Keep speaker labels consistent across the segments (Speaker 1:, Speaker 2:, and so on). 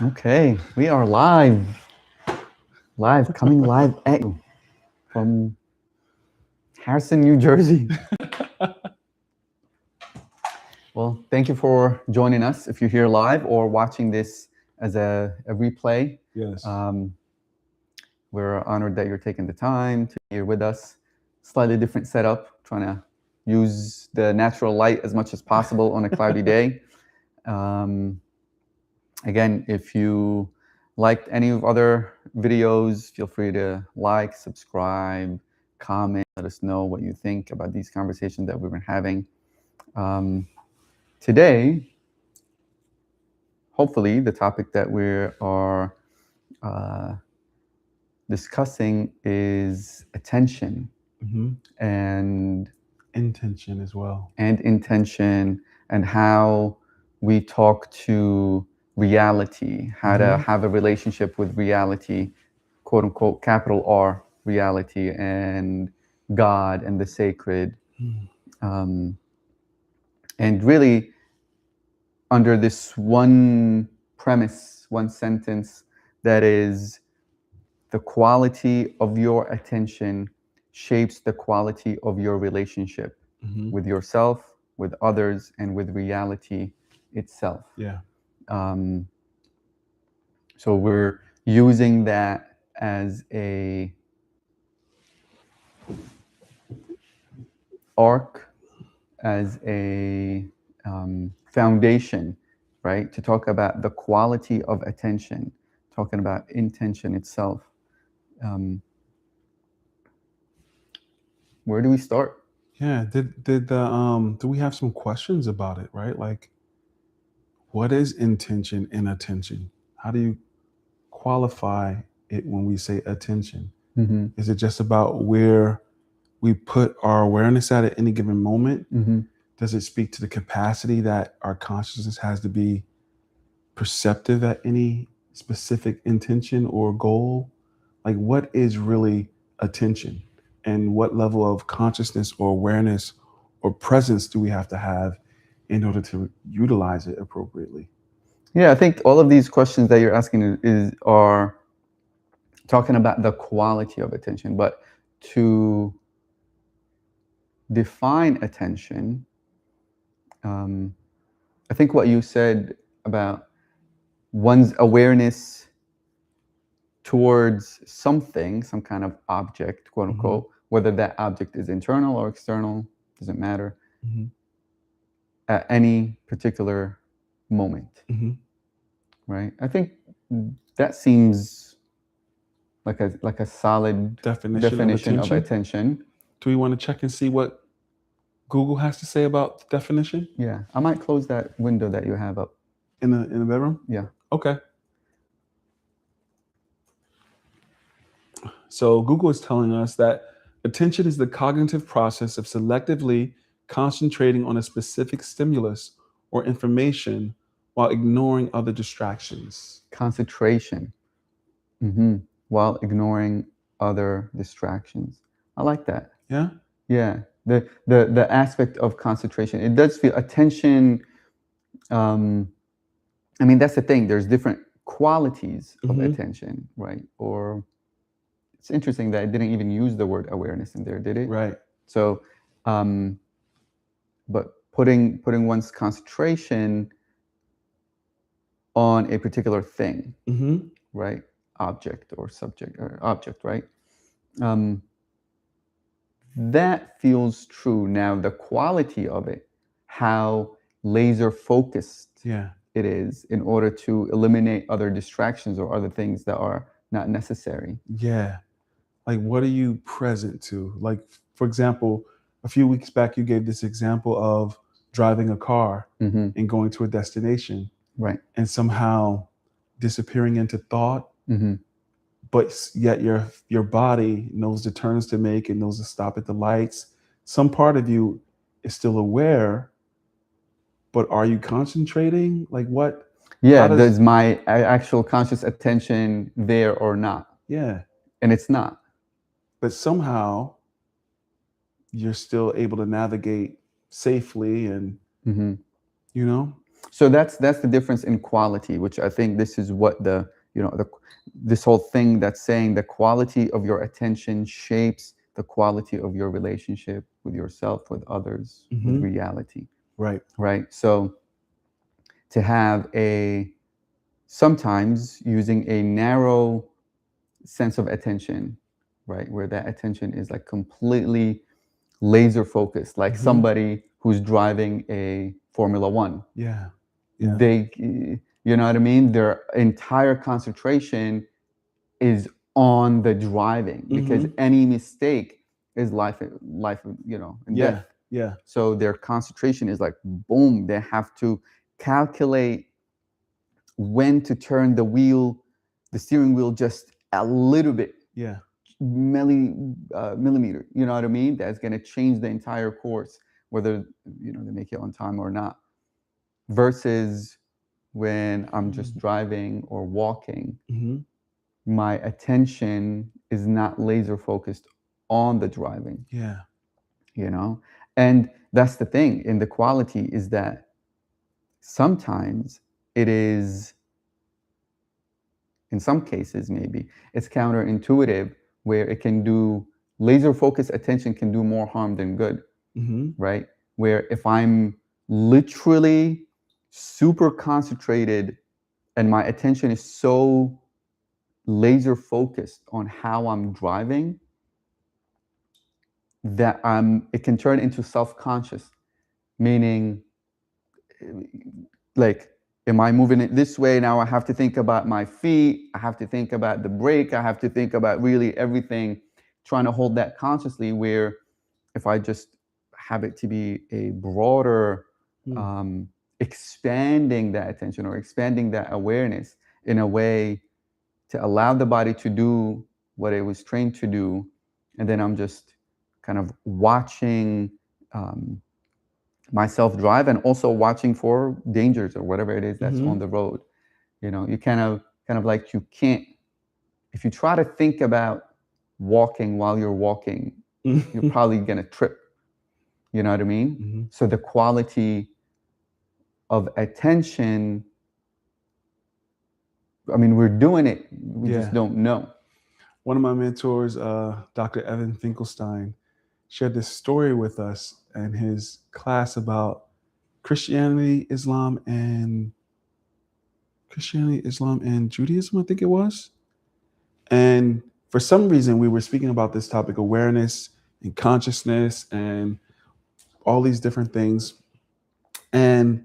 Speaker 1: Okay, we are coming live at you from Harrison, New Jersey. Well, thank you for joining us. If you're here live or watching this as a replay,
Speaker 2: Yes.
Speaker 1: we're honored that you're taking the time to be here with us. Slightly different setup, trying to use the natural light as much as possible on a cloudy day. Again, if you liked any of other videos, feel free to like, subscribe, comment, let us know what you think about these conversations that we've been having. Today, hopefully, the topic that we are discussing is attention and
Speaker 2: Intention as well.
Speaker 1: intention and how we talk to reality, how to have a relationship with reality, quote unquote, capital R reality, and God and the sacred. And really, under this one premise, one sentence, that is the quality of your attention shapes the quality of your relationship with yourself, with others, and with reality itself.
Speaker 2: Yeah.
Speaker 1: So we're using that as a arc, as a foundation, right? To talk about the quality of attention, talking about intention itself. Where do we start?
Speaker 2: Yeah. Do we have some questions about it, right? Like, what is intention and attention? How do you qualify it when we say attention? Is it just about where we put our awareness at any given moment? Does it speak to the capacity that our consciousness has to be perceptive at any specific intention or goal? Like, what is really attention? And what level of consciousness or awareness or presence do we have to have in order to utilize it appropriately?
Speaker 1: Yeah, I think all of these questions that you're asking are talking about the quality of attention, but to define attention, I think what you said about one's awareness towards something, some kind of object, quote unquote, whether that object is internal or external, doesn't matter, at any particular moment, right? I think that seems like a solid definition of attention.
Speaker 2: Do we want to check and see what Google has to say about the definition?
Speaker 1: Yeah, I might close that window that you have up.
Speaker 2: In the bedroom?
Speaker 1: Yeah.
Speaker 2: Okay. So Google is telling us that attention is the cognitive process of selectively concentrating on a specific stimulus or information while ignoring other distractions.
Speaker 1: Concentration, while ignoring other distractions. I like that.
Speaker 2: Yeah.
Speaker 1: Yeah, the aspect of concentration. It does feel attention. I mean, that's the thing. There's different qualities of attention, right? Or it's interesting that it didn't even use the word awareness in there, did it?
Speaker 2: Right.
Speaker 1: So, but putting one's concentration on a particular thing, right? Object or subject or object, right? That feels true. Now, the quality of it, how laser focused it is in order to eliminate other distractions or other things that are not necessary.
Speaker 2: Yeah. Like, what are you present to? Like, for example, a few weeks back, you gave this example of driving a car and going to a destination.
Speaker 1: Right.
Speaker 2: And somehow disappearing into thought, but yet your body knows the turns to make, it knows to stop at the lights. Some part of you is still aware, but are you concentrating? Like, what?
Speaker 1: Yeah, does my actual conscious attention there or not?
Speaker 2: Yeah.
Speaker 1: And it's not.
Speaker 2: But somehow you're still able to navigate safely and, you know?
Speaker 1: So that's the difference in quality, which I think this is what this whole thing that's saying the quality of your attention shapes the quality of your relationship with yourself, with others, with
Speaker 2: Mm-hmm.
Speaker 1: reality,
Speaker 2: Right.
Speaker 1: right? So to have sometimes using a narrow sense of attention, right, where that attention is like completely laser focused, like
Speaker 2: Mm-hmm.
Speaker 1: somebody who's driving a Formula One.
Speaker 2: Yeah. Yeah.
Speaker 1: They, you know what I mean? Their entire concentration is on the driving because
Speaker 2: Mm-hmm.
Speaker 1: any mistake is life, and death.
Speaker 2: Yeah. Yeah.
Speaker 1: So their concentration is like boom. They have to calculate when to turn the steering wheel just a little bit,
Speaker 2: Yeah.
Speaker 1: millimeter. You know what I mean? That's going to change the entire course, whether they make it on time or not. Versus when I'm just driving or walking,
Speaker 2: Mm-hmm.
Speaker 1: my attention is not laser focused on the driving,
Speaker 2: Yeah.
Speaker 1: you know? And that's the thing in the quality is that sometimes it is, in some cases, maybe it's counterintuitive where it can do laser focused attention can do more harm than good,
Speaker 2: Mm-hmm.
Speaker 1: right? Where if I'm literally super concentrated and my attention is so laser focused on how I'm driving that it can turn into self-conscious, meaning like, am I moving it this way? Now I have to think about my feet, I have to think about the brake, I have to think about really everything, trying to hold that consciously, where if I just have it to be a broader,
Speaker 2: Mm.
Speaker 1: expanding that attention or expanding that awareness in a way to allow the body to do what it was trained to do. And then I'm just kind of watching um, myself drive and also watching for dangers or whatever it is that's
Speaker 2: Mm-hmm.
Speaker 1: on the road. You kind of like you can't, if you try to think about walking while you're walking, you're probably going to trip. You know what I mean?
Speaker 2: Mm-hmm.
Speaker 1: So the quality of attention, I mean, we're doing it, we just
Speaker 2: Yeah.
Speaker 1: don't know.
Speaker 2: One of my mentors, Dr. Evan Finkelstein, shared this story with us in his class about Christianity, Islam, and Judaism, I think it was. And for some reason, we were speaking about this topic, awareness and consciousness and all these different things. And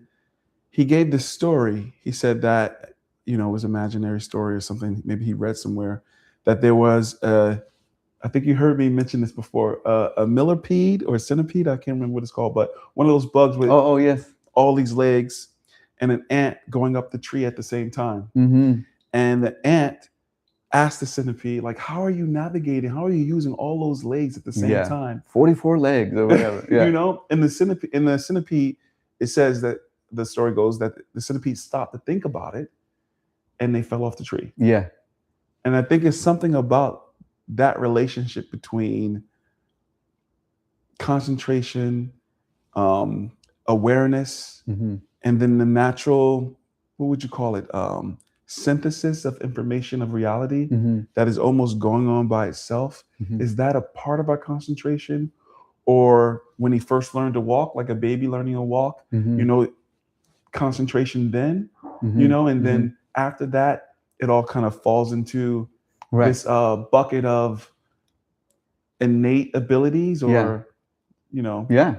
Speaker 2: he gave this story. He said that, it was an imaginary story or something. Maybe he read somewhere that there was I think you heard me mention this before, a millipede or a centipede. I can't remember what it's called, but one of those bugs with
Speaker 1: Oh, yes.
Speaker 2: all these legs and an ant going up the tree at the same time.
Speaker 1: Mm-hmm.
Speaker 2: And the ant asked the centipede, like, how are you navigating? How are you using all those legs at the same time?
Speaker 1: 44 legs or whatever. Yeah.
Speaker 2: In the centipede, it says that the story goes that the centipede stopped to think about it and they fell off the tree.
Speaker 1: Yeah.
Speaker 2: And I think it's something about that relationship between concentration, awareness,
Speaker 1: Mm-hmm.
Speaker 2: and then the natural, what would you call it? Synthesis of information of reality
Speaker 1: Mm-hmm.
Speaker 2: that is almost going on by itself.
Speaker 1: Mm-hmm.
Speaker 2: Is that a part of our concentration? Or when he first learned to walk, like a baby learning to walk,
Speaker 1: Mm-hmm.
Speaker 2: concentration then,
Speaker 1: Mm-hmm.
Speaker 2: and then after that, it all kind of falls into
Speaker 1: Right.
Speaker 2: this bucket of innate abilities or,
Speaker 1: Yeah.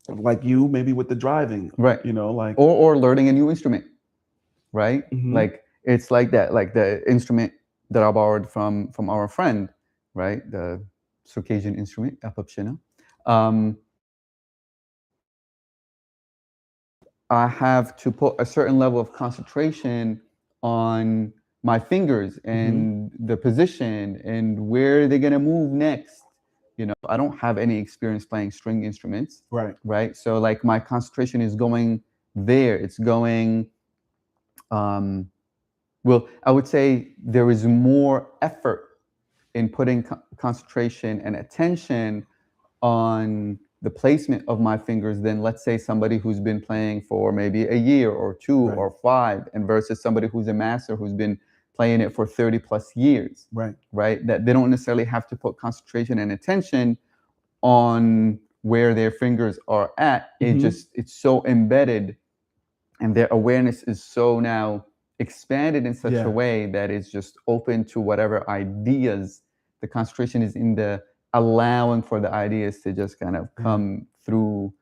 Speaker 2: like you, maybe with the driving,
Speaker 1: Right.
Speaker 2: like,
Speaker 1: Or learning a new instrument, right?
Speaker 2: Mhm.
Speaker 1: Like it's like that, like the instrument that I borrowed from our friend, right? The Circassian instrument, apopshina. Um, I have to put a certain level of concentration on my fingers and the position and where they're gonna move next. I don't have any experience playing string instruments,
Speaker 2: Right.
Speaker 1: right? So like my concentration is going there. It's going. Well, I would say there is more effort in putting concentration and attention on the placement of my fingers than, let's say, somebody who's been playing for maybe a year or two
Speaker 2: Right.
Speaker 1: or five, and versus somebody who's a master who's been playing it for 30 plus years,
Speaker 2: Right.
Speaker 1: right? That they don't necessarily have to put concentration and attention on where their fingers are at. It's so embedded, and their awareness is so now expanded in such a way that it's just open to whatever ideas. The concentration is in the allowing for the ideas to just kind of come through.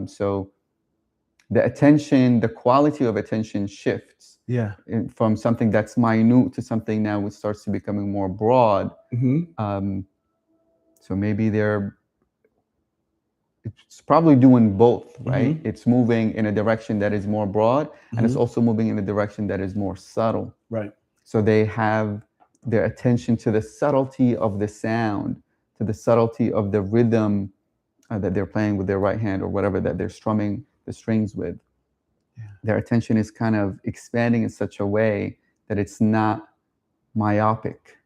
Speaker 1: So the attention, the quality of attention shifts from something that's minute to something now which starts to becoming more broad. So maybe it's probably doing both, right? It's moving in a direction that is more broad, and it's also moving in a direction that is more subtle.
Speaker 2: Right.
Speaker 1: So they have their attention to the subtlety of the sound, to the subtlety of the rhythm that they're playing with their right hand or whatever that they're strumming the strings with. Their attention is kind of expanding in such a way that it's not myopic.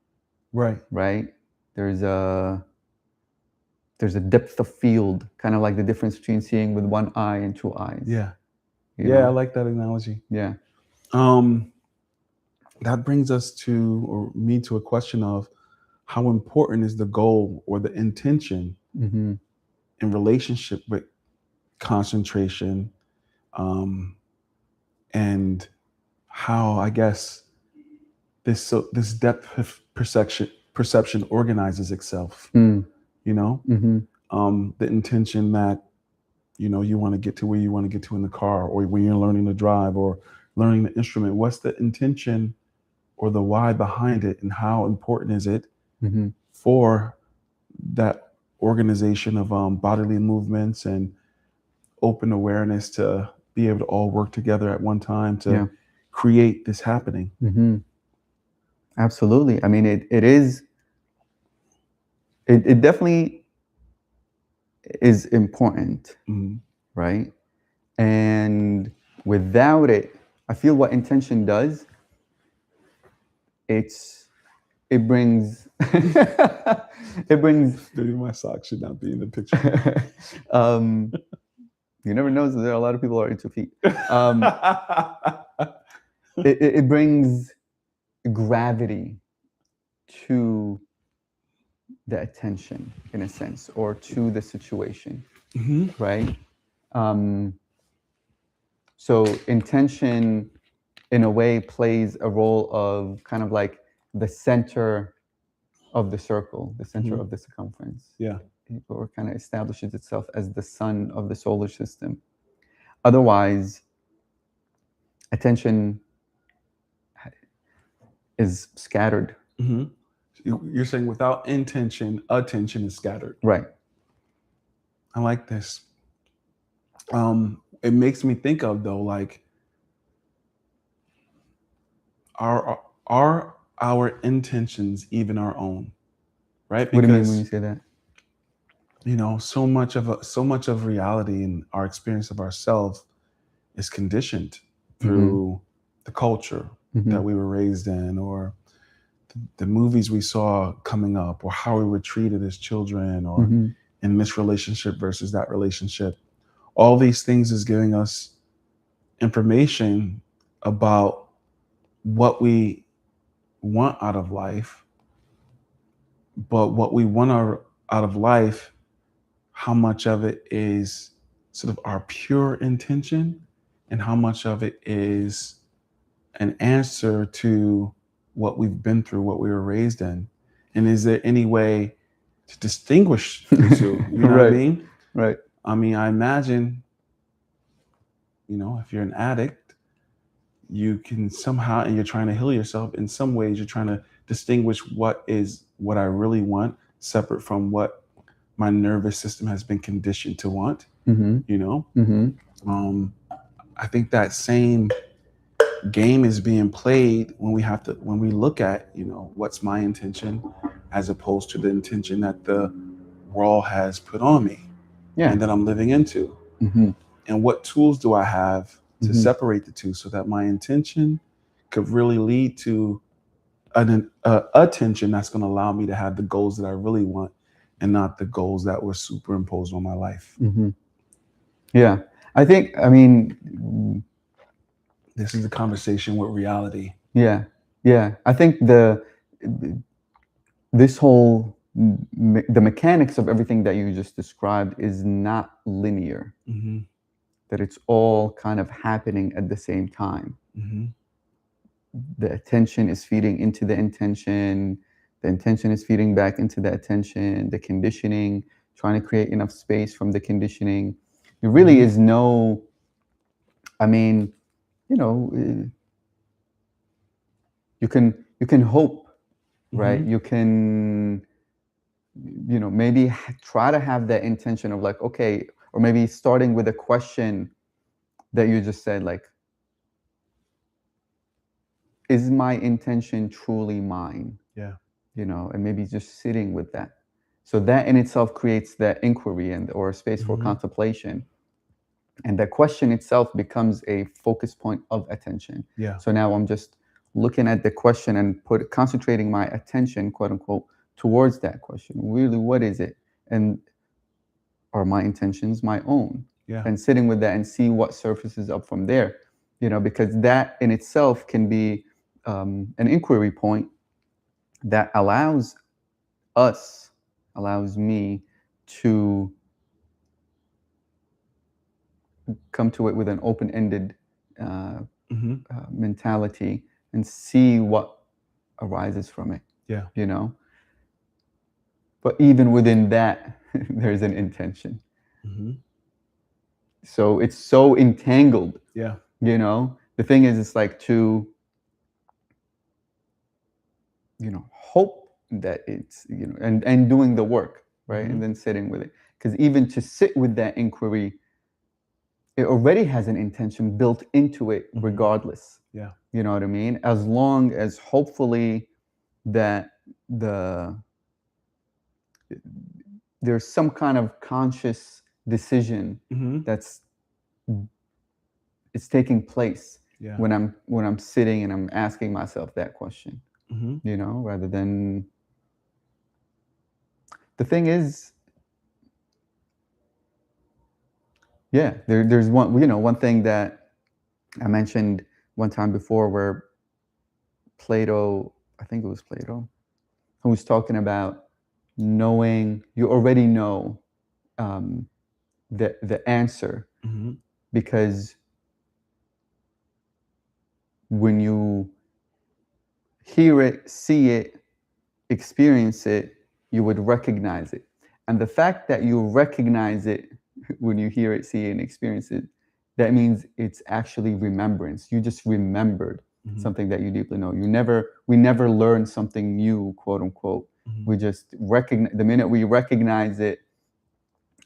Speaker 1: Right? There's a depth of field, kind of like the difference between seeing with one eye and two eyes.
Speaker 2: Yeah.
Speaker 1: You know?
Speaker 2: I like that analogy.
Speaker 1: Yeah.
Speaker 2: That brings us to, or me to, a question of how important is the goal or the intention in relationship with concentration, and how, I guess, this depth of perception organizes itself. You know, the intention that, you know, you want to get to where you want to get to in the car, or when you're learning to drive or learning the instrument. What's the intention or the why behind it, and how important is it for that organization of bodily movements and open awareness to be able to all work together at one time to create this happening?
Speaker 1: Absolutely. I mean, it definitely is important, right? And without it, I feel what intention does, it brings
Speaker 2: Maybe my socks should not be in the picture.
Speaker 1: You never know, so there are a lot of people who are into feet. It brings gravity to the attention, in a sense, or to the situation, right? So intention, in a way, plays a role of kind of like the center of the circle, the center of the circumference. Or kind of establishes itself as the sun of the solar system. Otherwise, attention is scattered.
Speaker 2: You're saying without intention, attention is scattered.
Speaker 1: Right.
Speaker 2: I like this. It makes me think of, though, like, are our intentions even our own? Right?
Speaker 1: Because, what do you mean when you say that?
Speaker 2: You know, so much of reality and our experience of ourselves is conditioned through the culture that we were raised in, or the movies we saw coming up, or how we were treated as children, or in this relationship versus that relationship. All these things is giving us information about what we want out of life, but what we want out of life, how much of it is sort of our pure intention, and how much of it is an answer to what we've been through, what we were raised in. And is there any way to distinguish the two? You know what I mean?
Speaker 1: Right.
Speaker 2: I mean, I imagine, you know, if you're an addict, you can somehow, and you're trying to heal yourself, in some ways you're trying to distinguish what I really want, separate from what my nervous system has been conditioned to want. You know? I think that same game is being played when we look at, you know, what's my intention as opposed to the intention that the world has put on me and that I'm living into. And what tools do I have to separate the two, so that my intention could really lead to an attention that's going to allow me to have the goals that I really want, and not the goals that were superimposed on my life.
Speaker 1: Yeah, I think, I mean,
Speaker 2: This is the conversation with reality.
Speaker 1: yeah, yeah. I think this whole the mechanics of everything that you just described is not linear. That it's all kind of happening at the same time. The attention is feeding into the intention is feeding back into the attention, the conditioning, trying to create enough space from the conditioning. There really is no, I mean, you know, you can hope, right? You can, you know, maybe try to have that intention of like, okay, or maybe starting with a question that you just said, like, is my intention truly mine?
Speaker 2: Yeah.
Speaker 1: You know, and maybe just sitting with that. So that in itself creates that inquiry and or space for contemplation. And the question itself becomes a focus point of attention.
Speaker 2: Yeah.
Speaker 1: So now I'm just looking at the question and concentrating my attention, quote unquote, towards that question. Really, what is it? And are my intentions my own?
Speaker 2: Yeah.
Speaker 1: And sitting with that and see what surfaces up from there. You know, because that in itself can be an inquiry point that allows me to come to it with an open-ended mentality and see what arises from it.
Speaker 2: Yeah.
Speaker 1: You know, but even within that, there's an intention. So it's so entangled.
Speaker 2: Yeah.
Speaker 1: You know, the thing is, it's like to, you know, hope that it's, you know, and doing the work, right? And then sitting with it. Because even to sit with that inquiry, it already has an intention built into it regardless.
Speaker 2: Yeah.
Speaker 1: You know what I mean? As long as hopefully that there's some kind of conscious decision that's it's taking place when I'm sitting and I'm asking myself that question. You know, rather than, the thing is, yeah, there's one, you know, one thing that I mentioned one time before where Plato, I think it was Plato, who was talking about knowing, you already know the answer, because when you hear it, see it, experience it, you would recognize it. And the fact that you recognize it when you hear it, see it, and experience it, that means it's actually remembrance. You just remembered something that you deeply know. We never learn something new, quote unquote. We just recognize, the minute we recognize it,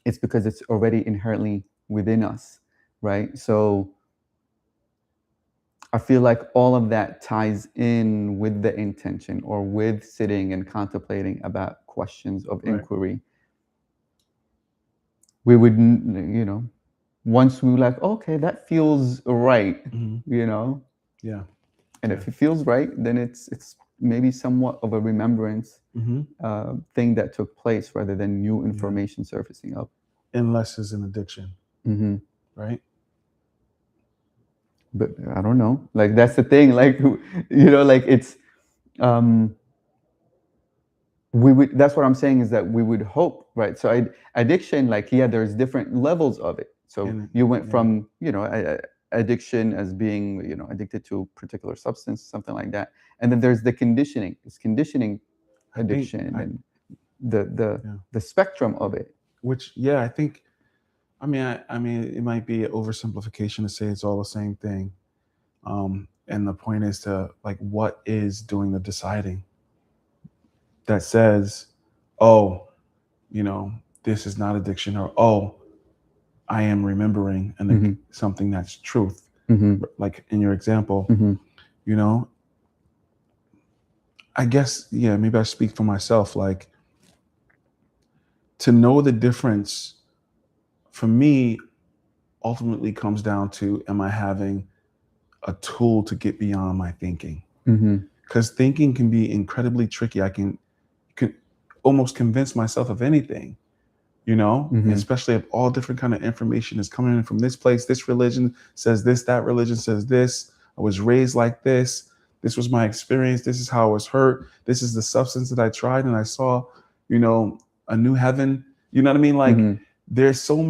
Speaker 1: it's because it's already inherently within us, right? So I feel like all of that ties in with the intention, or with sitting and contemplating about questions of inquiry. We would, you know, once we were like, okay, that feels right, you know?
Speaker 2: Yeah.
Speaker 1: And if it feels right, then it's maybe somewhat of a remembrance thing that took place rather than new information surfacing up.
Speaker 2: Unless it's an addiction, right?
Speaker 1: But I don't know. Like, that's the thing. Like, you know, like it's, that's what I'm saying, is that we would hope, right? So addiction, like, yeah, there's different levels of it. So you went from, you know, addiction as being, you know, addicted to a particular substance, something like that. And then there's the conditioning. It's conditioning addiction, and the spectrum of it.
Speaker 2: Which, yeah, I think, I mean, it might be an oversimplification to say it's all the same thing. And the point is to, like, what is doing the deciding that says, oh, you know, this is not addiction, or, oh, I am remembering and something that's truth. Like in your example, you know, I guess, yeah, maybe I speak for myself, like, to know the difference for me ultimately comes down to, am I having a tool to get beyond my thinking? Because thinking can be incredibly tricky. almost convince myself of anything,
Speaker 1: Mhm.
Speaker 2: especially if all different kind of information is coming in from this place. This religion says this, that religion says this. I was raised like this. This was my experience. This is how I was hurt. This is the substance that I tried and I saw, a new heaven. You know what I mean? Like
Speaker 1: Mhm.
Speaker 2: there's so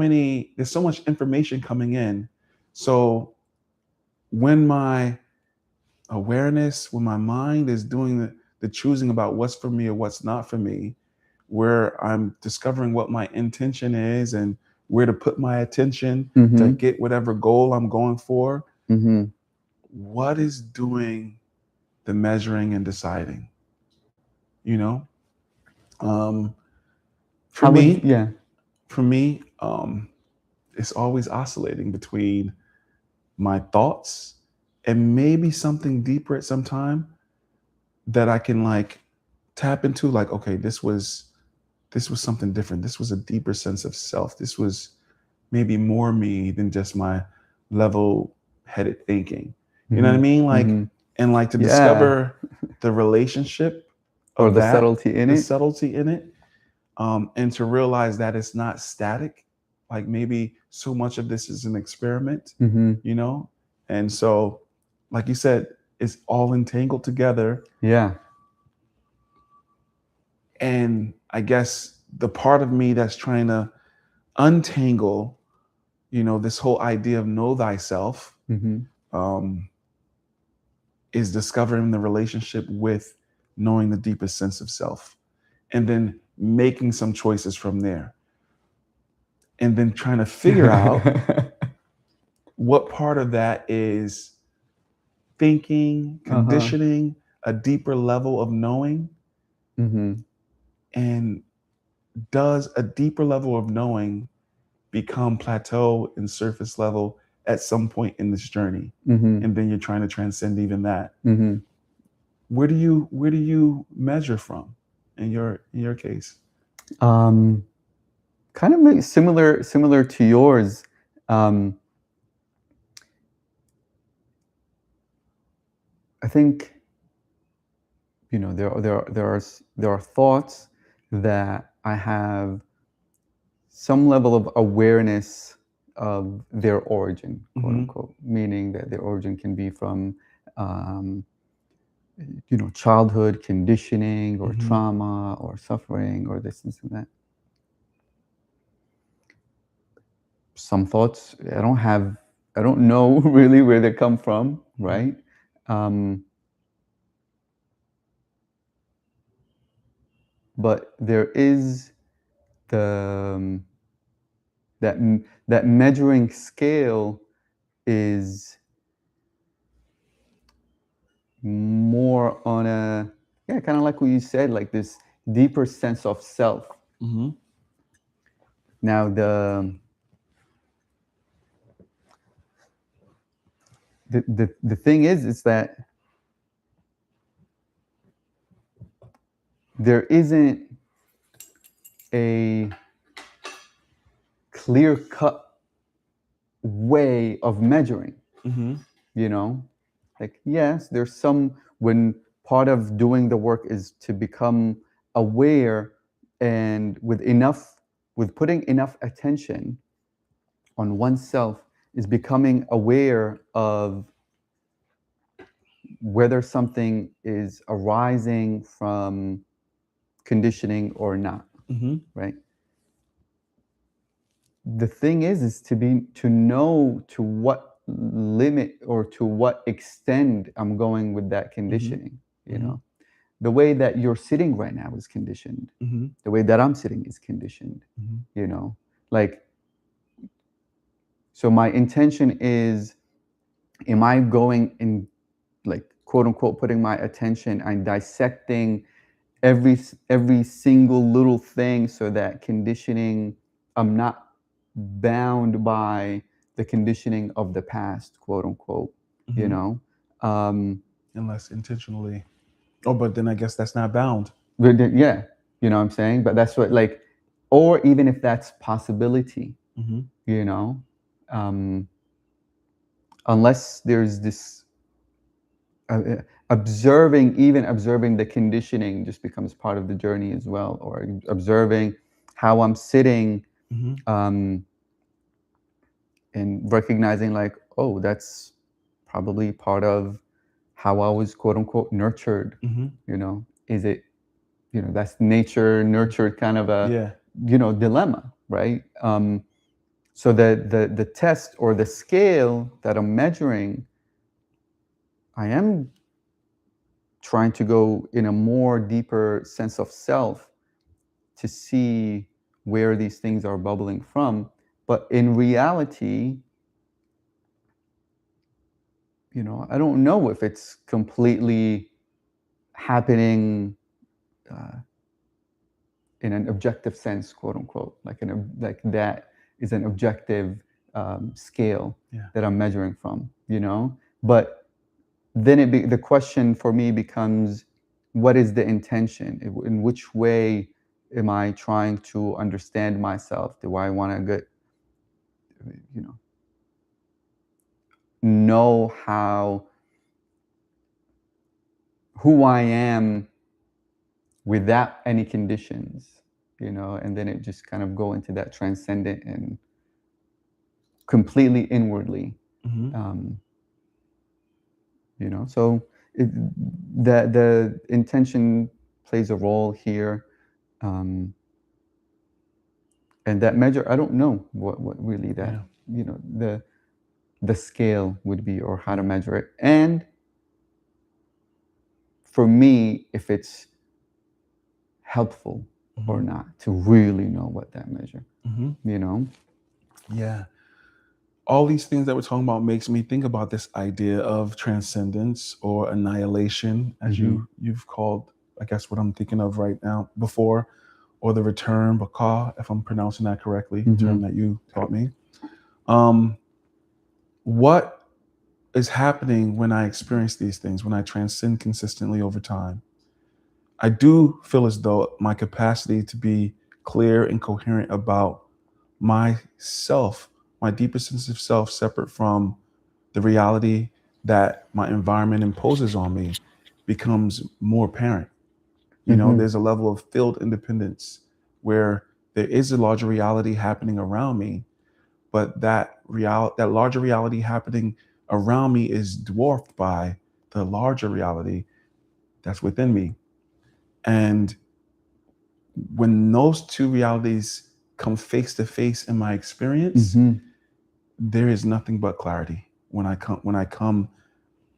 Speaker 2: much information coming in. So when my awareness, when my mind is doing the choosing about what's for me or what's not for me, where I'm discovering what my intention is and where to put my attention to
Speaker 1: Mhm.
Speaker 2: get whatever goal I'm going for,
Speaker 1: Mhm.
Speaker 2: what is doing the measuring and deciding? You know, um, for
Speaker 1: How would
Speaker 2: me,
Speaker 1: yeah.
Speaker 2: for me, it's always oscillating between my thoughts and maybe something deeper at some time that I can like tap into. Like, okay, this was something different. This was a deeper sense of self. This was maybe more me than just my level-headed thinking. You know what I
Speaker 1: Mhm.
Speaker 2: mean? Like,
Speaker 1: Mhm.
Speaker 2: and like to
Speaker 1: Yeah.
Speaker 2: discover the relationship
Speaker 1: Or
Speaker 2: of
Speaker 1: the
Speaker 2: that,
Speaker 1: subtlety in
Speaker 2: the
Speaker 1: it.
Speaker 2: subtlety in it, and to realize that it's not static. Like maybe so much of this is an experiment,
Speaker 1: Mhm.
Speaker 2: you know? And so, like you said, it's all entangled together.
Speaker 1: Yeah.
Speaker 2: And I guess the part of me that's trying to untangle, this whole idea of know thyself,
Speaker 1: Mhm.
Speaker 2: um, is discovering the relationship with knowing the deepest sense of self and then making some choices from there. And then trying to figure out what part of that is thinking,
Speaker 1: Uh-huh.
Speaker 2: conditioning, a deeper level of knowing,
Speaker 1: Mhm.
Speaker 2: and does a deeper level of knowing become plateau and surface level at some point in this journey,
Speaker 1: Mhm.
Speaker 2: and then you're trying to transcend even that.
Speaker 1: Mhm.
Speaker 2: Where do you measure from in your case?
Speaker 1: Um, kind of similar to yours. Um, I think there are thoughts that I have some level of awareness of their origin, quote
Speaker 2: Hmm.
Speaker 1: unquote, meaning that their origin can be from um, childhood conditioning or
Speaker 2: Hmm.
Speaker 1: trauma or suffering or this and that. Some thoughts I don't know really where they come from,
Speaker 2: Hmm.
Speaker 1: right? Um, but there is the that measuring scale is more on a, yeah, kind of like what you said, like this deeper sense of self.
Speaker 2: Hmm.
Speaker 1: Now the thing is that there isn't a clear cut way of measuring,
Speaker 2: Hmm.
Speaker 1: you know like, yes, there's some, when part of doing the work is to become aware, and with putting enough attention on oneself, is becoming aware of whether something is arising from conditioning or not,
Speaker 2: Hmm.
Speaker 1: right? The thing is to know to what limit or to what extent I'm going with that
Speaker 2: Hmm.
Speaker 1: conditioning, you
Speaker 2: Hmm.
Speaker 1: know the way that you're sitting right now is conditioned,
Speaker 2: Hmm.
Speaker 1: the way that I'm sitting is conditioned,
Speaker 2: Hmm.
Speaker 1: you know like, so my intention is, am I going in, like, quote unquote, putting my attention and dissecting every single little thing, so that conditioning, I'm not bound by the conditioning of the past, quote unquote, you
Speaker 2: Hmm.
Speaker 1: know um
Speaker 2: Unless intentionally. Oh, but then I guess that's not bound.
Speaker 1: but yeah, what I'm saying, but that's what, like, or even if that's possibility,
Speaker 2: Hmm.
Speaker 1: you know um unless there's this, even observing the conditioning just becomes part of the journey as well, or observing how I'm sitting, um, and recognizing like, oh, that's probably part of how I was quote unquote nurtured. Is it, that's nature nurtured kind of a,
Speaker 2: Yeah.
Speaker 1: dilemma, right? So the test or the scale that I'm measuring, I am trying to go in a more deeper sense of self to see where these things are bubbling from. But in reality, I don't know if it's completely happening uh, in an objective sense, quote unquote, like that is an objective scale that I'm measuring from, But then the question for me becomes, what is the intention? In which way am I trying to understand myself? Do I want to get, know who I am without any conditions, and then it just kind of go into that transcendent and completely inwardly. Um, so the intention plays a role here, and that measure, I don't know what really that the scale would be, or how to measure it. And for me, if it's helpful or not to really know what that measure,
Speaker 2: Yeah. All these things that we're talking about makes me think about this idea of transcendence or annihilation, as you've called, I guess, what I'm thinking of right now before, or the return, baka, if I'm pronouncing that correctly, the term that you taught me. What is happening when I experience these things, when I transcend consistently over time? I do feel as though my capacity to be clear and coherent about myself, my deepest sense of self, separate from the reality that my environment imposes on me, becomes more apparent. There's a level of field independence where there is a larger reality happening around me, but that larger reality happening around me is dwarfed by the larger reality that's within me. And when those two realities come face to face in my experience, there is nothing but clarity when I come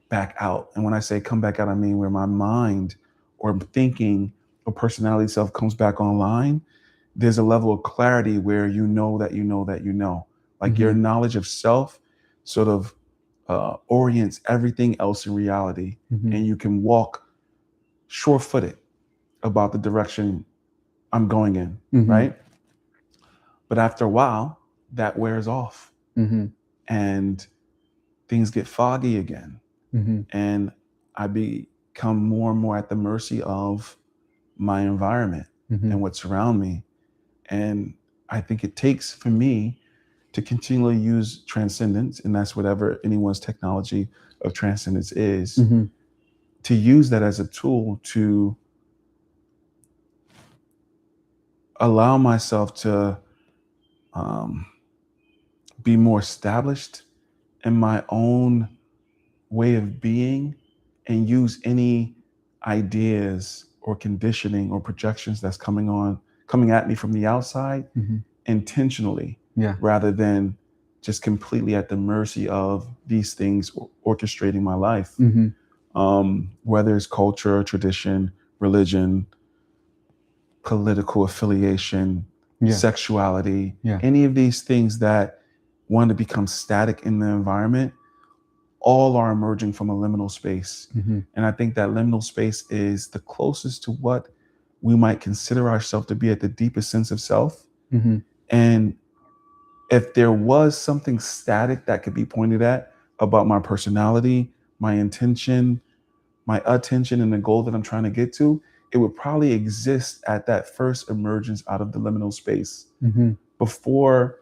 Speaker 2: back out. And when I say come back out, I mean where my mind or thinking or personality self comes back online. There's a level of clarity where you know that you know that you know. Like your knowledge of self sort of orients everything else in reality, and you can walk sure-footed about the direction I'm going in, right? But after a while, that wears off, and things get foggy again, and I become more and more at the mercy of my environment and what's around me. And I think it takes for me to continually use transcendence, and that's whatever anyone's technology of transcendence is, to use that as a tool to allow myself to be more established in my own way of being, and use any ideas or conditioning or projections that's coming at me from the outside intentionally, rather than just completely at the mercy of these things orchestrating my life. Whether it's culture, tradition, religion, political affiliation, sexuality, any of these things that want to become static in the environment, all are emerging from a liminal space. And I think that liminal space is the closest to what we might consider ourselves to be at the deepest sense of self. And if there was something static that could be pointed at about my personality, my intention, my attention, and the goal that I'm trying to get to, it would probably exist at that first emergence out of the liminal space, before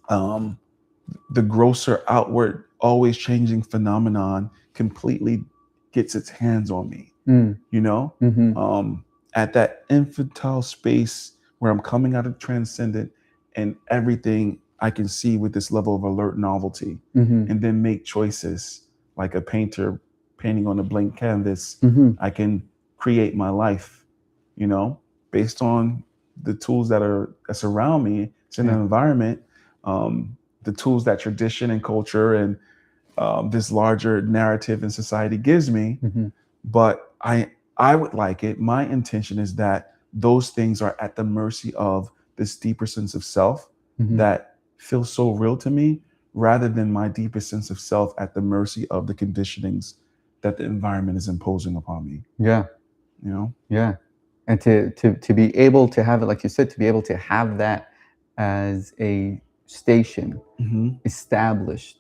Speaker 2: the grosser outward, always changing phenomenon completely gets its hands on me,
Speaker 1: Mm.
Speaker 2: you know, at that infantile space where I'm coming out of transcendent and everything I can see with this level of alert novelty, and then make choices like a painter painting on a blank canvas. I can create my life, you know, based on the tools that's around me. It's in an environment, the tools that tradition and culture and this larger narrative in society gives me. But I would like it. My intention is that those things are at the mercy of this deeper sense of self that feels so real to me, rather than my deepest sense of self at the mercy of the conditionings that the environment is imposing upon me.
Speaker 1: Yeah.
Speaker 2: You know?
Speaker 1: Yeah. And to be able to have it, like you said, to be able to have that as a station established,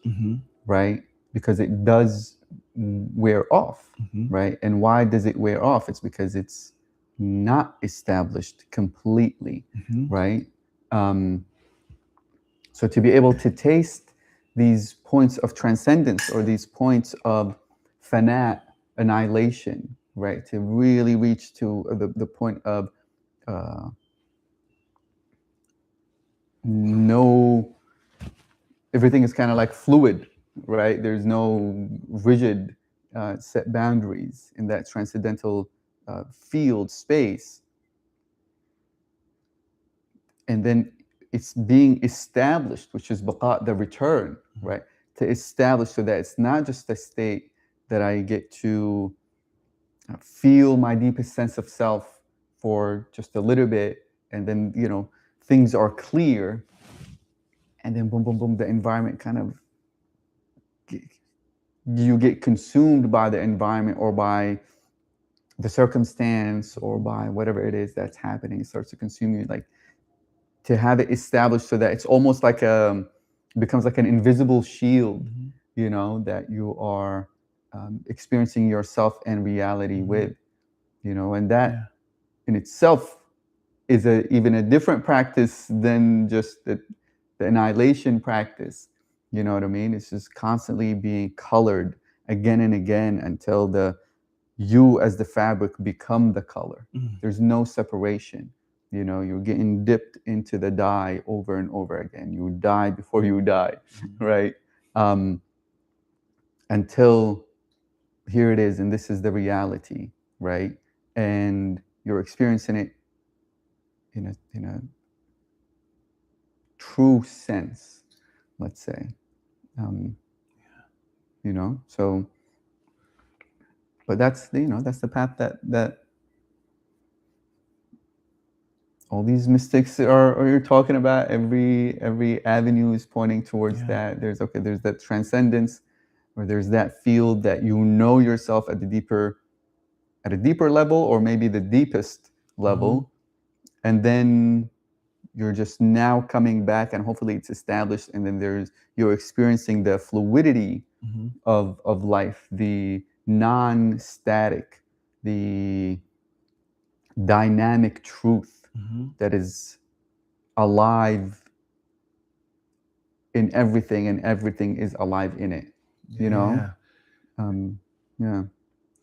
Speaker 1: right? Because it does wear off, right? And why does it wear off? It's because it's not established completely, right? So to be able to taste these points of transcendence or these points of fana, annihilation, right? To really reach to the point of no, everything is kind of like fluid, right? There's no rigid set boundaries in that transcendental field space. And then it's being established, which is baqa, the return, right? To establish so that it's not just a state that I get to feel my deepest sense of self for just a little bit, and then, you know, things are clear, and then boom, boom, boom, the environment kind of, you get consumed by the environment or by the circumstance or by whatever it is that's happening. It starts to consume you. Like, to have it established so that it's almost like becomes like an invisible shield, you know, that you are experiencing yourself and reality with, you know, and that in itself is even a different practice than just the annihilation practice. You know what I mean? It's just constantly being colored again and again until you as the fabric become the color. There's no separation. You know, you're getting dipped into the dye over and over again. You die before you die, right? Until here it is, and this is the reality, right? And you're experiencing it in a true sense, let's say. You know, so, but that's, you know, that's the path that all these mystics are you're talking about. Every avenue is pointing towards that. There's that transcendence, or there's that field that you know yourself at a deeper level, or maybe the deepest level, and then you're just now coming back, and hopefully it's established, and then you're experiencing the fluidity of life, the non-static, the dynamic truth that is alive in everything, and everything is alive in it, you know? Yeah.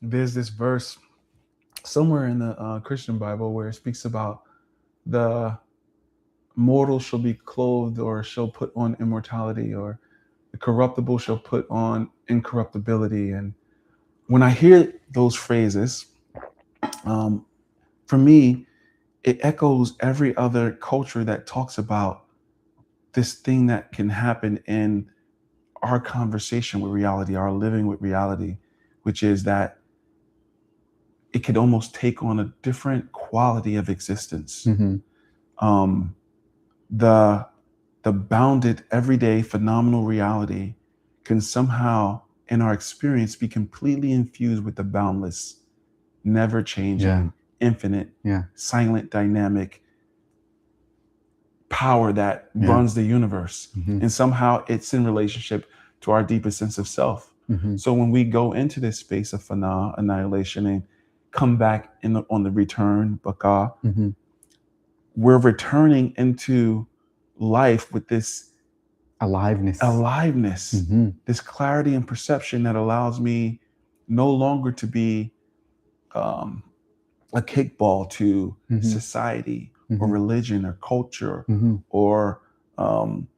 Speaker 2: There's this verse somewhere in the Christian Bible where it speaks about the mortal shall be clothed or shall put on immortality, or the corruptible shall put on incorruptibility. And when I hear those phrases, for me, it echoes every other culture that talks about this thing that can happen in our conversation with reality, our living with reality, which is that it could almost take on a different quality of existence. The bounded, everyday, phenomenal reality can somehow, in our experience, be completely infused with the boundless, never changing, infinite, silent, dynamic power that runs the universe. And somehow it's in relationship to our deepest sense of self. So when we go into this space of fana, annihilation, and come back on the return, baka, we're returning into life with this
Speaker 1: aliveness,
Speaker 2: this clarity and perception that allows me no longer to be um, a kickball to society or religion or culture, or um,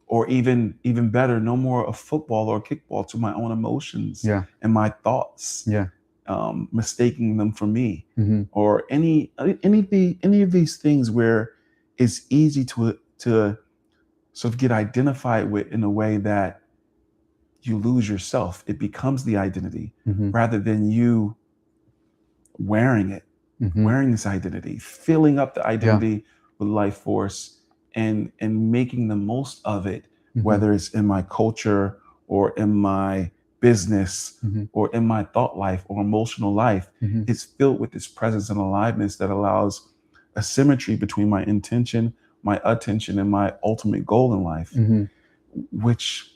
Speaker 2: or even better, no more a football or a kickball to my own emotions and my thoughts, mistaking them for me, or any of these things where it's easy to sort of get identified with in a way that you lose yourself. It becomes the identity rather than you wearing it, wearing this identity, filling up the identity with life force, and making the most of it, whether it's in my culture or in my business or in my thought life or emotional life. It's filled with this presence and aliveness that allows a symmetry between my intention, my attention, and my ultimate goal in life, which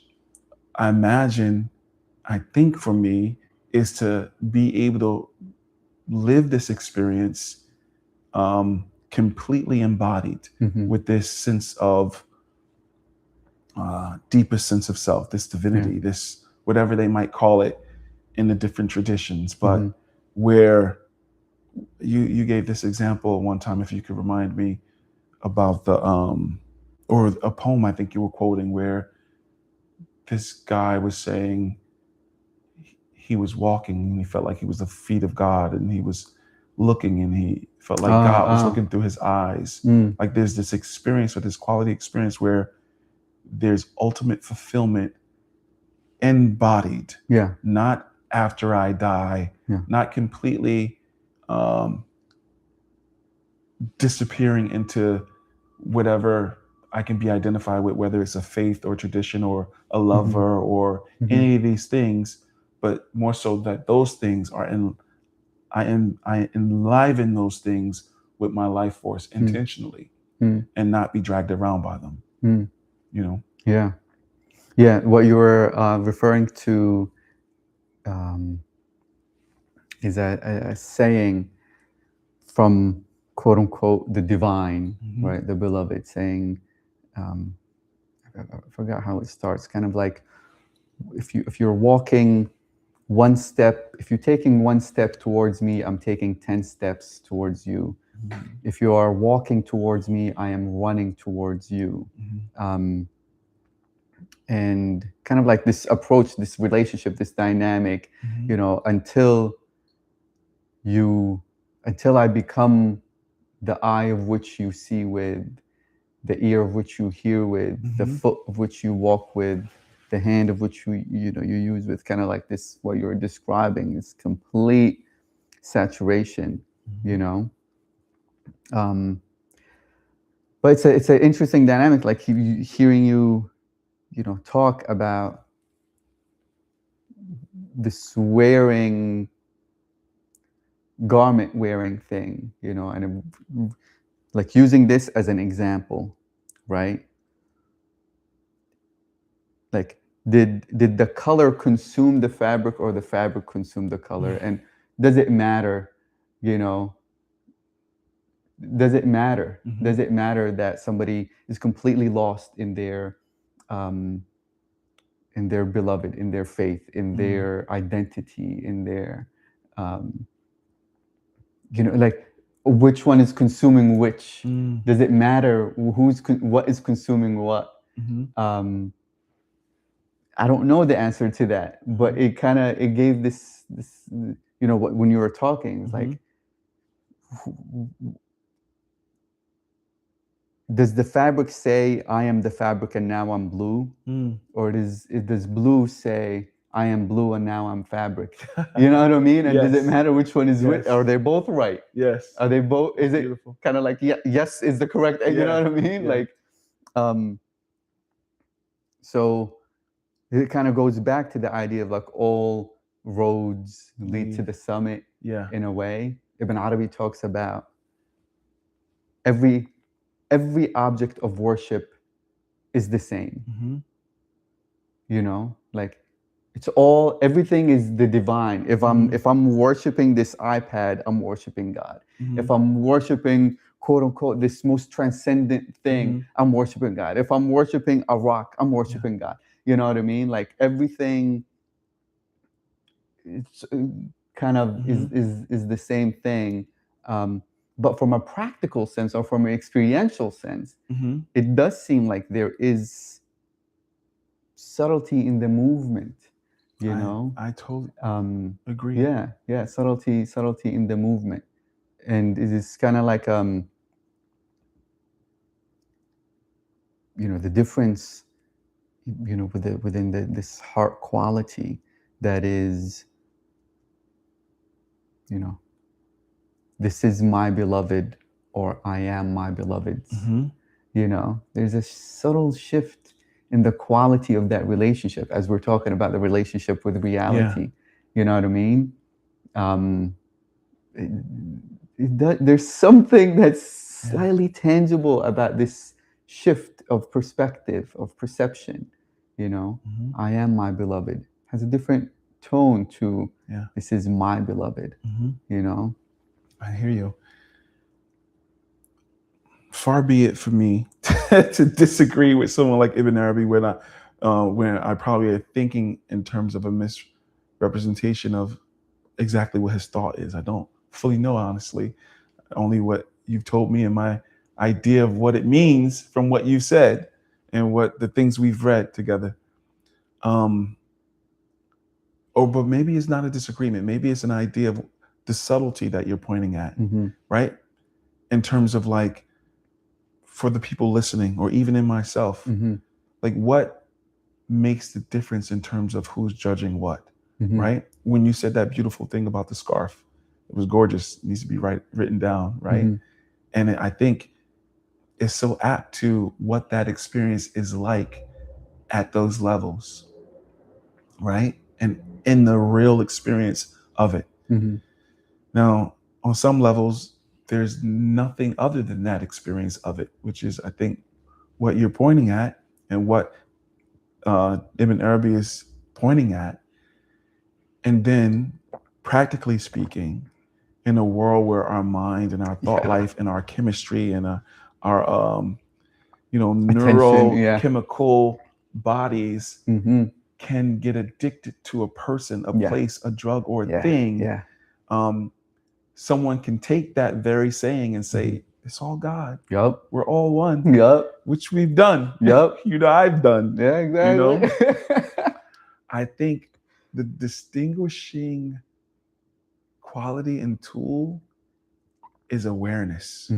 Speaker 2: I imagine, I think for me, is to be able to live this experience completely embodied with this sense of deepest sense of self, this divinity, this whatever they might call it in the different traditions, but where you gave this example one time, if you could remind me about the or a poem I think you were quoting, where this guy was saying he was walking and he felt like he was the feet of God, and he was looking and he felt like God was looking through his eyes. Like there's this experience, or this quality experience, where there's ultimate fulfillment embodied, not after I die, not completely disappearing into whatever I can be identified with, whether it's a faith or tradition or a lover or any of these things, but more so that those things are I enliven those things with my life force intentionally, and not be dragged around by them. You know?
Speaker 1: Yeah. What you were referring to is a saying from quote unquote the divine, right? The beloved, saying, I forgot how it starts. Kind of like if you're walking one step, if you're taking one step towards me, I'm taking 10 steps towards you. If you are walking towards me, I am running towards you. And kind of like this approach, this relationship, this dynamic, until I become the eye of which you see with, the ear of which you hear with, the foot of which you walk with, the hand of which you use with, kind of like this, what you're describing is complete saturation, but it's an interesting dynamic, like hearing you talk about this garment wearing thing, and like using this as an example, right? Like, did the color consume the fabric, or the fabric consume the color? And does it matter, does it matter? Does it matter that somebody is completely lost in their beloved, in their faith, in their identity, in their like, which one is consuming which? Does it matter what is consuming what? I don't know the answer to that, but it gave this when you were talking, it's like, does the fabric say I am the fabric and now I'm blue? Or does blue say I am blue and now I'm fabric? You know what I mean? And does it matter which one is which? Are they both right?
Speaker 2: Yes.
Speaker 1: Are they both? Is it
Speaker 2: beautiful.
Speaker 1: kind of like, yes is the correct? You know what I mean? Like, so it kind of goes back to the idea of like all roads lead to the summit. In a way, Ibn Arabi talks about every object of worship is the same. Like, everything is the divine. If I'm worshiping this iPad, I'm worshiping God. If I'm worshiping, quote unquote, this most transcendent thing, I'm worshiping God. If I'm worshiping a rock, I'm worshiping God. You know what I mean? Like, everything it's kind of is the same thing. But from a practical sense or from an experiential sense, it does seem like there is subtlety in the movement, you know?
Speaker 2: I totally agree.
Speaker 1: Yeah, subtlety in the movement. And it is kind of like, the difference, within this heart quality that is, this is my beloved, or I am my beloved's. There's a subtle shift in the quality of that relationship as we're talking about the relationship with reality. You know what I mean? There's something that's slightly tangible about this shift of perspective, of perception. I am my beloved has a different tone to this is my beloved.
Speaker 2: I hear you. Far be it for me to disagree with someone like Ibn Arabi when I probably are thinking in terms of a misrepresentation of exactly what his thought is. I don't fully know, honestly. Only what you've told me and my idea of what it means from what you said and what the things we've read together. But maybe it's not a disagreement. Maybe it's an idea of the subtlety that you're pointing at, right? In terms of like, for the people listening, or even in myself, like what makes the difference in terms of who's judging what, right? When you said that beautiful thing about the scarf, it was gorgeous. It needs to be written down, right? And I think it's so apt to what that experience is like at those levels, right? And in the real experience of it. Now, on some levels, there's nothing other than that experience of it, which is, I think, what you're pointing at and what Ibn Arabi is pointing at. And then, practically speaking, in a world where our mind and our thought life and our chemistry and our neurochemical bodies can get addicted to a person, a place, a drug, or a thing. Someone can take that very saying and say, it's all God.
Speaker 1: Yep.
Speaker 2: We're all one.
Speaker 1: Yep.
Speaker 2: Which we've done.
Speaker 1: Yep.
Speaker 2: I've done.
Speaker 1: Yeah, exactly.
Speaker 2: I think the distinguishing quality and tool is awareness,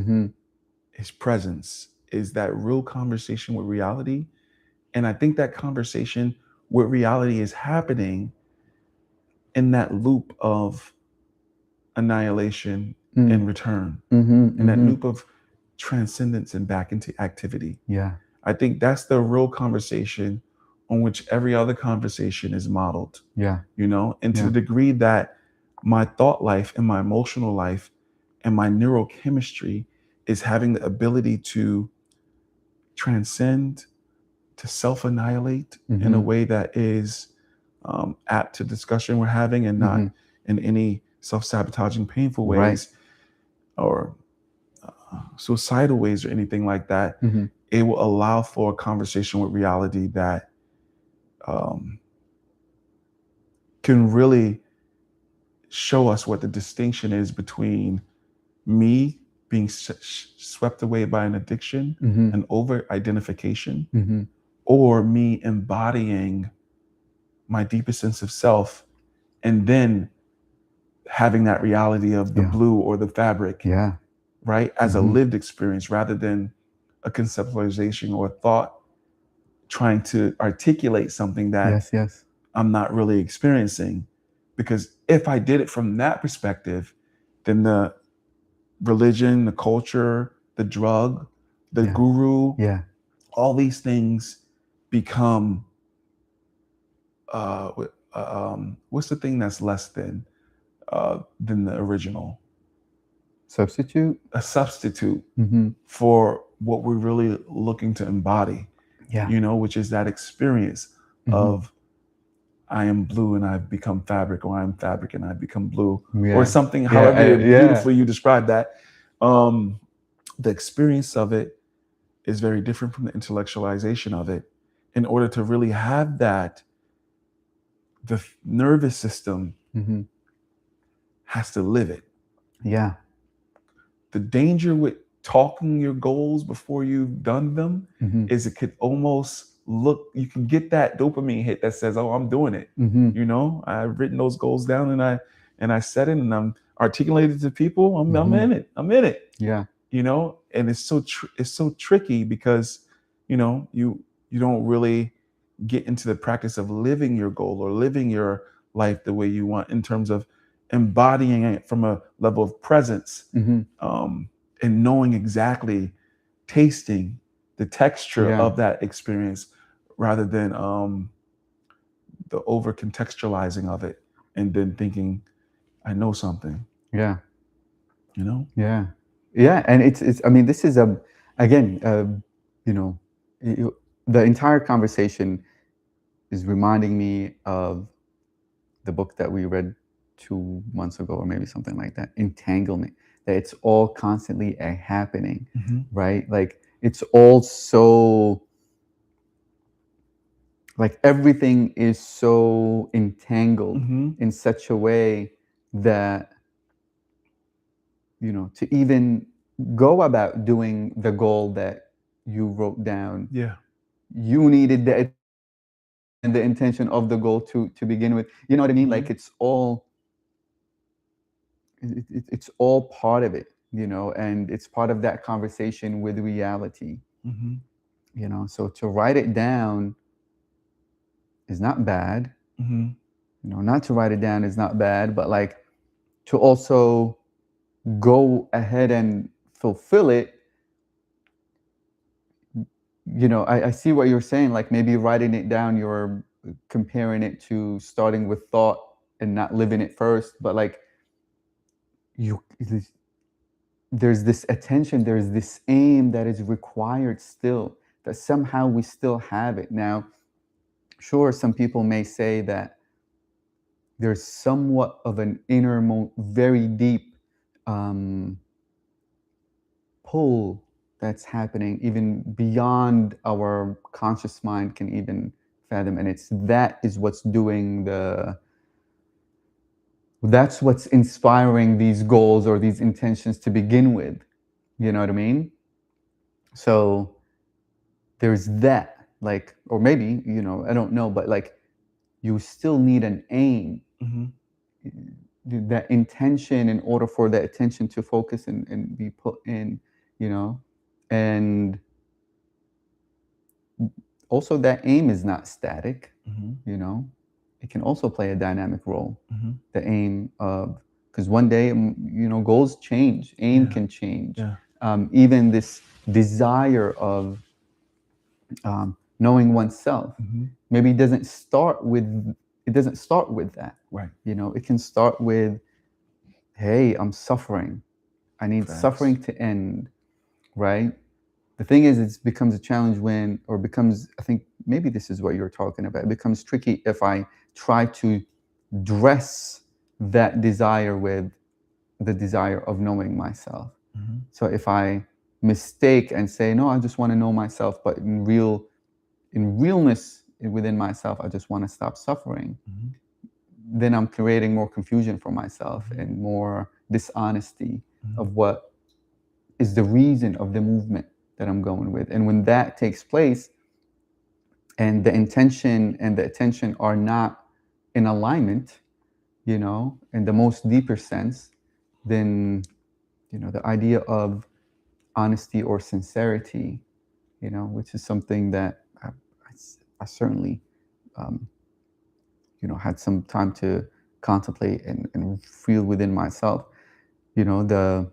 Speaker 2: is presence, is that real conversation with reality. And I think that conversation with reality is happening in that loop of annihilation and return, in that loop of transcendence and back into activity. I think that's the real conversation on which every other conversation is modeled. And to the degree that my thought life and my emotional life and my neurochemistry is having the ability to transcend, to self-annihilate in a way that is apt to discussion we're having, and not in any self-sabotaging, painful ways or suicidal ways or anything like that. It will allow for a conversation with reality that can really show us what the distinction is between me being swept away by an addiction and over-identification, or me embodying my deepest sense of self and then having that reality of the blue or the fabric, right, as a lived experience rather than a conceptualization or a thought trying to articulate something that I'm not really experiencing. Because if I did it from that perspective, then the religion, the culture, the drug, the guru, all these things become what's the thing that's less than the original?
Speaker 1: Substitute?
Speaker 2: A substitute for what we're really looking to embody, which is that experience of I am blue and I've become fabric, or I'm fabric and I've become blue, or something, however beautifully you describe that. The experience of it is very different from the intellectualization of it. In order to really have that the nervous system
Speaker 1: Mm-hmm.
Speaker 2: has to live it.
Speaker 1: Yeah.
Speaker 2: The danger with talking your goals before you've done them
Speaker 1: Mm-hmm.
Speaker 2: is it could almost look, you can get that dopamine hit that says, oh, I'm doing it.
Speaker 1: Mm-hmm.
Speaker 2: You know, I've written those goals down and I said it and I'm articulated to people. I'm
Speaker 1: Mm-hmm.
Speaker 2: in it. I'm in it.
Speaker 1: Yeah.
Speaker 2: You know, and it's so tricky because, you know, you don't really get into the practice of living your goal or living your life the way you want in terms of embodying it from a level of presence,
Speaker 1: Mm-hmm.
Speaker 2: and knowing exactly, tasting the texture
Speaker 1: Yeah.
Speaker 2: of that experience rather than the over contextualizing of it and then thinking I know something,
Speaker 1: Yeah.
Speaker 2: you know.
Speaker 1: Yeah. Yeah. And it's, I mean, this is again, you know, you, the entire conversation is reminding me of the book that we read 2 months ago, or maybe something like that, Entanglement, that it's all constantly a happening,
Speaker 2: Mm-hmm.
Speaker 1: right? Like it's all so, like everything is so entangled
Speaker 2: Mm-hmm.
Speaker 1: in such a way that, to even go about doing the goal that you wrote down,
Speaker 2: Yeah.
Speaker 1: you needed the and the intention of the goal to begin with. You know what I mean?
Speaker 2: Mm-hmm.
Speaker 1: Like it's all part of it, and it's part of that conversation with reality.
Speaker 2: Mm-hmm.
Speaker 1: So to write it down is not bad.
Speaker 2: Mm-hmm.
Speaker 1: Not to write it down is not bad, but like to also go ahead and fulfill it. I see what you're saying. Like maybe writing it down, you're comparing it to starting with thought and not living it first. But like you, there's this attention, there's this aim that is required still, that somehow we still have it. Now, sure, some people may say that there's somewhat of an inner, very deep um, pull that's happening even beyond our conscious mind can even fathom, and that is what's doing that's what's inspiring these goals or these intentions to begin with. You know what I mean? So there's that, like, or maybe, I don't know, but like you still need an aim,
Speaker 2: Mm-hmm.
Speaker 1: that intention, in order for that attention to focus and be put in, you know and also that aim is not static.
Speaker 2: Mm-hmm.
Speaker 1: you know it can also play a dynamic role.
Speaker 2: Mm-hmm.
Speaker 1: The aim of, because one day, goals change, aim
Speaker 2: Yeah.
Speaker 1: can change.
Speaker 2: Yeah.
Speaker 1: Even this desire of knowing oneself,
Speaker 2: Mm-hmm.
Speaker 1: maybe it doesn't start with that.
Speaker 2: Right.
Speaker 1: It can start with, hey, I'm suffering, I need
Speaker 2: Facts.
Speaker 1: suffering to end, right? The thing is, it becomes a challenge I think maybe this is what you're talking about. It becomes tricky if I try to dress that desire with the desire of knowing myself.
Speaker 2: Mm-hmm.
Speaker 1: So if I mistake and say, no, I just want to know myself, but in realness within myself, I just want to stop suffering,
Speaker 2: Mm-hmm.
Speaker 1: then I'm creating more confusion for myself
Speaker 2: Mm-hmm.
Speaker 1: and more dishonesty
Speaker 2: Mm-hmm.
Speaker 1: of what is the reason of the movement that I'm going with. And when that takes place and the intention and the attention are not in alignment, in the most deeper sense, then, the idea of honesty or sincerity, which is something that I certainly, um, had some time to contemplate and feel within myself, the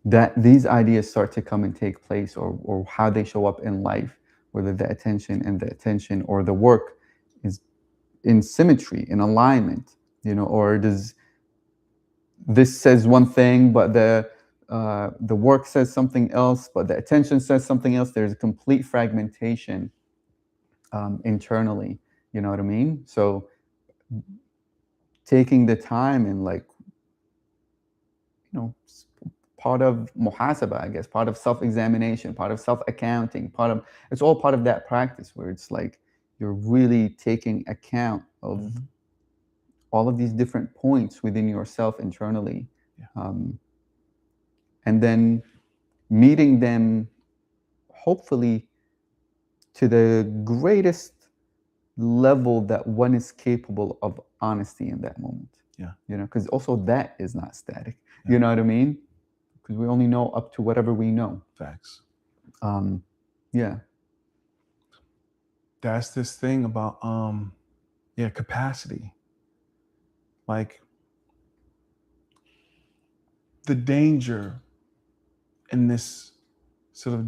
Speaker 1: that these ideas start to come and take place, or how they show up in life, whether the attention or the work is in symmetry, in alignment, or does this says one thing, but the work says something else, but the attention says something else. There's a complete fragmentation internally. You know what I mean? So taking the time and, like, part of muhasaba, I guess, part of self-examination, part of self-accounting, it's all part of that practice where it's like you're really taking account of all of these different points within yourself internally, and then meeting them hopefully to the greatest level that one is capable of honesty in that moment. Because also that is not static. You know what I mean? Because we only know up to whatever we know.
Speaker 2: Facts.
Speaker 1: Yeah.
Speaker 2: That's this thing about capacity. Like the danger in this sort of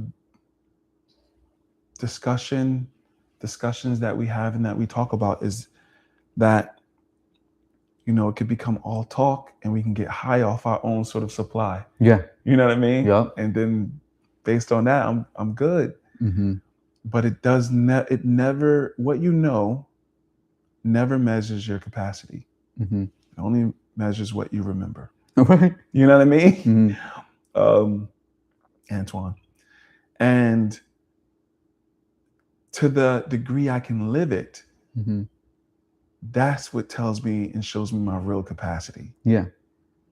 Speaker 2: discussions that we have and that we talk about is that, it could become all talk and we can get high off our own sort of supply.
Speaker 1: Yeah.
Speaker 2: You know what I mean?
Speaker 1: Yep.
Speaker 2: And then based on that, I'm good. But it never, what never measures your capacity. It only measures what you remember.
Speaker 1: Right.
Speaker 2: You know what I mean? Antoine. And to the degree I can live it, that's what tells me and shows me my real capacity.
Speaker 1: Yeah.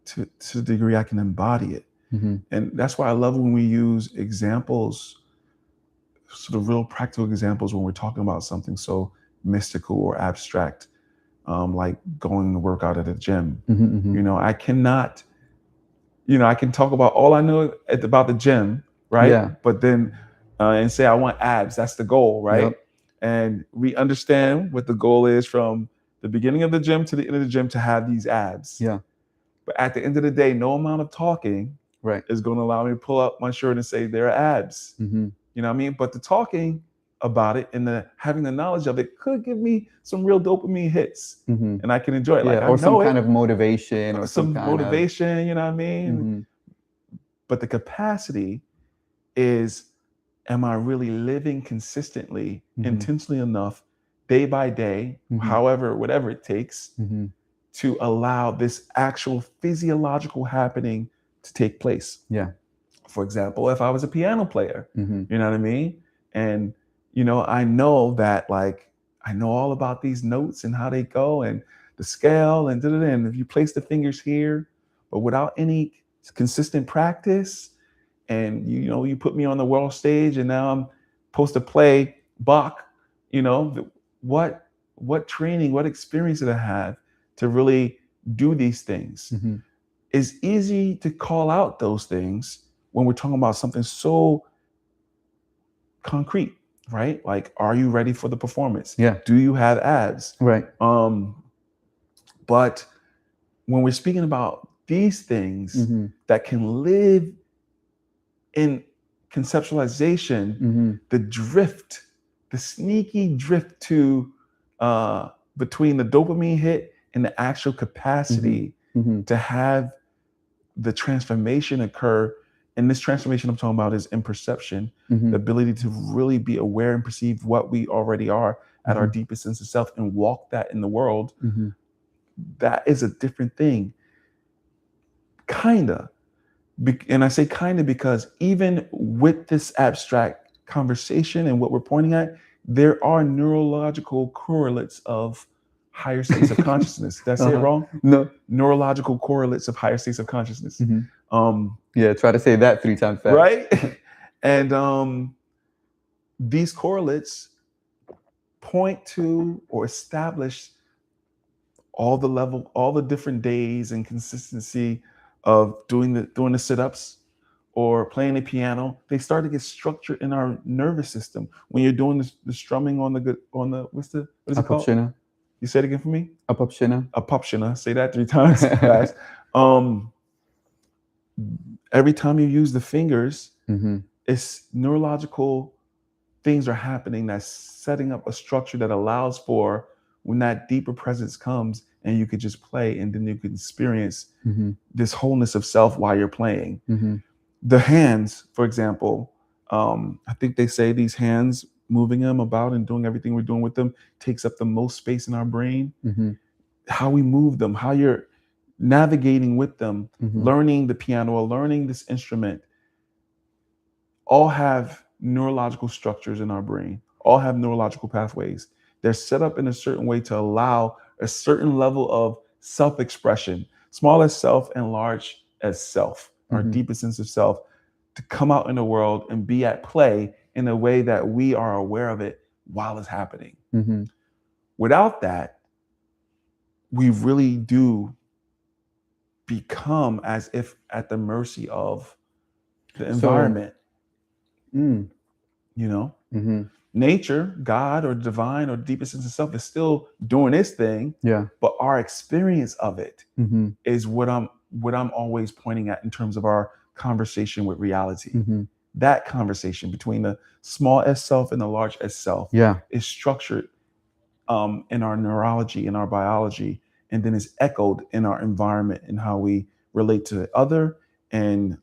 Speaker 2: To the degree I can embody it. And that's why I love when we use examples, sort of real practical examples when we're talking about something so mystical or abstract, like going to work out at a gym. I cannot, I can talk about all I know about the gym, right?
Speaker 1: Yeah.
Speaker 2: But then, and say I want abs, that's the goal, right?
Speaker 1: Yep.
Speaker 2: And we understand what the goal is from the beginning of the gym to the end of the gym to have these abs.
Speaker 1: Yeah.
Speaker 2: But at the end of the day, no amount of talking is going to allow me to pull up my shirt and say there are abs. You know what I mean? But the talking about it and the having the knowledge of it could give me some real dopamine hits, and I can enjoy it. Like,
Speaker 1: or some kind of motivation, or
Speaker 2: some motivation. You know what I mean? But the capacity is, am I really living consistently, intentionally enough, day by day, however, whatever it takes, to allow this actual physiological happening to take place?
Speaker 1: Yeah.
Speaker 2: For example, if I was a piano player, you know what I mean? And, I know that, like, I know all about these notes and how they go and the scale and and if you place the fingers here, but without any consistent practice, and you put me on the world stage and now I'm supposed to play Bach, what training, what experience did I have to really do these things? It's easy to call out those things when we're talking about something so concrete, right? Like, are you ready for the performance?
Speaker 1: Yeah.
Speaker 2: Do you have abs?
Speaker 1: Right.
Speaker 2: But when we're speaking about these things that can live in conceptualization, the drift, the sneaky drift to between the dopamine hit and the actual capacity to have the transformation occur. And this transformation I'm talking about is in perception, the ability to really be aware and perceive what we already are at our deepest sense of self and walk that in the world. That is a different thing. Kinda. And I say kinda because even with this abstract conversation and what we're pointing at, there are neurological correlates of higher states of consciousness. Did I say it wrong?
Speaker 1: No.
Speaker 2: Neurological correlates of higher states of consciousness.
Speaker 1: Yeah, try to say that 3 times fast.
Speaker 2: Right? And these correlates point to or establish all the different days and consistency of doing the sit-ups or playing the piano. They start to get structured in our nervous system when you're doing the strumming on the what is it called? You say it again for me? Apopshina. Say that 3 times fast. Every time you use the fingers, it's neurological things are happening that's setting up a structure that allows for when that deeper presence comes and you could just play and then you can experience this wholeness of self while you're playing. The hands, for example, I think they say these hands, moving them about and doing everything we're doing with them takes up the most space in our brain. How we move them, how you're navigating with them, learning the piano or learning this instrument, all have neurological structures in our brain, all have neurological pathways They're set up in a certain way to allow a certain level of self-expression, small as self and large as self, our deepest sense of self, to come out in the world and be at play in a way that we are aware of it while it's happening. Without that, we really do become as if at the mercy of the environment. You know, nature, God or divine or deepest sense of self is still doing its thing.
Speaker 1: Yeah.
Speaker 2: But our experience of it is what I'm always pointing at in terms of our conversation with reality. That conversation between the small s self and the large s self is structured in our neurology, in our biology, and then is echoed in our environment and how we relate to the other and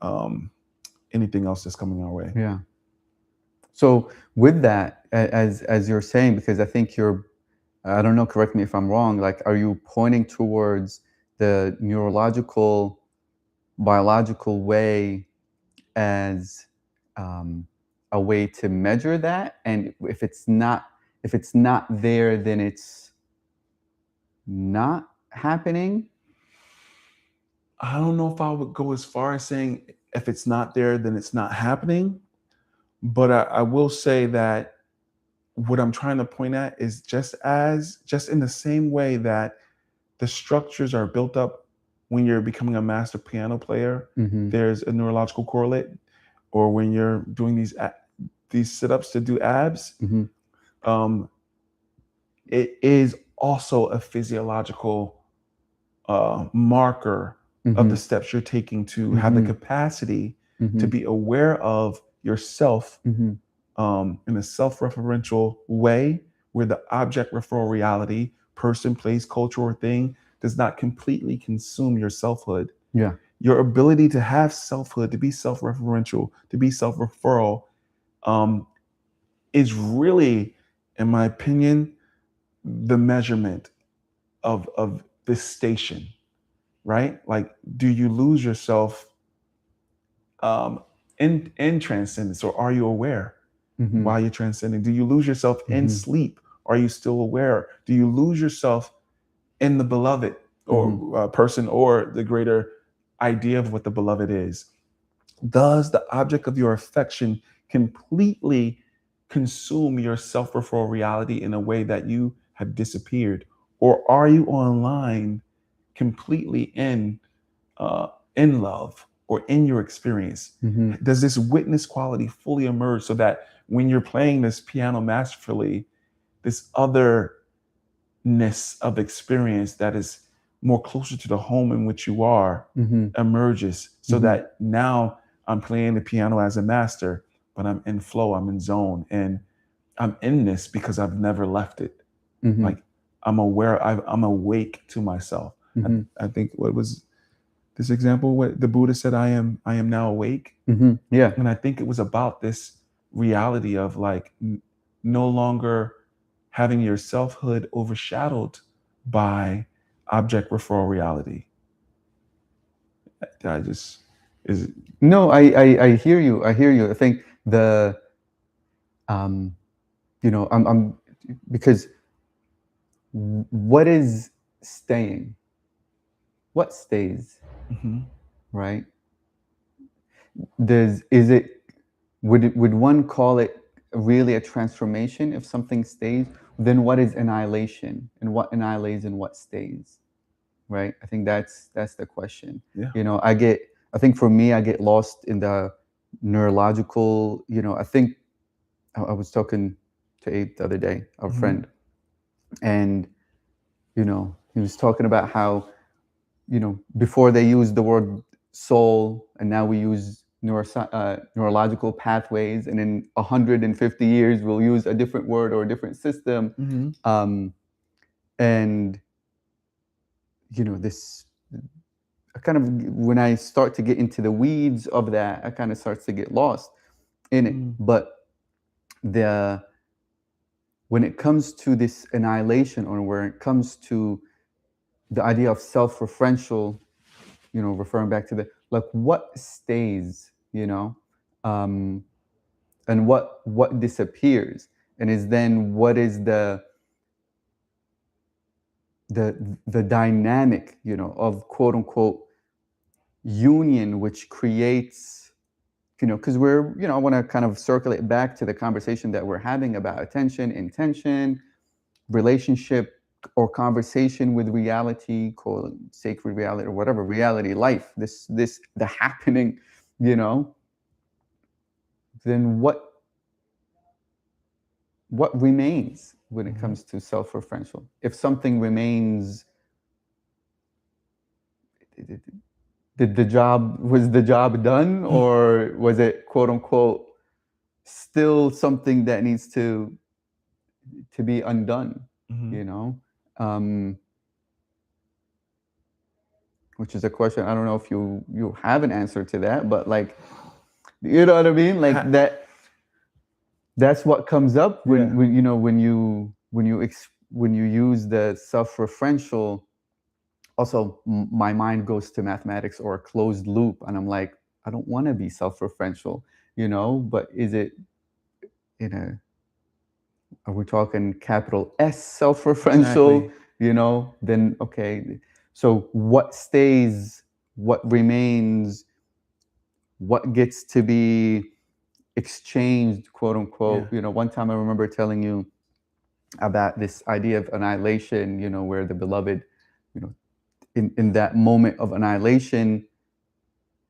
Speaker 2: anything else that's coming our way.
Speaker 1: Yeah. So with that, as you're saying, because I think I don't know, correct me if I'm wrong, like, are you pointing towards the neurological, biological way as a way to measure that? And if it's not there, then it's not happening?
Speaker 2: I don't know if I would go as far as saying if it's not there, then it's not happening. But I will say that what I'm trying to point at is just in the same way that the structures are built up when you're becoming a master piano player, there's a neurological correlate, or when you're doing these sit-ups to do abs, it is also a physiological marker of the steps you're taking to have the capacity to be aware of yourself in a self-referential way, where the object referral reality, person, place, culture, or thing does not completely consume your selfhood.
Speaker 1: Yeah.
Speaker 2: Your ability to have selfhood, to be self-referential, to be self-referral, is really, in my opinion, the measurement of this station, right? Like, do you lose yourself in transcendence, or are you aware while you're transcending? Do you lose yourself in sleep? Are you still aware? Do you lose yourself in the beloved or person, or the greater idea of what the beloved is? Does the object of your affection completely consume your self-referral reality in a way that you have disappeared? Or are you online completely in love or in your experience? Does this witness quality fully emerge so that when you're playing this piano masterfully, this otherness of experience that is more closer to the home in which you are emerges, so that now I'm playing the piano as a master, but I'm in flow, I'm in zone, and I'm in this because I've never left it. Like, I'm aware, I'm awake to myself. I think, what was this example? What the Buddha said, I am now awake.
Speaker 1: Yeah.
Speaker 2: And I think it was about this reality of, like, no longer having your selfhood overshadowed by object referral reality.
Speaker 1: No, I hear you. I hear you. I think I'm because what is staying? What stays? Right? Would one call it really a transformation if something stays? Then what is annihilation, and what annihilates and what stays? Right? I think that's the question.
Speaker 2: Yeah.
Speaker 1: I think for me, I get lost in the neurological. I think I was talking to Abe the other day, our friend, and he was talking about how before they used the word soul, and now we use neurological pathways, and in 150 years we'll use a different word or a different system. And this, I kind of, when I start to get into the weeds of that, I kind of starts to get lost in it. But when it comes to this annihilation, or when it comes to the idea of self-referential, referring back to like, what stays, and what disappears, and is then what is the the dynamic, of quote unquote union, which creates, because I want to kind of circulate back to the conversation that we're having about attention, intention, relationship, or conversation with reality, call it sacred reality or whatever, reality, life, the happening, then what remains when it comes to self-referential? If something remains, was the job done, or was it quote unquote still something that needs to be undone? Which is a question. I don't know if you have an answer to that, but like, you know what I mean? Like that's what comes up when you use the self-referential. Also, my mind goes to mathematics or a closed loop, and I'm like, I don't want to be self-referential, but is it are we talking capital S self-referential?
Speaker 2: Exactly.
Speaker 1: Then okay. So what stays, what remains, what gets to be exchanged, quote unquote. One time I remember telling you about this idea of annihilation, where the beloved, in that moment of annihilation,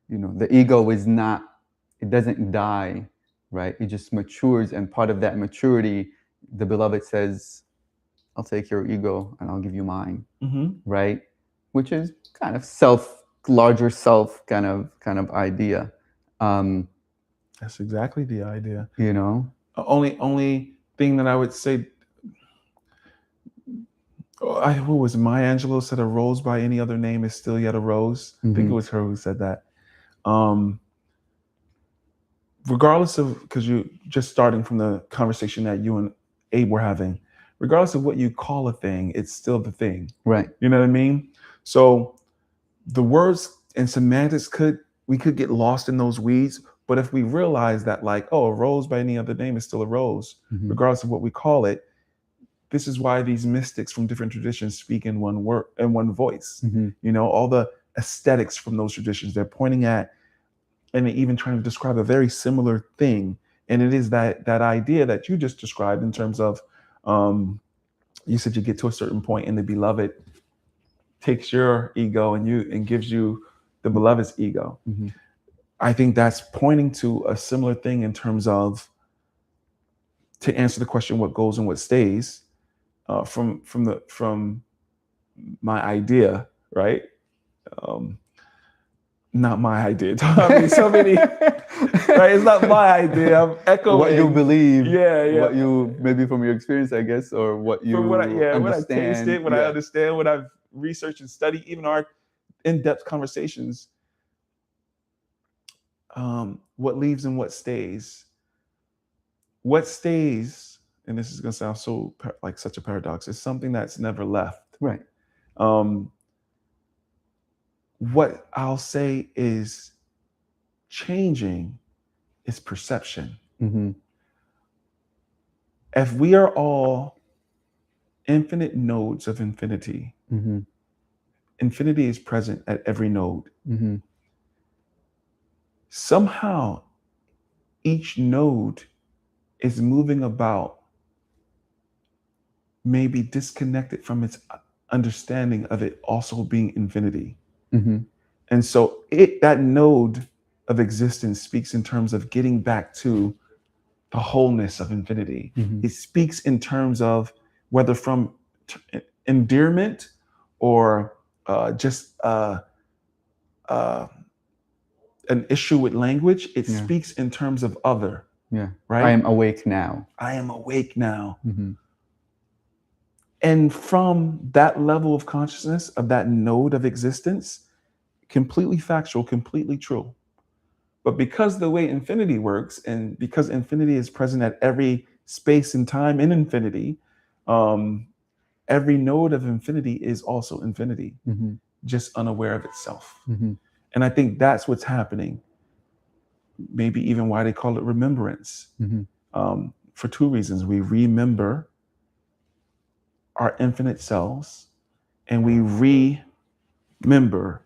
Speaker 1: the ego it doesn't die, right? It just matures. And part of that maturity, the beloved says, I'll take your ego and I'll give you mine, right? Which is kind of larger self kind of idea.
Speaker 2: That's exactly the idea.
Speaker 1: Only
Speaker 2: thing that I would say, who was it? Maya Angelou said, "A rose by any other name is still yet a rose." I think it was her who said that. Regardless of, because you just starting from the conversation that you and Abe were having, regardless of what you call a thing, it's still the thing.
Speaker 1: Right.
Speaker 2: You know what I mean? So the words and semantics we could get lost in those weeds. But if we realize that, like, oh, a rose by any other name is still a rose, regardless of what we call it, this is why these mystics from different traditions speak in one word and one voice. All the aesthetics from those traditions, they're pointing at and even trying to describe a very similar thing. And it is that idea that you just described in terms of, you said you get to a certain point and the beloved takes your ego and gives you the beloved's ego. I think that's pointing to a similar thing in terms of, to answer the question, what goes and what stays, from my idea, right? Not my idea. I mean, so many, right? It's not my idea. I'm echoing
Speaker 1: what you believe.
Speaker 2: Yeah.
Speaker 1: What you, maybe from your experience, I guess, or what you understand.
Speaker 2: What I tasted, what I understand, what I've researched and studied, even our in-depth conversations. What leaves and what stays. What stays, and this is going to sound so like such a paradox, is something that's never left.
Speaker 1: Right.
Speaker 2: What I'll say is changing is perception. If we are all infinite nodes of infinity, infinity is present at every node. Somehow, each node is moving about, maybe disconnected from its understanding of it also being infinity. And so that node of existence speaks in terms of getting back to the wholeness of infinity. It speaks in terms of whether from endearment or just an issue with language. It speaks in terms of other. Right?
Speaker 1: I am awake now.
Speaker 2: I am awake now. And from that level of consciousness, of that node of existence, completely factual, completely true. But because the way infinity works, and because infinity is present at every space and time in infinity, every node of infinity is also infinity, just unaware of itself. And I think that's what's happening. Maybe even why they call it remembrance. For two reasons. We remember our infinite selves, and we remember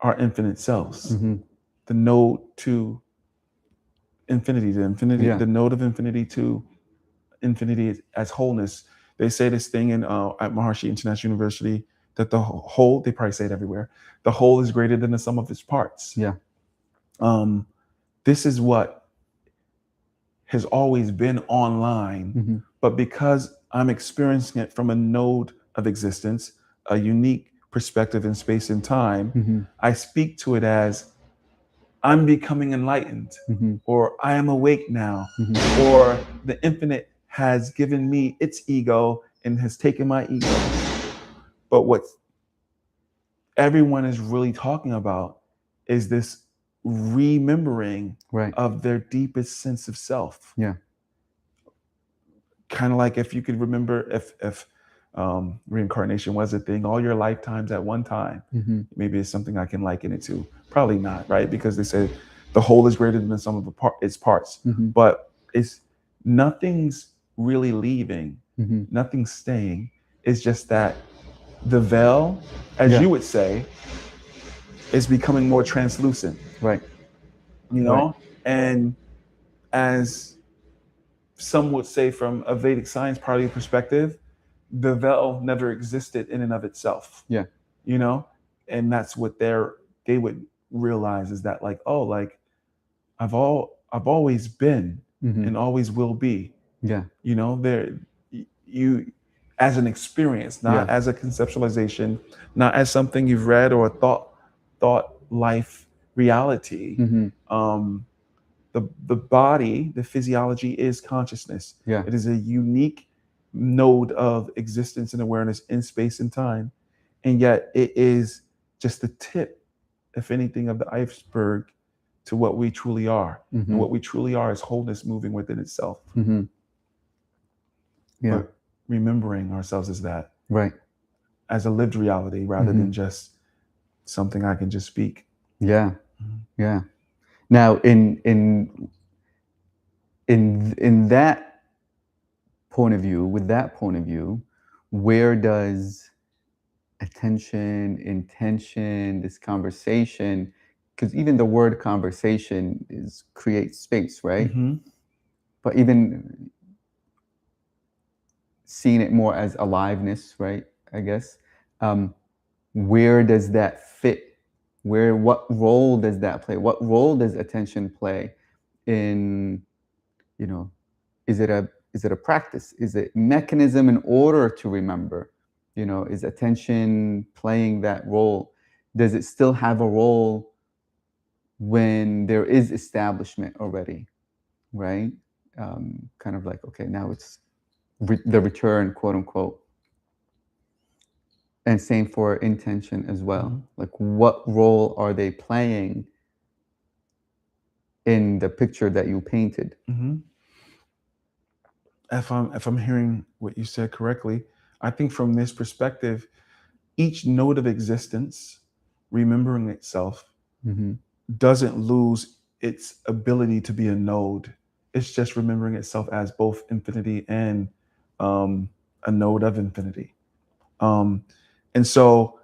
Speaker 2: our infinite selves, the node to infinity, the node of infinity to infinity as wholeness. They say this thing at Maharishi International University that the whole, they probably say it everywhere, the whole is greater than the sum of its parts.
Speaker 1: Yeah.
Speaker 2: This is what has always been online, but because I'm experiencing it from a node of existence, a unique perspective in space and time, I speak to it as I'm becoming enlightened, or I am awake now, or the infinite has given me its ego and has taken my ego. But what everyone is really talking about is this remembering of their deepest sense of self.
Speaker 1: Yeah.
Speaker 2: Kind of like if you could remember if reincarnation was a thing, all your lifetimes at one time, maybe it's something I can liken it to. Probably not, right? Because they say the whole is greater than the sum of its parts. But it's nothing's really leaving, nothing's staying. It's just that the veil, as you would say, is becoming more translucent.
Speaker 1: Right.
Speaker 2: You know? And as some would say from a Vedic science party perspective, the veil never existed in and of itself.
Speaker 1: Yeah.
Speaker 2: You know? And that's what they would realize is that like, oh, like I've always been and always will be.
Speaker 1: Yeah.
Speaker 2: You know, you as an experience, not as a conceptualization, not as something you've read or thought life reality. The body, the physiology is consciousness.
Speaker 1: Yeah.
Speaker 2: It is a unique node of existence and awareness in space and time. And yet it is just the tip, if anything, of the iceberg to what we truly are. And what we truly are is wholeness moving within itself.
Speaker 1: Yeah.
Speaker 2: But remembering ourselves as that.
Speaker 1: Right.
Speaker 2: As a lived reality rather than just something I can just speak.
Speaker 1: Yeah. Yeah. Now in that point of view, with that point of view, where does attention, intention, this conversation, because even the word conversation creates space, right? But even seeing it more as aliveness, right? I guess. Where does that fit? What role does that play? What role does attention play in, is it a practice? Is it mechanism in order to remember? Is attention playing that role? Does it still have a role when there is establishment already, right? Kind of like, okay, now it's the return, quote unquote. And same for intention as well. Like, what role are they playing in the picture that you painted?
Speaker 2: If I'm hearing what you said correctly, I think from this perspective, each node of existence, remembering itself, doesn't lose its ability to be a node. It's just remembering itself as both infinity and a node of infinity. And so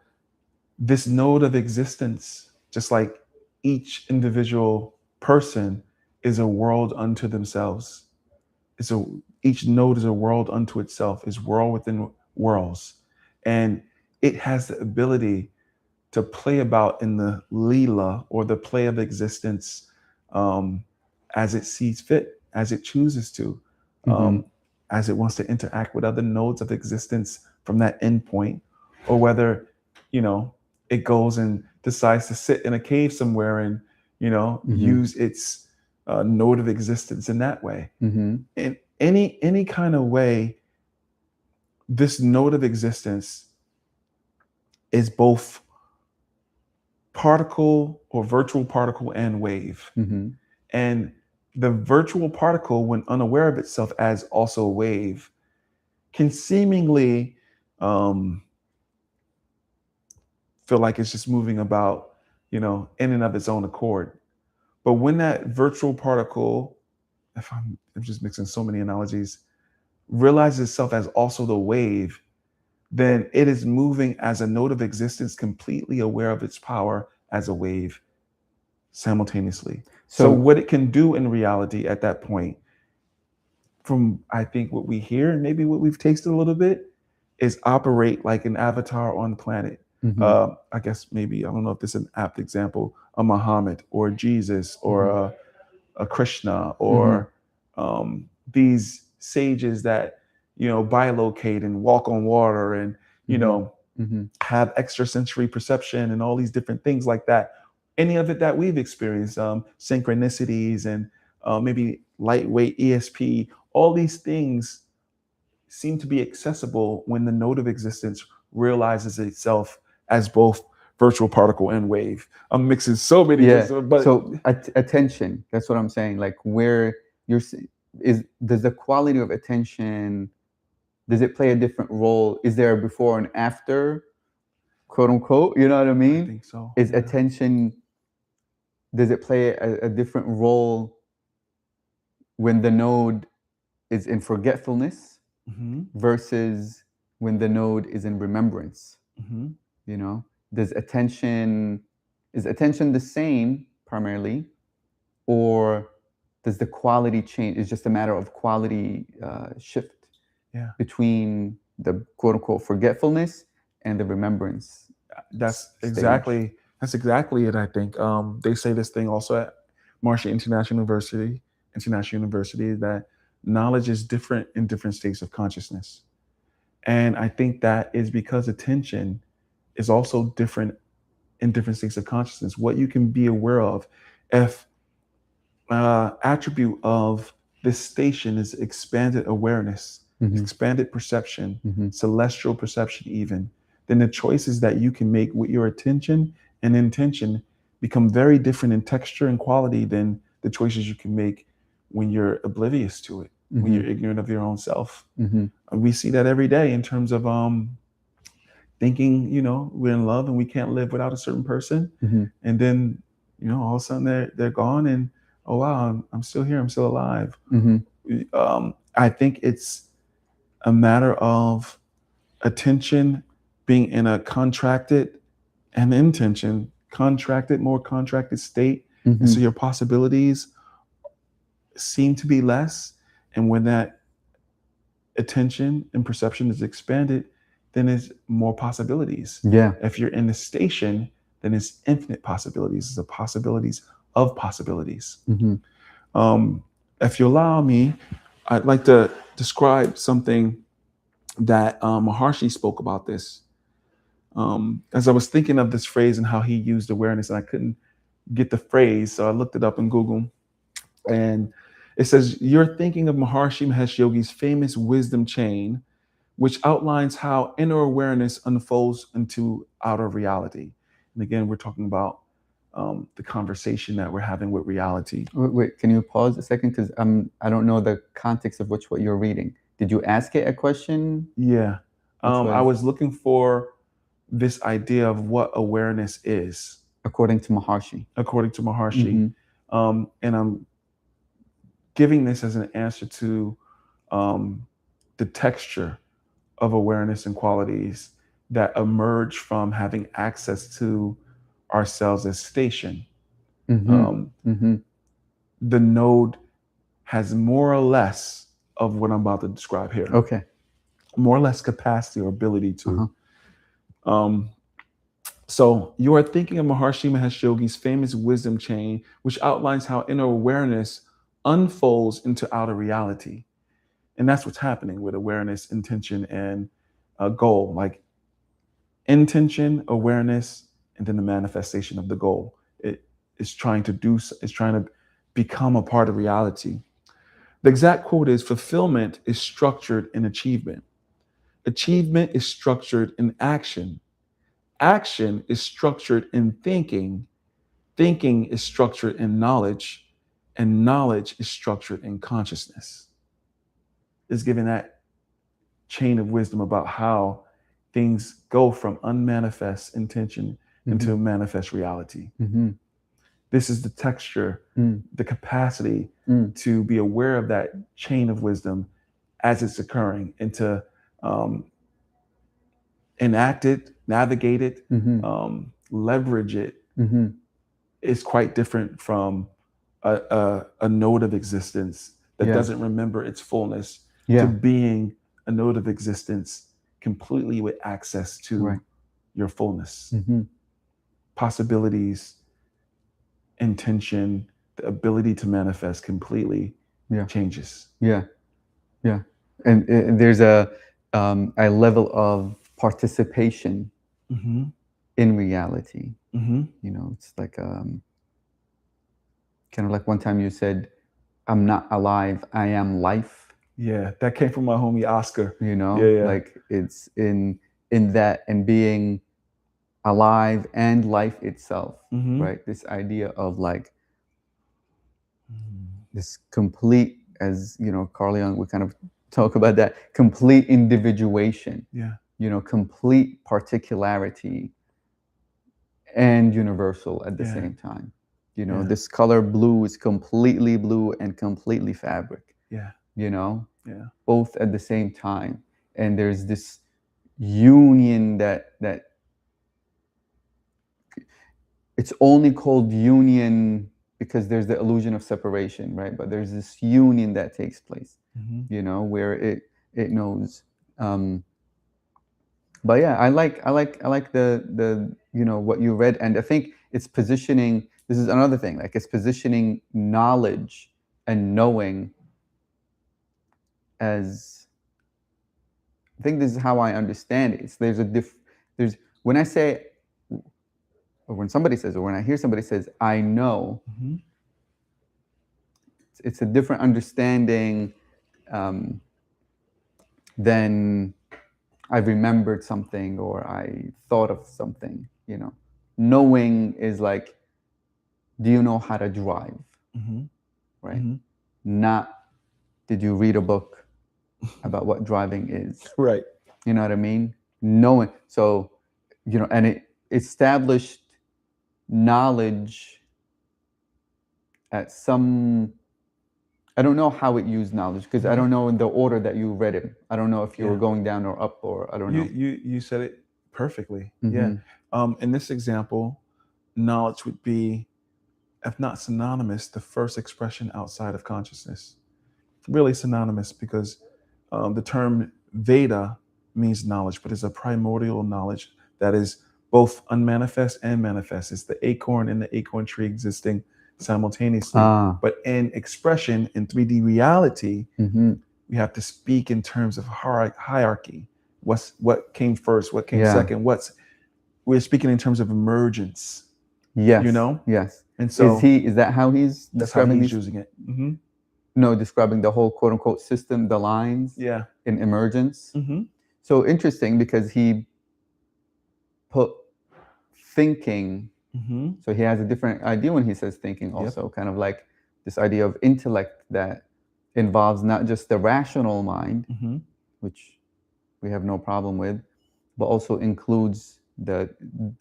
Speaker 2: this node of existence, just like each individual person, is a world unto themselves. Each node is a world unto itself, is world within worlds. And it has the ability to play about in the Leela, or the play of existence, as it sees fit, as it chooses to, as it wants to interact with other nodes of existence from that endpoint, or whether, it goes and decides to sit in a cave somewhere and, use its node of existence in that way. In any kind of way, this node of existence is both particle or virtual particle and wave. And the virtual particle, when unaware of itself as also a wave, can seemingly feel like it's just moving about, in and of its own accord. But when that virtual particle, if I'm just mixing so many analogies, realizes itself as also the wave, then it is moving as a node of existence, completely aware of its power as a wave simultaneously. So what it can do in reality at that point, from I think what we hear and maybe what we've tasted a little bit, is operate like an avatar on the planet. I guess maybe, I don't know if this is an apt example, a Muhammad or Jesus or a Krishna or these sages that, bilocate and walk on water and, have extrasensory perception and all these different things like that. Any of it that we've experienced, synchronicities and maybe lightweight ESP, all these things seem to be accessible when the node of existence realizes itself as both virtual particle and wave. I'm mixing so many.
Speaker 1: But so attention. That's what I'm saying. Like where does the quality of attention, does it play a different role? Is there a before and after, quote unquote? You know what I mean?
Speaker 2: I think so.
Speaker 1: Is attention, does it play a different role when the node is in forgetfulness versus when the node is in remembrance? Is attention the same primarily, or does the quality change? It's just a matter of quality shift between the quote unquote forgetfulness and the remembrance.
Speaker 2: That's exactly it. I think they say this thing also at Marshall International University, that knowledge is different in different states of consciousness. And I think that is because attention is also different in different states of consciousness. What you can be aware of, if attribute of this station is expanded awareness, expanded perception, celestial perception even, then the choices that you can make with your attention and intention become very different in texture and quality than the choices you can make when you're oblivious to it, when you're ignorant of your own self. We see that every day in terms of thinking, we're in love and we can't live without a certain person. And then, all of a sudden they're gone and, oh, wow, I'm still here. I'm still alive. I think it's a matter of attention being in a contracted and intention, more contracted state. And so your possibilities seem to be less. And when that attention and perception is expanded, then there's more possibilities. If you're in the station, then it's infinite possibilities. It's the possibilities of possibilities. If you allow me, I'd like to describe something that Maharshi spoke about this. As I was thinking of this phrase and how he used awareness, and I couldn't get the phrase, so I looked it up in Google. And it says, you're thinking of Maharshi Mahesh Yogi's famous wisdom chain, which outlines how inner awareness unfolds into outer reality. And again, we're talking about the conversation that we're having with reality.
Speaker 1: Wait, can you pause a second? Because I don't know the context of what you're reading. Did you ask it a question?
Speaker 2: Yeah. I was looking for this idea of what awareness is.
Speaker 1: According to Maharshi.
Speaker 2: And I'm giving this as an answer to the texture of awareness and qualities that emerge from having access to ourselves as station. The node has more or less of what I'm about to describe here.
Speaker 1: Okay.
Speaker 2: More or less capacity or ability to. So you are thinking of Maharshi Mahesh Yogi's famous wisdom chain, which outlines how inner awareness unfolds into outer reality. And that's what's happening with awareness, intention, and goal. Like intention, awareness, and then the manifestation of the goal. It is trying to become a part of reality. The exact quote is, fulfillment is structured in achievement. Achievement is structured in action. Action is structured in thinking. Thinking is structured in knowledge. And knowledge is structured in consciousness. It's giving that chain of wisdom about how things go from unmanifest intention into manifest reality. This is the texture, the capacity to be aware of that chain of wisdom as it's occurring, and to enact it, navigate it,
Speaker 1: Mm-hmm.
Speaker 2: leverage it,
Speaker 1: Mm-hmm.
Speaker 2: is quite different from a node of existence that
Speaker 1: Yeah.
Speaker 2: doesn't remember its fullness to
Speaker 1: Yeah.
Speaker 2: being a node of existence completely with access to
Speaker 1: Right.
Speaker 2: your fullness,
Speaker 1: Mm-hmm.
Speaker 2: possibilities, intention, the ability to manifest completely
Speaker 1: Yeah.
Speaker 2: changes.
Speaker 1: Yeah. Yeah. And there's a level of participation
Speaker 2: Mm-hmm.
Speaker 1: in reality.
Speaker 2: Mm-hmm.
Speaker 1: It's like kind of like one time you said, "I'm not alive, I am life."
Speaker 2: Yeah, that came from my homie Oscar.
Speaker 1: You
Speaker 2: Yeah,
Speaker 1: know,
Speaker 2: yeah.
Speaker 1: like it's in that and being alive and life itself,
Speaker 2: Mm-hmm.
Speaker 1: right? This idea of like
Speaker 2: Mm-hmm.
Speaker 1: this complete, as Carl Jung, we kind of talk about that complete individuation,
Speaker 2: Yeah,
Speaker 1: complete particularity and universal at the
Speaker 2: yeah,
Speaker 1: same time.
Speaker 2: yeah,
Speaker 1: This color blue is completely blue and completely fabric,
Speaker 2: yeah,
Speaker 1: you know,
Speaker 2: yeah.
Speaker 1: both at the same time. And there's this union that it's only called union because there's the illusion of separation, right? But there's this union that takes place,
Speaker 2: Mm-hmm.
Speaker 1: where it knows. Um, but yeah, I like the what you read, and I think it's positioning. This is another thing, like it's positioning knowledge and knowing as. I think this is how I understand it. There's when I say, or when somebody says, or when I hear somebody says, I know.
Speaker 2: Mm-hmm.
Speaker 1: It's a different understanding um, than I remembered something or I thought of something. Knowing is like, do you know how to drive,
Speaker 2: Mm-hmm.
Speaker 1: right?
Speaker 2: Mm-hmm.
Speaker 1: Not, did you read a book about what driving is?
Speaker 2: Right.
Speaker 1: You know what I mean? Knowing. So, and it established knowledge at some. I don't know how it used knowledge because I don't know in the order that you read it. I don't know if you were
Speaker 2: Yeah.
Speaker 1: going down or up, or I don't
Speaker 2: You
Speaker 1: know.
Speaker 2: you said it perfectly. Yeah.
Speaker 1: Mm-hmm.
Speaker 2: In this example, knowledge would be, if not synonymous, the first expression outside of consciousness. Really synonymous because the term Veda means knowledge, but it's a primordial knowledge that is both unmanifest and manifest. It's the acorn and the acorn tree existing simultaneously.
Speaker 1: Ah.
Speaker 2: But in expression, in 3D reality,
Speaker 1: Mm-hmm.
Speaker 2: we have to speak in terms of hierarchy. What came first? What came
Speaker 1: Yeah.
Speaker 2: second? We're speaking in terms of emergence,
Speaker 1: Yes. Yes.
Speaker 2: and so
Speaker 1: Is that how he's
Speaker 2: that's how
Speaker 1: describing
Speaker 2: he's
Speaker 1: these?
Speaker 2: using it. Mm-hmm.
Speaker 1: No, describing the whole quote unquote system, the lines
Speaker 2: Yeah.
Speaker 1: in emergence.
Speaker 2: Mm-hmm.
Speaker 1: So interesting because he put thinking.
Speaker 2: Mm-hmm.
Speaker 1: So he has a different idea when he says thinking,
Speaker 2: Yep.
Speaker 1: also kind of like this idea of intellect that involves not just the rational mind,
Speaker 2: Mm-hmm.
Speaker 1: which we have no problem with, but also includes the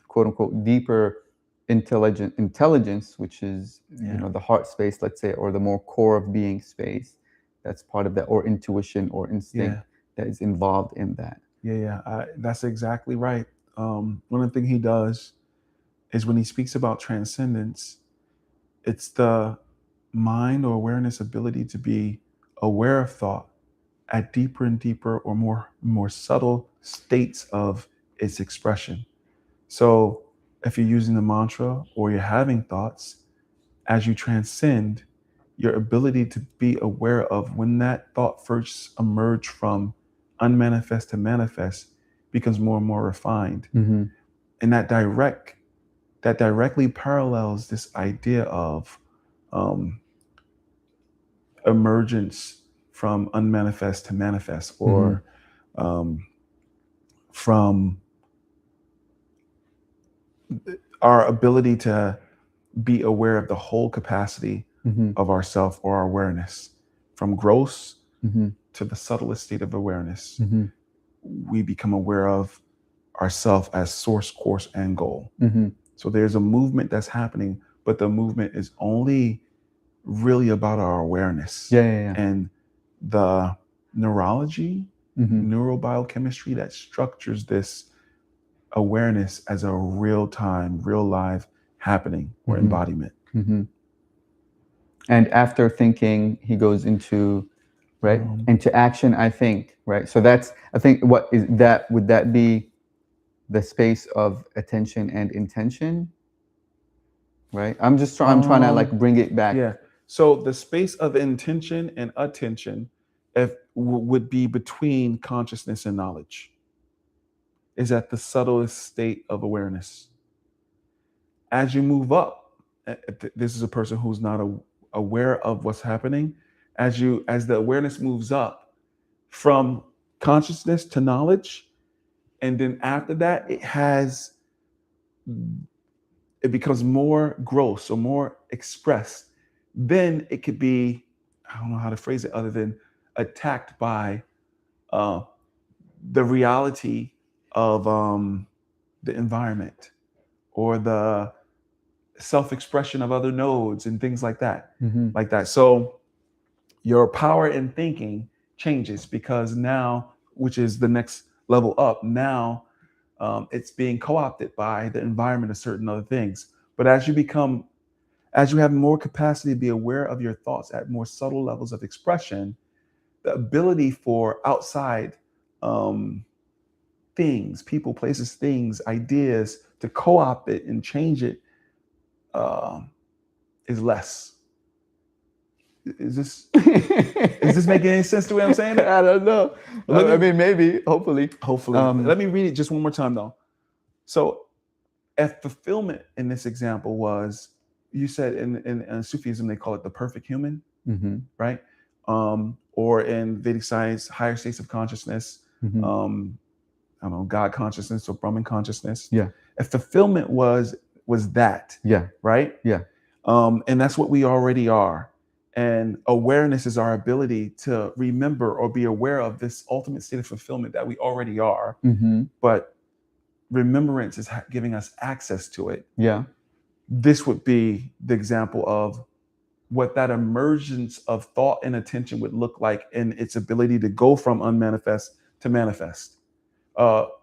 Speaker 1: quote unquote deeper intelligence, which is the heart space, let's say, or the more core of being space. That's part of that, or intuition or instinct
Speaker 2: Yeah.
Speaker 1: that is involved in that.
Speaker 2: Yeah. That's exactly right. One of the things he does is when he speaks about transcendence, it's the mind or awareness ability to be aware of thought at deeper and deeper or more subtle states of its expression. So if you're using the mantra or you're having thoughts, as you transcend, your ability to be aware of when that thought first emerged from unmanifest to manifest becomes more and more refined.
Speaker 1: Mm-hmm.
Speaker 2: And that directly parallels this idea of um, emergence from unmanifest to manifest, or um, from our ability to be aware of the whole capacity
Speaker 1: Mm-hmm.
Speaker 2: of ourself or our awareness, from gross
Speaker 1: Mm-hmm.
Speaker 2: to the subtlest state of awareness.
Speaker 1: Mm-hmm.
Speaker 2: We become aware of ourself as source, course, and goal.
Speaker 1: Mm-hmm.
Speaker 2: So there's a movement that's happening, but the movement is only really about our awareness.
Speaker 1: Yeah.
Speaker 2: And the neurology,
Speaker 1: Mm-hmm.
Speaker 2: neurobiochemistry that structures this awareness as a real time, real live happening or embodiment.
Speaker 1: And after thinking, he goes into into action, I think, right? So that's, I think, what is that? Would that be the space of attention and intention? Right? I'm trying to like bring it back.
Speaker 2: Yeah. So the space of intention and attention would be between consciousness and knowledge. Is at the subtlest state of awareness. As you move up, this is a person who's not aware of what's happening. As the awareness moves up from consciousness to knowledge, and then after that, it becomes more gross or more expressed. Then it could be, I don't know how to phrase it other than attacked by the reality of the environment or the self-expression of other nodes and things like that. Like that. So your power in thinking changes because now, which is the next level up, now it's being co-opted by the environment of certain other things. But as you have more capacity to be aware of your thoughts at more subtle levels of expression, the ability for outside things, people, places, things, ideas to co-opt it and change it is less. Is this making any sense to what I'm saying?
Speaker 1: I don't know. I mean, maybe, hopefully.
Speaker 2: Let me read it just one more time, though. So, if fulfillment in this example was, you said in Sufism they call it the perfect human, right? Or in Vedic science, higher states of consciousness. I don't know, God consciousness or Brahman consciousness.
Speaker 1: Yeah.
Speaker 2: If fulfillment was that.
Speaker 1: Yeah.
Speaker 2: Right.
Speaker 1: Yeah.
Speaker 2: And that's what we already are. And awareness is our ability to remember or be aware of this ultimate state of fulfillment that we already are. But remembrance is giving us access to it.
Speaker 1: Yeah.
Speaker 2: This would be the example of what that emergence of thought and attention would look like in its ability to go from unmanifest to manifest.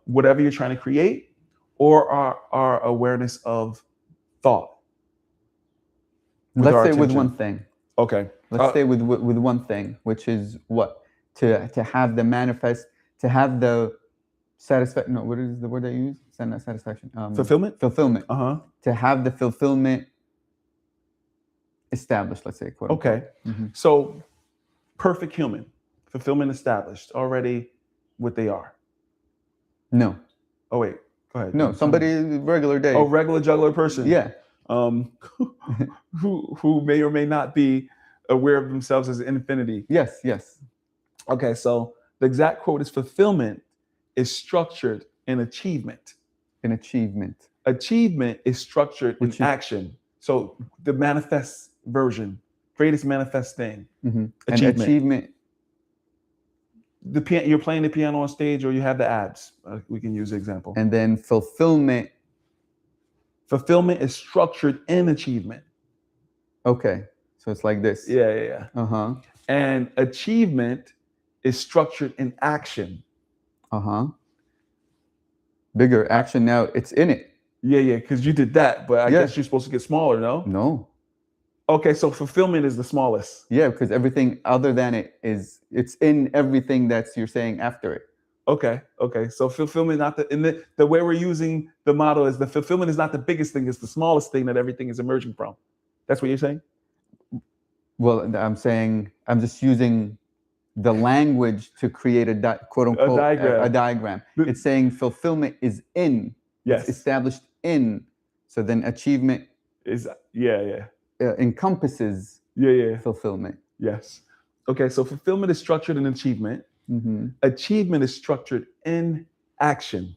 Speaker 2: Whatever you're trying to create, or our awareness of thought.
Speaker 1: Let's stay with one thing.
Speaker 2: Okay.
Speaker 1: Let's stay with one thing, which is what? To have the manifest, to have the satisfaction. No, what is the word I use? Not satisfaction.
Speaker 2: Fulfillment?
Speaker 1: Fulfillment. To have the fulfillment established, let's say, quote unquote.
Speaker 2: Okay. So, perfect human, fulfillment established, already what they are.
Speaker 1: No.
Speaker 2: Oh, wait. Go ahead.
Speaker 1: No, somebody regular day.
Speaker 2: Oh, regular juggler person.
Speaker 1: Yeah.
Speaker 2: Who may or may not be aware of themselves as infinity.
Speaker 1: Yes, yes.
Speaker 2: Okay, so the exact quote is fulfillment is structured in achievement.
Speaker 1: In achievement.
Speaker 2: Achievement is structured in action. So the manifest version, greatest manifest thing.
Speaker 1: And achievement.
Speaker 2: You're playing the piano on stage, or you have the abs. We can use the example.
Speaker 1: And then fulfillment.
Speaker 2: Fulfillment is structured in achievement.
Speaker 1: Okay, so it's like this.
Speaker 2: Yeah. And achievement is structured in action.
Speaker 1: Bigger action now. It's in it.
Speaker 2: Yeah, because you did that, but I guess you're supposed to get smaller, no?
Speaker 1: No.
Speaker 2: Okay, so fulfillment is the smallest.
Speaker 1: Yeah, because everything other than it's in everything that's you're saying after it.
Speaker 2: Okay. So fulfillment, not the way we're using the model is the fulfillment is not the biggest thing, it's the smallest thing that everything is emerging from. That's what you're saying?
Speaker 1: Well, I'm saying I'm just using the language to create a quote unquote a diagram. It's saying fulfillment is in.
Speaker 2: Yes.
Speaker 1: It's established in. So then achievement
Speaker 2: is
Speaker 1: encompasses fulfillment.
Speaker 2: Yes. Okay, so fulfillment is structured in achievement. Achievement is structured in action.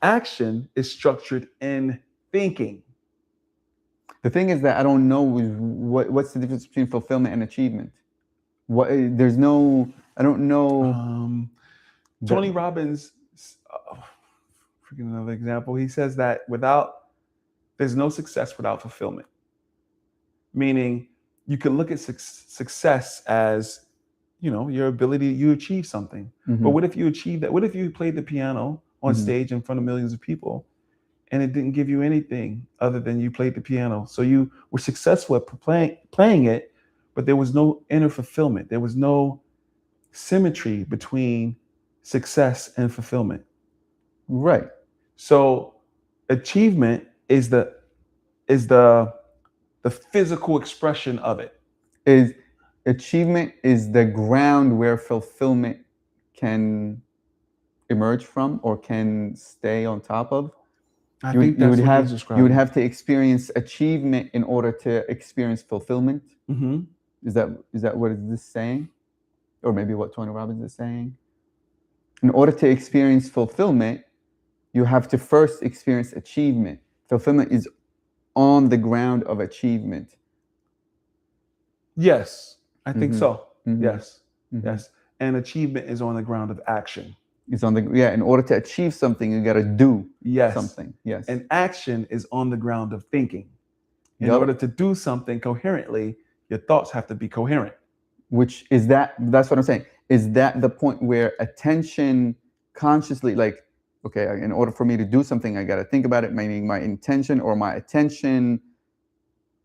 Speaker 2: Action is structured in thinking.
Speaker 1: The thing is that I don't know what's the difference between fulfillment and achievement. I don't know.
Speaker 2: Tony Robbins, freaking another example. He says that there's no success without fulfillment. Meaning, you can look at success as, your ability, you achieve something. But what if you achieve that? What if you played the piano on
Speaker 1: Mhm.
Speaker 2: stage in front of millions of people, and it didn't give you anything other than you played the piano. So you were successful at playing it, but there was no inner fulfillment. There was no symmetry between success and fulfillment.
Speaker 1: Right.
Speaker 2: So achievement is the physical expression of it.
Speaker 1: Is achievement is the ground where fulfillment can emerge from or can stay on top of.
Speaker 2: I
Speaker 1: You would
Speaker 2: think
Speaker 1: you
Speaker 2: that's
Speaker 1: would
Speaker 2: what he's
Speaker 1: have you would
Speaker 2: describing.
Speaker 1: have to experience achievement in order to experience fulfillment.
Speaker 2: Mm-hmm.
Speaker 1: Is that what is this saying? Or maybe what Tony Robbins is saying? In order to experience fulfillment, you have to first experience achievement. Fulfillment is on the ground of achievement.
Speaker 2: Yes, I think
Speaker 1: Mhm.
Speaker 2: so.
Speaker 1: Mhm.
Speaker 2: Yes,
Speaker 1: Mhm.
Speaker 2: yes. And achievement is on the ground of action.
Speaker 1: It's on the in order to achieve something, you got to do
Speaker 2: Yes.
Speaker 1: something. Yes.
Speaker 2: And action is on the ground of thinking. In
Speaker 1: Yup.
Speaker 2: order to do something coherently, your thoughts have to be coherent.
Speaker 1: Which is that's what I'm saying. Is that the point where attention consciously, like, okay, in order for me to do something, I got to think about it, meaning my intention or my attention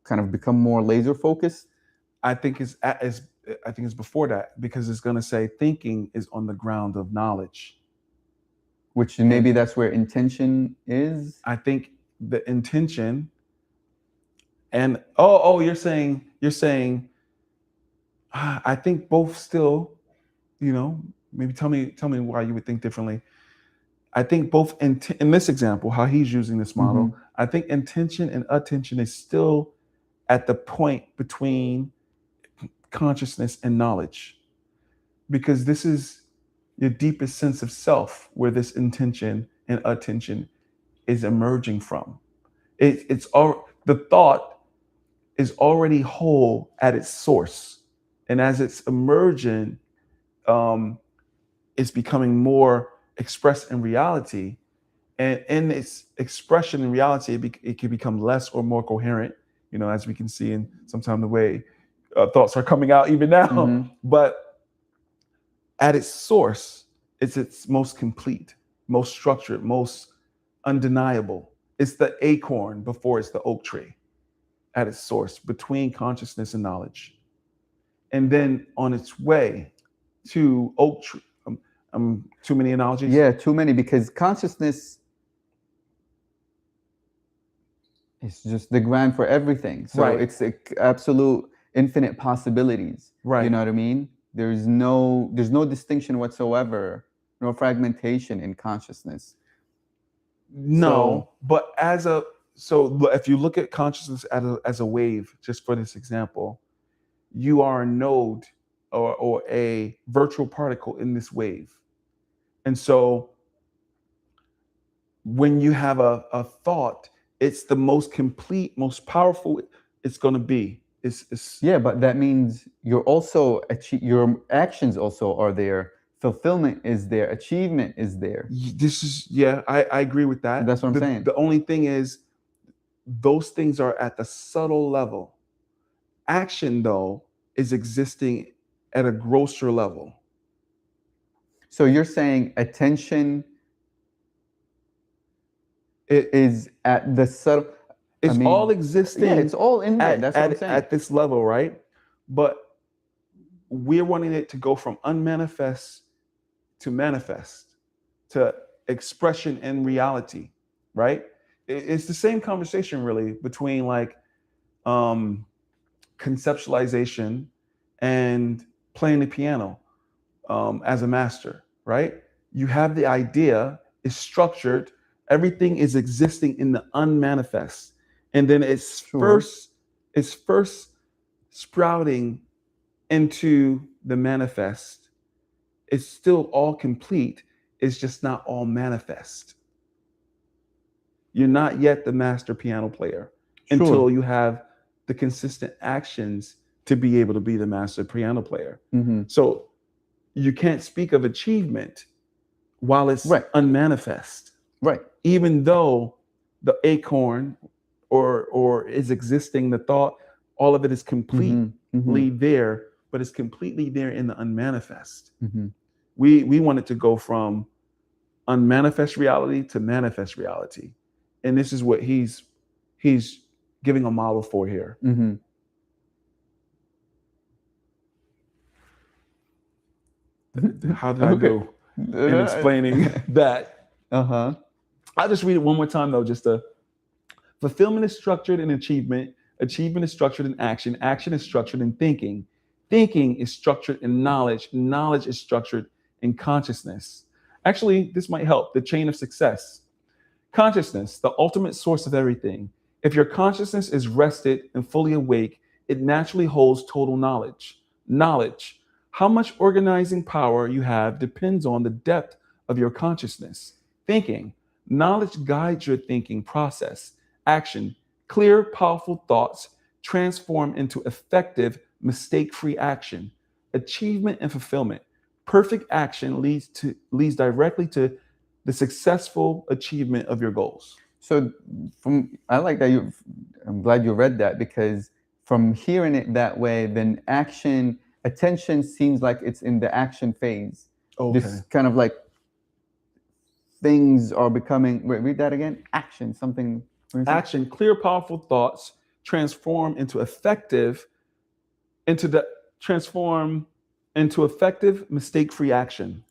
Speaker 1: kind of become more laser focused?
Speaker 2: I think it's before that, because it's going to say thinking is on the ground of knowledge.
Speaker 1: Which maybe that's where intention is.
Speaker 2: I think the intention and you're saying I think both still, maybe tell me why you would think differently. I think both in this example, how he's using this model,
Speaker 1: Mhm.
Speaker 2: I think intention and attention is still at the point between consciousness and knowledge, because this is your deepest sense of self where this intention and attention is emerging from. It's all the thought is already whole at its source, and as it's emerging, it's becoming more expressed in reality. And in its expression in reality, it can become less or more coherent, as we can see in sometimes the way thoughts are coming out even now.
Speaker 1: Mhm.
Speaker 2: But at its source, it's its most complete, most structured, most undeniable. It's the acorn before it's the oak tree at its source, between consciousness and knowledge. And then on its way to oak tree, too many analogies?
Speaker 1: Yeah, too many, because consciousness is just the ground for everything. So
Speaker 2: Right.
Speaker 1: it's absolute infinite possibilities.
Speaker 2: Right.
Speaker 1: You know what I mean? There's no distinction whatsoever, no fragmentation in consciousness.
Speaker 2: No, but if you look at consciousness as a wave, just for this example, you are a node or a virtual particle in this wave. And so when you have a thought, it's the most complete, most powerful it's going to be.
Speaker 1: Yeah, but that means you're also your actions also are there. Fulfillment is there. Achievement is there.
Speaker 2: I agree with that.
Speaker 1: That's what I'm saying.
Speaker 2: The only thing is, those things are at the subtle level. Action, though, is existing at a grosser level.
Speaker 1: So you're saying attention is at the subtle.
Speaker 2: It's all existing.
Speaker 1: Yeah, it's all in there. That's what I'm saying.
Speaker 2: At this level, right? But we're wanting it to go from unmanifest to manifest, to expression in reality, right? It's the same conversation, really, between like conceptualization and playing the piano as a master, right? You have the idea, it's structured, everything is existing in the unmanifest, and then it's first sprouting into the manifest. It's still all complete, it's just not all manifest. You're not yet the master piano player until you have the consistent actions to be able to be the master piano player.
Speaker 1: Mhm.
Speaker 2: So you can't speak of achievement while it's unmanifest.
Speaker 1: Right.
Speaker 2: Even though the acorn or is existing, the thought, all of it is completely there, but it's completely there in the unmanifest.
Speaker 1: Mhm.
Speaker 2: We want it to go from unmanifest reality to manifest reality. And this is what he's giving a model for here.
Speaker 1: Mm-hmm.
Speaker 2: How did I do in explaining that?
Speaker 1: Uh-huh.
Speaker 2: I'll just read it one more time though, just to fulfillment is structured in achievement. Achievement is structured in action. Action is structured in thinking. Thinking is structured in knowledge. Knowledge is structured in consciousness. Actually, this might help. The chain of success. Consciousness, the ultimate source of everything. If your consciousness is rested and fully awake, it naturally holds total knowledge. Knowledge. How much organizing power you have depends on the depth of your consciousness. Thinking. Knowledge guides your thinking process. Action. Clear, powerful thoughts transform into effective, mistake-free action. Achievement and fulfillment. Perfect action leads directly to the successful achievement of your goals.
Speaker 1: So I like that I'm glad you read that, because from hearing it that way, then attention seems like it's in the action phase.
Speaker 2: Okay.
Speaker 1: This kind of like things are becoming, read that again, action, something.
Speaker 2: Action, clear, powerful thoughts transform into effective, mistake-free action.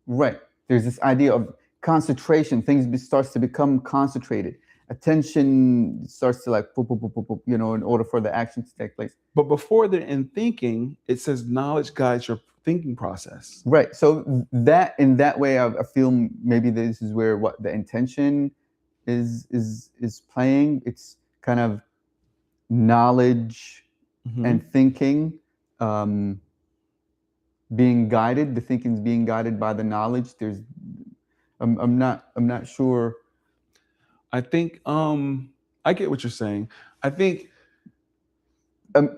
Speaker 1: Right. There's this idea of concentration. Things starts to become concentrated. Attention starts to like, boop, boop, boop, boop, boop, in order for the action to take place.
Speaker 2: But before they're in thinking, it says knowledge guides your thinking process.
Speaker 1: Right. So that in that way, I feel maybe this is where what the intention is playing. It's kind of knowledge and thinking being guided. The thinking's being guided by the knowledge. I'm not sure.
Speaker 2: I think I get what you're saying. I think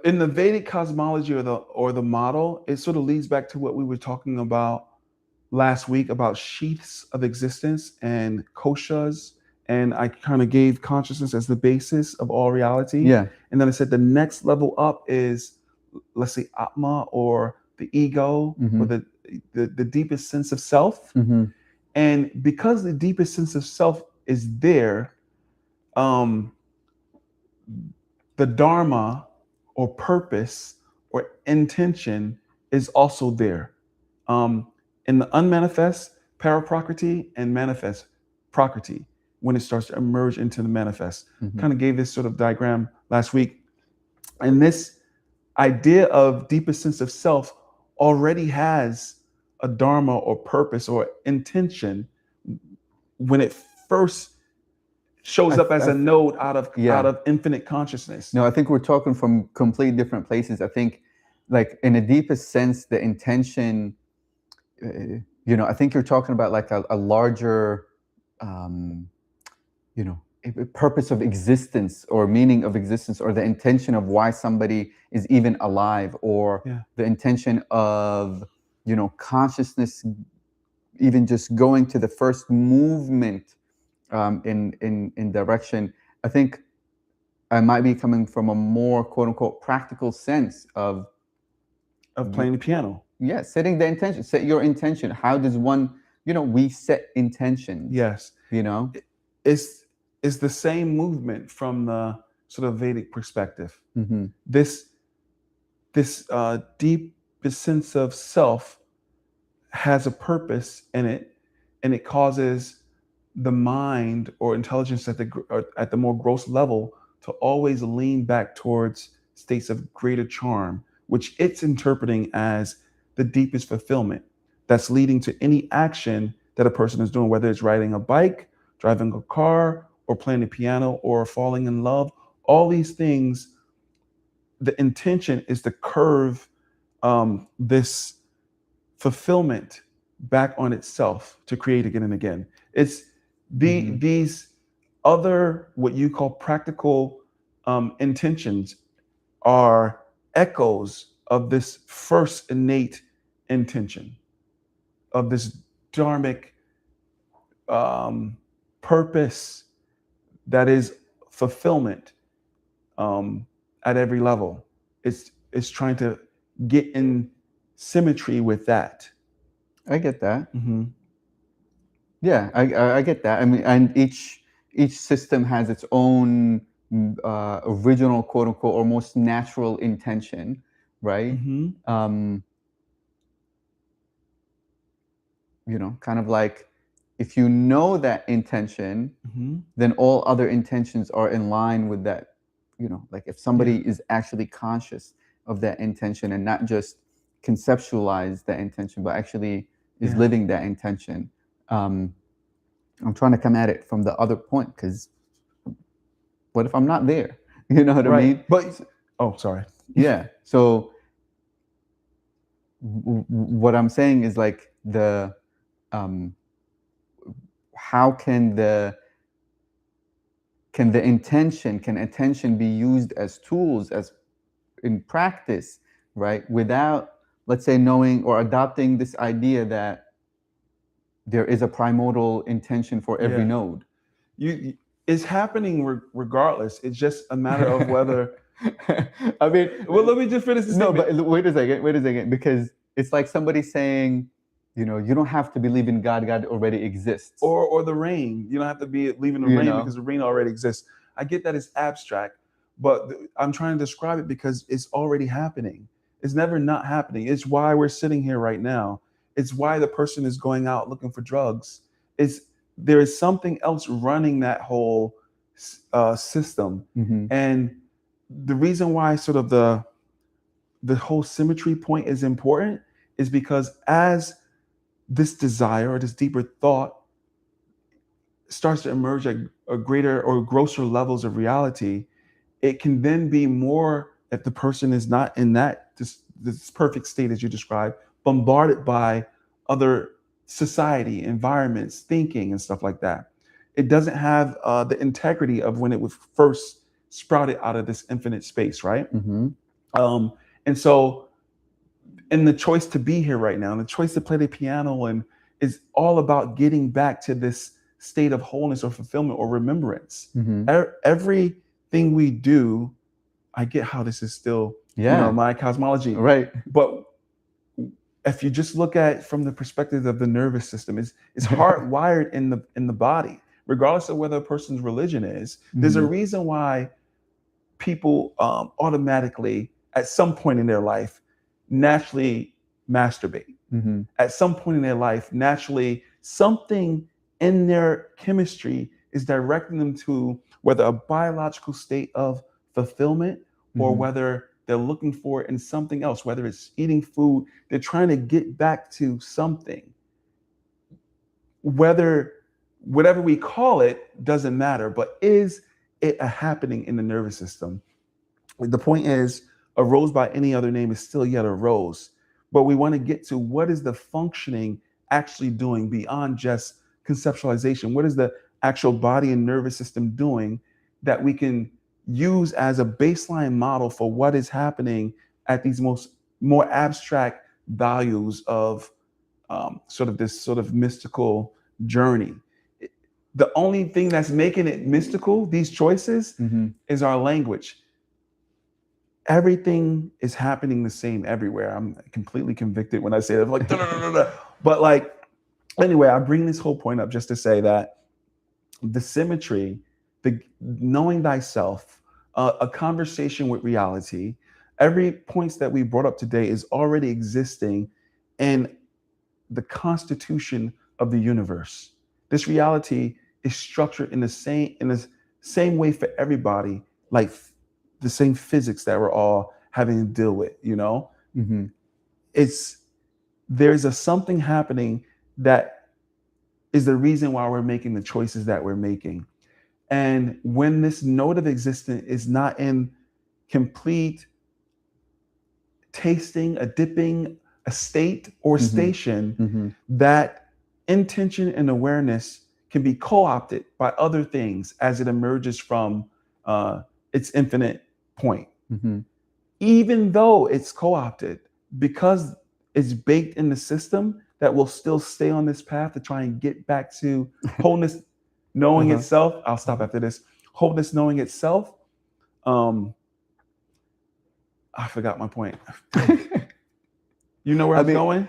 Speaker 2: in the Vedic cosmology or the model, it sort of leads back to what we were talking about last week about sheaths of existence and koshas. And I kind of gave consciousness as the basis of all reality.
Speaker 1: Yeah.
Speaker 2: And then I said the next level up is, let's say, Atma, or the ego, or the deepest sense of self. And because the deepest sense of self is there, the dharma or purpose or intention is also there. In the unmanifest, para-prakriti, and manifest prakriti, when it starts to emerge into the manifest. Kind of gave this sort of diagram last week. And this idea of deepest sense of self already has a dharma or purpose or intention when it first shows up as a node out of infinite consciousness.
Speaker 1: No, I think we're talking from completely different places. I think, like, in the deepest sense, the intention, I think you're talking about like a larger, a purpose of existence or meaning of existence, or the intention of why somebody is even alive, or the intention of, consciousness, even just going to the first movement in direction. I think I might be coming from a more quote unquote practical sense of
Speaker 2: playing the piano.
Speaker 1: Yeah, setting the intention, set your intention. How does one, we set intentions.
Speaker 2: Yes. It's the same movement from the sort of Vedic perspective. This deep sense of self has a purpose in it, and it causes the mind or intelligence at the more gross level to always lean back towards states of greater charm, which it's interpreting as the deepest fulfillment that's leading to any action that a person is doing, whether it's riding a bike, driving a car, or playing the piano, or falling in love. All these things, the intention is to curve this fulfillment back on itself to create again and again. It's these other, what you call practical intentions, are echoes of this first innate intention, of this dharmic purpose that is fulfillment at every level. It's trying to get in symmetry with that.
Speaker 1: I get that. Yeah, I get that. I mean, and each system has its own original, quote unquote, or most natural intention, right?
Speaker 2: Mm-hmm.
Speaker 1: Um, kind of like if you know that intention,
Speaker 2: Mm-hmm.
Speaker 1: then all other intentions are in line with that. Like if
Speaker 2: Yeah.
Speaker 1: somebody is actually conscious of that intention and not just conceptualize that intention, but actually is
Speaker 2: Yeah.
Speaker 1: living that intention. Um, I'm trying to come at it from the other point because what if I'm not there? You know what I
Speaker 2: Right.
Speaker 1: mean?
Speaker 2: But oh, sorry.
Speaker 1: Yeah. So what I'm saying is like um, how can attention be used as tools as in practice, right? Without, let's say, knowing or adopting this idea that there is a primordial intention for every
Speaker 2: Yeah.
Speaker 1: node.
Speaker 2: You it's happening regardless. It's just a matter of whether.
Speaker 1: I mean,
Speaker 2: Well, let me just finish the
Speaker 1: no,
Speaker 2: statement.
Speaker 1: but wait a second, because it's like somebody saying, you don't have to believe in God. God already exists.
Speaker 2: Or the rain. You don't have to be leaving the
Speaker 1: You
Speaker 2: rain because
Speaker 1: know,
Speaker 2: the rain already exists. I get that it's abstract, but I'm trying to describe it because it's already happening. It's never not happening. It's why we're sitting here right now. It's why the person is going out looking for drugs. It's there is something else running that whole system,
Speaker 1: hmm
Speaker 2: and the reason why sort of the whole symmetry point is important is because as this desire or this deeper thought starts to emerge at a greater or grosser levels of reality, it can then be more if the person is not in this perfect state as you described, bombarded by other society, environments, thinking, and stuff like that. It doesn't have the integrity of when it was first sprouted out of this infinite space, right?
Speaker 1: hmm
Speaker 2: Um, and so and the choice to be here right now and the choice to play the piano and is all about getting back to this state of wholeness or fulfillment or remembrance.
Speaker 1: hmm
Speaker 2: Everything we do, I get how this is still,
Speaker 1: Yeah.
Speaker 2: my cosmology,
Speaker 1: Right.
Speaker 2: but if you just look at it from the perspective of the nervous system, it's hardwired in the body, regardless of whether a person's religion is. There's a
Speaker 1: hmm
Speaker 2: reason why people automatically, at some point in their life, naturally masturbate.
Speaker 1: hmm
Speaker 2: At some point in their life, naturally, something in their chemistry is directing them to whether a biological state of fulfillment or
Speaker 1: hmm
Speaker 2: whether they're looking for it in something else, whether it's eating food, they're trying to get back to something. Whether whatever we call it doesn't matter, but is it a happening in the nervous system? The point is, a rose by any other name is still yet a rose. But we want to get to what is the functioning actually doing beyond just conceptualization? What is the actual body and nervous system doing that we can use as a baseline model for what is happening at these more abstract values of sort of this sort of mystical journey? The only thing that's making it mystical, these choices,
Speaker 1: hmm
Speaker 2: is our language. Everything is happening the same everywhere. I'm completely convicted when I say that. I'm like, da, da, da, da. But like, anyway, I bring this whole point up just to say that the symmetry, the knowing thyself, a conversation with reality, every points that we brought up today is already existing in the constitution of the universe. This reality is structured in the same way for everybody, like the same physics that we're all having to deal with.
Speaker 1: hmm
Speaker 2: It's there's a something happening that is the reason why we're making the choices that we're making. And when this node of existence is not in complete tasting, a dipping, a state or
Speaker 1: hmm
Speaker 2: station,
Speaker 1: hmm
Speaker 2: that intention and awareness can be co-opted by other things as it emerges from its infinite point.
Speaker 1: hmm
Speaker 2: Even though it's co-opted, because it's baked in the system, that will still stay on this path to try and get back to wholeness, knowing
Speaker 1: uh-huh.
Speaker 2: itself. I'll stop after this. Wholeness, knowing itself. Um, I forgot my point. Dang. You know where I
Speaker 1: I
Speaker 2: was
Speaker 1: mean,
Speaker 2: going?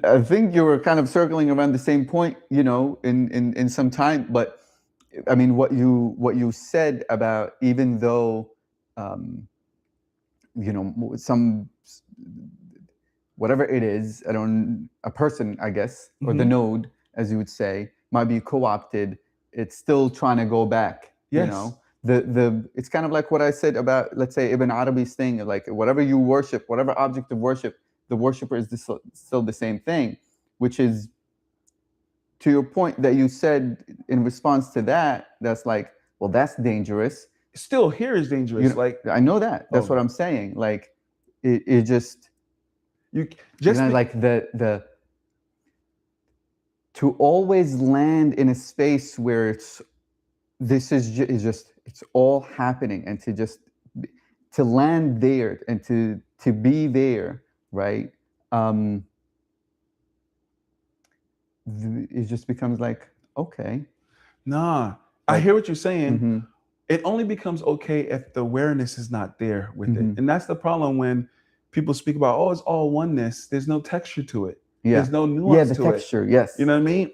Speaker 1: I think you were kind of circling around the same point, in some time. But I mean, what you said about, even though, um, some, whatever it is, a person, I guess, or the
Speaker 2: Mhm.
Speaker 1: node, as you would say, might be co-opted. It's still trying to go back.
Speaker 2: Yes.
Speaker 1: It's kind of like what I said about, let's say, Ibn Arabi's thing, like whatever you worship, whatever object of worship, the worshiper is still the same thing, which is, to your point that you said in response to that, that's like, well, that's dangerous.
Speaker 2: Still here is dangerous. Like,
Speaker 1: I know that. That's what
Speaker 2: oh,
Speaker 1: I'm saying. Like, it just,
Speaker 2: you just be,
Speaker 1: like the to always land in a space where is just, it's all happening, and to land there, and to be there, right? um it just becomes like, okay.
Speaker 2: nah. I
Speaker 1: Like,
Speaker 2: hear what you're saying.
Speaker 1: mm-hmm,
Speaker 2: It only becomes okay if the awareness is not there with it.
Speaker 1: mm-hmm.
Speaker 2: And that's the problem when people speak about, oh, it's all oneness. There's no texture to it.
Speaker 1: Yeah,
Speaker 2: There's no
Speaker 1: yeah,
Speaker 2: nuance
Speaker 1: the
Speaker 2: to it.
Speaker 1: texture, yes.
Speaker 2: You know what I mean?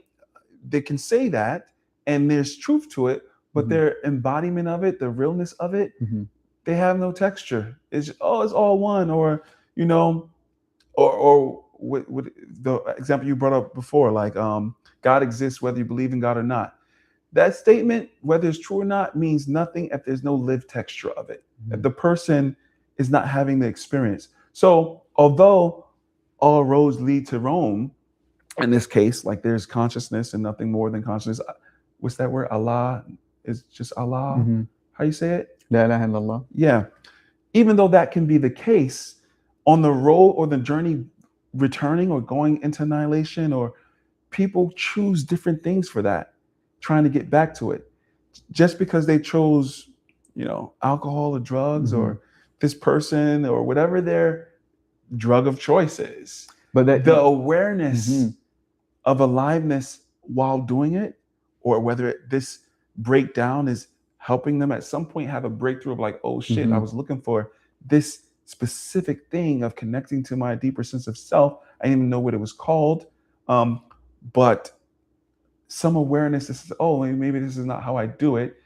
Speaker 2: They can say that and there's truth to it, but
Speaker 1: Mm-hmm,
Speaker 2: their embodiment of it, the realness of it,
Speaker 1: mm-hmm,
Speaker 2: they have no texture. It's, oh, it's all one, or, you know, or with the example you brought up before, like, God exists whether you believe in God or not. That statement, whether it's true or not, means nothing if there's no lived texture of it, if
Speaker 1: mm-hmm,
Speaker 2: the person is not having the experience. So, although all roads lead to Rome, in this case, like there's consciousness and nothing more than consciousness. What's that word? Allah is just Allah.
Speaker 1: mm-hmm.
Speaker 2: How you say it?
Speaker 1: La ilaha illallah.
Speaker 2: Yeah. Even though that can be the case, on the road or the journey returning or going into annihilation, or people choose different things for that, trying to get back to it. Just because they chose, alcohol or drugs,
Speaker 1: Mm-hmm.
Speaker 2: or this person or whatever their drug of choice is,
Speaker 1: But that,
Speaker 2: the awareness
Speaker 1: mm-hmm,
Speaker 2: of aliveness while doing it, or whether this breakdown is helping them at some point have a breakthrough of like, oh shit, I
Speaker 1: mm-hmm,
Speaker 2: was looking for this specific thing of connecting to my deeper sense of self. I didn't even know what it was called. But some awareness that says, oh, maybe this is not how I do it,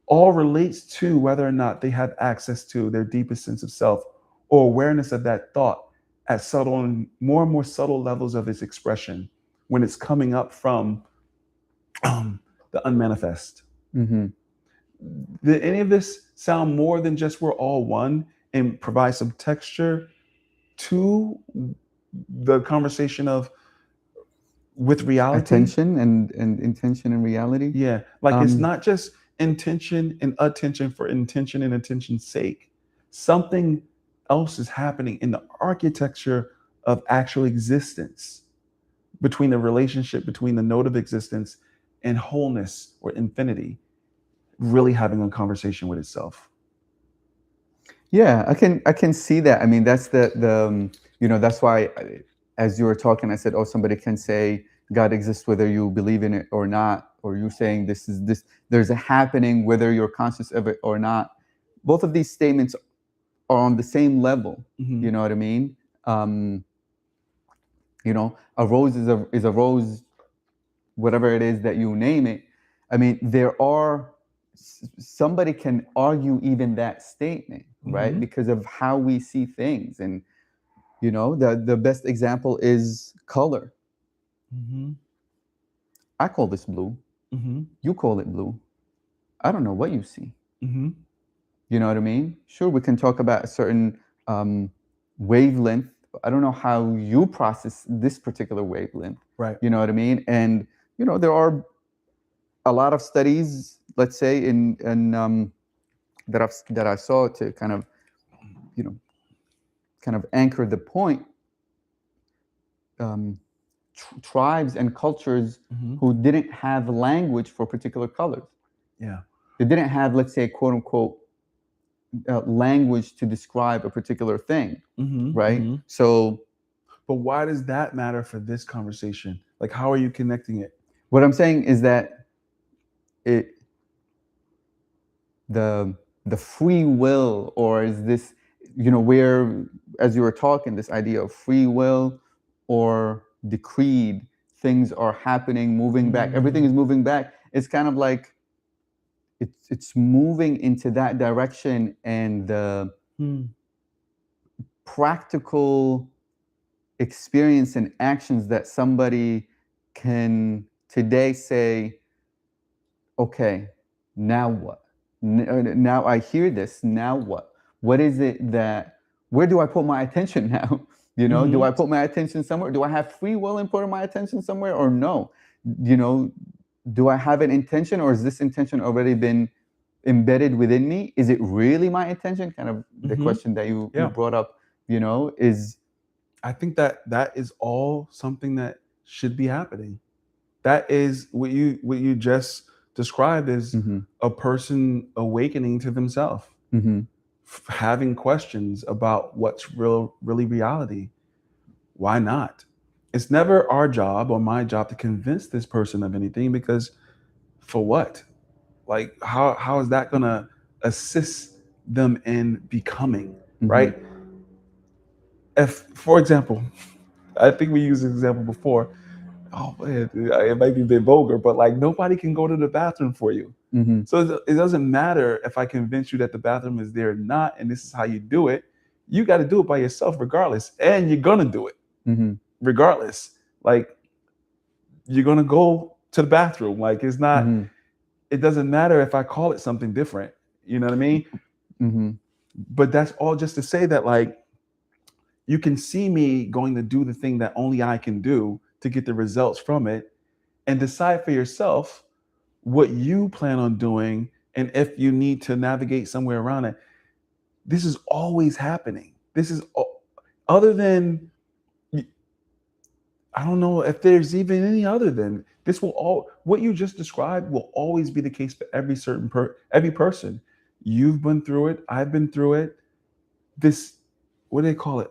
Speaker 2: all relates to whether or not they have access to their deepest sense of self, or awareness of that thought at subtle and more subtle levels of its expression when it's coming up from the unmanifest.
Speaker 1: mm-hmm.
Speaker 2: Did any of this sound more than just we're all one and provide some texture to the conversation of with reality?
Speaker 1: Attention and intention and reality.
Speaker 2: Yeah, like it's
Speaker 1: um
Speaker 2: not just intention and attention for intention and attention's sake. Something else is happening in the architecture of actual existence, between the relationship between the node of existence and wholeness or infinity, really having a conversation with itself.
Speaker 1: Yeah, I can see that. I mean, that's that's why, as you were talking, I said, oh, somebody can say God exists whether you believe in it or not, or you saying there's a happening whether you're conscious of it or not. Both of these statements are on the same level.
Speaker 2: Mm-hmm.
Speaker 1: You know what I mean? Um, a rose is a rose, whatever it is that you name it. I mean, somebody can argue even that statement, right?
Speaker 2: Mm-hmm.
Speaker 1: Because of how we see things. And the best example is color.
Speaker 2: Mm-hmm.
Speaker 1: I call this blue,
Speaker 2: Mm-hmm.
Speaker 1: you call it blue. I don't know what you see.
Speaker 2: Mm-hmm.
Speaker 1: You know what I mean? Sure, we can talk about a certain wavelength. I don't know how you process this particular wavelength.
Speaker 2: Right.
Speaker 1: You know what I mean? And there are a lot of studies, let's say, in that I saw, to kind of you know anchor the point. Um, Tribes and cultures
Speaker 2: Mm-hmm.
Speaker 1: who didn't have language for particular colors.
Speaker 2: Yeah.
Speaker 1: They didn't have, let's say, quote unquote, language to describe a particular thing,
Speaker 2: Mm-hmm.
Speaker 1: right?
Speaker 2: Mm-hmm.
Speaker 1: So
Speaker 2: But why does that matter for this conversation? Like, how are you connecting it?
Speaker 1: what I'm saying is that it the free will, or is this, where, as you were talking, this idea of free will, or decreed. Things are happening, moving back. Everything is moving back. It's kind of like it's moving into that direction, and the practical experience and actions that somebody can today say, okay, now what? Now I hear this. Now what? What is it that? Where do I put my attention now? Do I put my attention somewhere? Do I have free will in putting my attention somewhere, or no? You know, do I have an intention, or is this intention already been embedded within me? Is it really my intention? Kind of the question that you brought up. Is
Speaker 2: I think that is all something that should be happening. That is what you just described as a person awakening to themselves, having questions about what's really reality. Why not? It's never our job or my job to convince this person of anything, because for what? Like, how is that gonna assist them in becoming, right? If, for example, I think we used this example before. Oh man, it might be a bit vulgar, but like, nobody can go to the bathroom for you. So it doesn't matter if I convince you that the bathroom is there or not, and this is how you do it. You got to do it by yourself regardless, and you're gonna do it regardless. Like, you're gonna go to the bathroom. Like, it's not. It doesn't matter if I call it something different. You know what I mean? But that's all just to say that, like, you can see me going to do the thing that only I can do to get the results from it, and decide for yourself what you plan on doing, and if you need to navigate somewhere around it. This is always happening. This is, other than, I don't know if there's even any other than this. What you just described will always be the case for every person. You've been through it. I've been through it. This, what do they call it?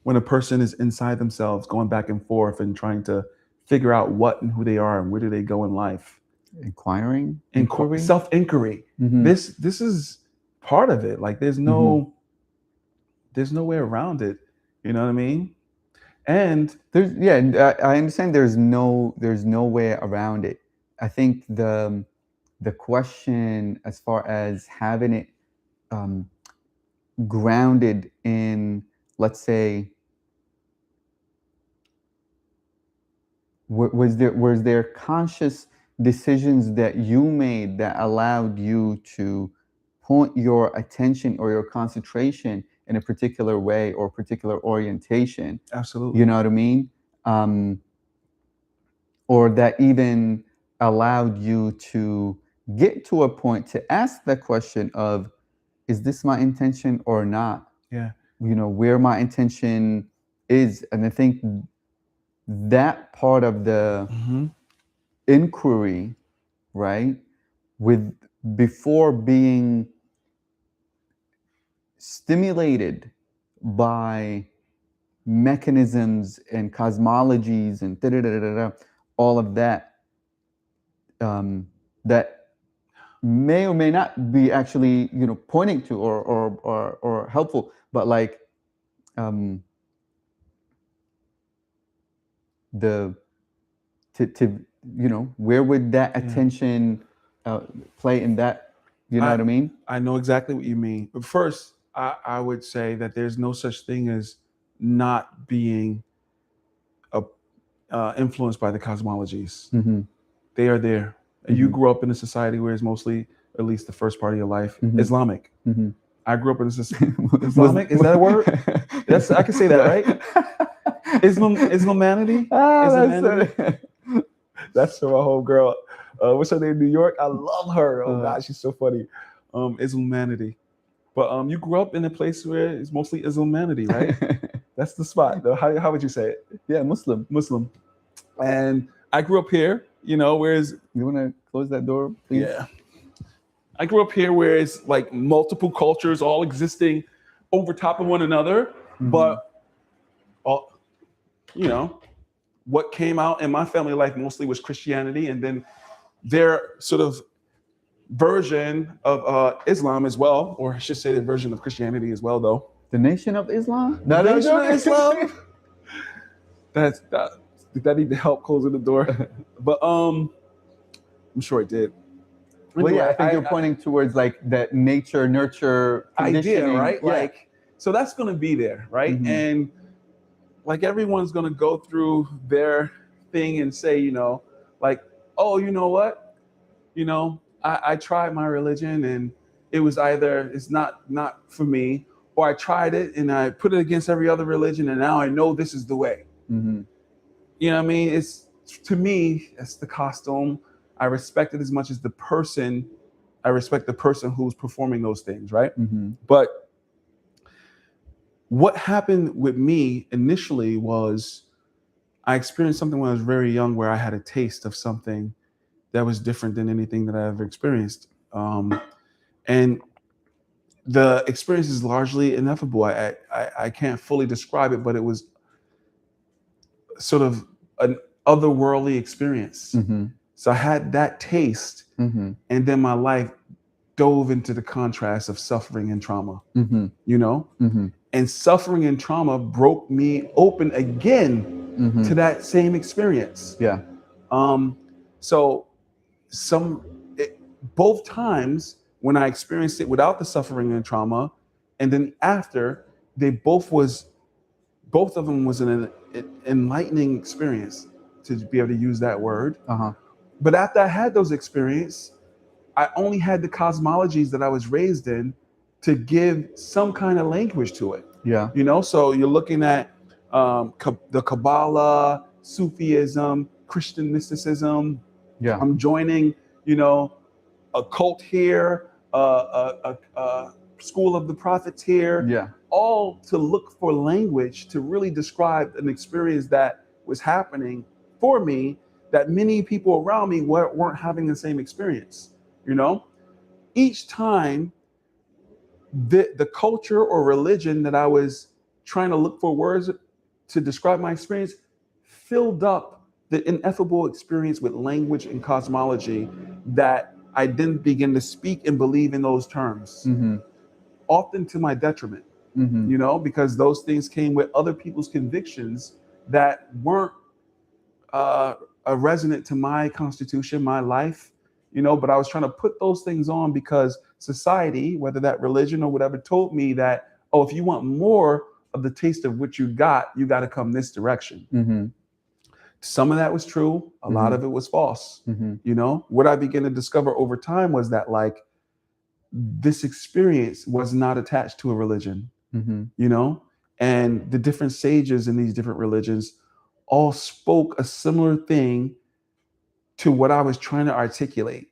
Speaker 2: When a person is inside themselves, going back and forth and trying to figure out what and who they are and where do they go in life.
Speaker 1: Inquiry?
Speaker 2: Self-inquiry. This is part of it. Like, there's no way around it. You know what I mean? And
Speaker 1: I understand there's no way around it. I think the question, as far as having it grounded in, let's say, was there conscious decisions that you made that allowed you to point your attention or your concentration in a particular way or particular orientation?
Speaker 2: Absolutely.
Speaker 1: You know what I mean? Or that even allowed you to get to a point to ask the question of, is this my intention or not?
Speaker 2: Yeah.
Speaker 1: Where my intention is. And I think that part of the inquiry, right, before being stimulated by mechanisms and cosmologies and all of that, that may or may not be actually pointing to or helpful, but like where would that attention play in that? You know what I mean?
Speaker 2: I know exactly what you mean. But first, I would say that there's no such thing as not being influenced by the cosmologies. They are there. You grew up in a society where it's mostly, at least the first part of your life, Islamic. I grew up in a society. Islamic? Is that a word? I can say that, right? Islamanity? That's my whole girl. What's her name? New York. I love her. Oh God, she's so funny. Islamanity. But you grew up in a place where it's mostly Islamanity, right? That's the spot. How would you say it?
Speaker 1: Yeah, Muslim.
Speaker 2: And I grew up here, whereas,
Speaker 1: you want to close that door, please?
Speaker 2: Yeah. I grew up here where it's like multiple cultures all existing over top of one another. But, what came out in my family life mostly was Christianity, and then their sort of version of Islam as well, or I should say their version of Christianity as well, though.
Speaker 1: The Nation of Islam?
Speaker 2: The Nation of Islam? Did that need to help closing the door? But I'm sure it did.
Speaker 1: Well, yeah, I
Speaker 2: Anyway,
Speaker 1: think you're pointing towards like that nature nurture
Speaker 2: idea,
Speaker 1: conditioning,
Speaker 2: right?
Speaker 1: Yeah.
Speaker 2: Like, so that's going to be there, right?
Speaker 1: Mhm.
Speaker 2: And like everyone's going to go through their thing and say, like, oh, you know what? I tried my religion and it was either it's not for me, or I tried it and I put it against every other religion and now I know this is the way.
Speaker 1: Mhm.
Speaker 2: You know what I mean? It's, to me, it's the costume. I respect it as much as the person. I respect the person who's performing those things, right?
Speaker 1: Mhm.
Speaker 2: But what happened with me initially was I experienced something when I was very young where I had a taste of something that was different than anything that I ever experienced. And the experience is largely ineffable. I can't fully describe it, but it was sort of an otherworldly experience.
Speaker 1: Mhm.
Speaker 2: So I had that taste,
Speaker 1: Mhm.
Speaker 2: and then my life dove into the contrast of suffering and trauma,
Speaker 1: Mhm. Mhm.
Speaker 2: And suffering and trauma broke me open again to
Speaker 1: Mhm.
Speaker 2: that same experience.
Speaker 1: Yeah.
Speaker 2: Um, so some it, both times when I experienced it without the suffering and trauma, and then after, they both of them was an enlightening experience, to be able to use that word.
Speaker 1: Uh-huh.
Speaker 2: But after I had those experiences, I only had the cosmologies that I was raised in to give some kind of language to it.
Speaker 1: Yeah.
Speaker 2: So you're looking at the Kabbalah, Sufism, Christian mysticism.
Speaker 1: Yeah.
Speaker 2: I'm joining, a cult here, a school of the prophets here,
Speaker 1: Yeah.
Speaker 2: all to look for language to really describe an experience that was happening for me that many people around me weren't having the same experience. You know, each time the culture or religion that I was trying to look for words to describe my experience filled up the ineffable experience with language and cosmology that I didn't begin to speak and believe in those terms,
Speaker 1: Mhm.
Speaker 2: often to my detriment,
Speaker 1: Mhm.
Speaker 2: because those things came with other people's convictions that weren't uh, resonant to my constitution, my life, but I was trying to put those things on because society, whether that religion or whatever, told me that, oh, if you want more of the taste of what you got to come this direction.
Speaker 1: Mhm.
Speaker 2: Some of that was true. A lot
Speaker 1: Mhm.
Speaker 2: of it was false.
Speaker 1: Mhm.
Speaker 2: What I began to discover over time was that, like, this experience was not attached to a religion,
Speaker 1: Mhm.
Speaker 2: you know, and the different sages in these different religions all spoke a similar thing to what I was trying to articulate,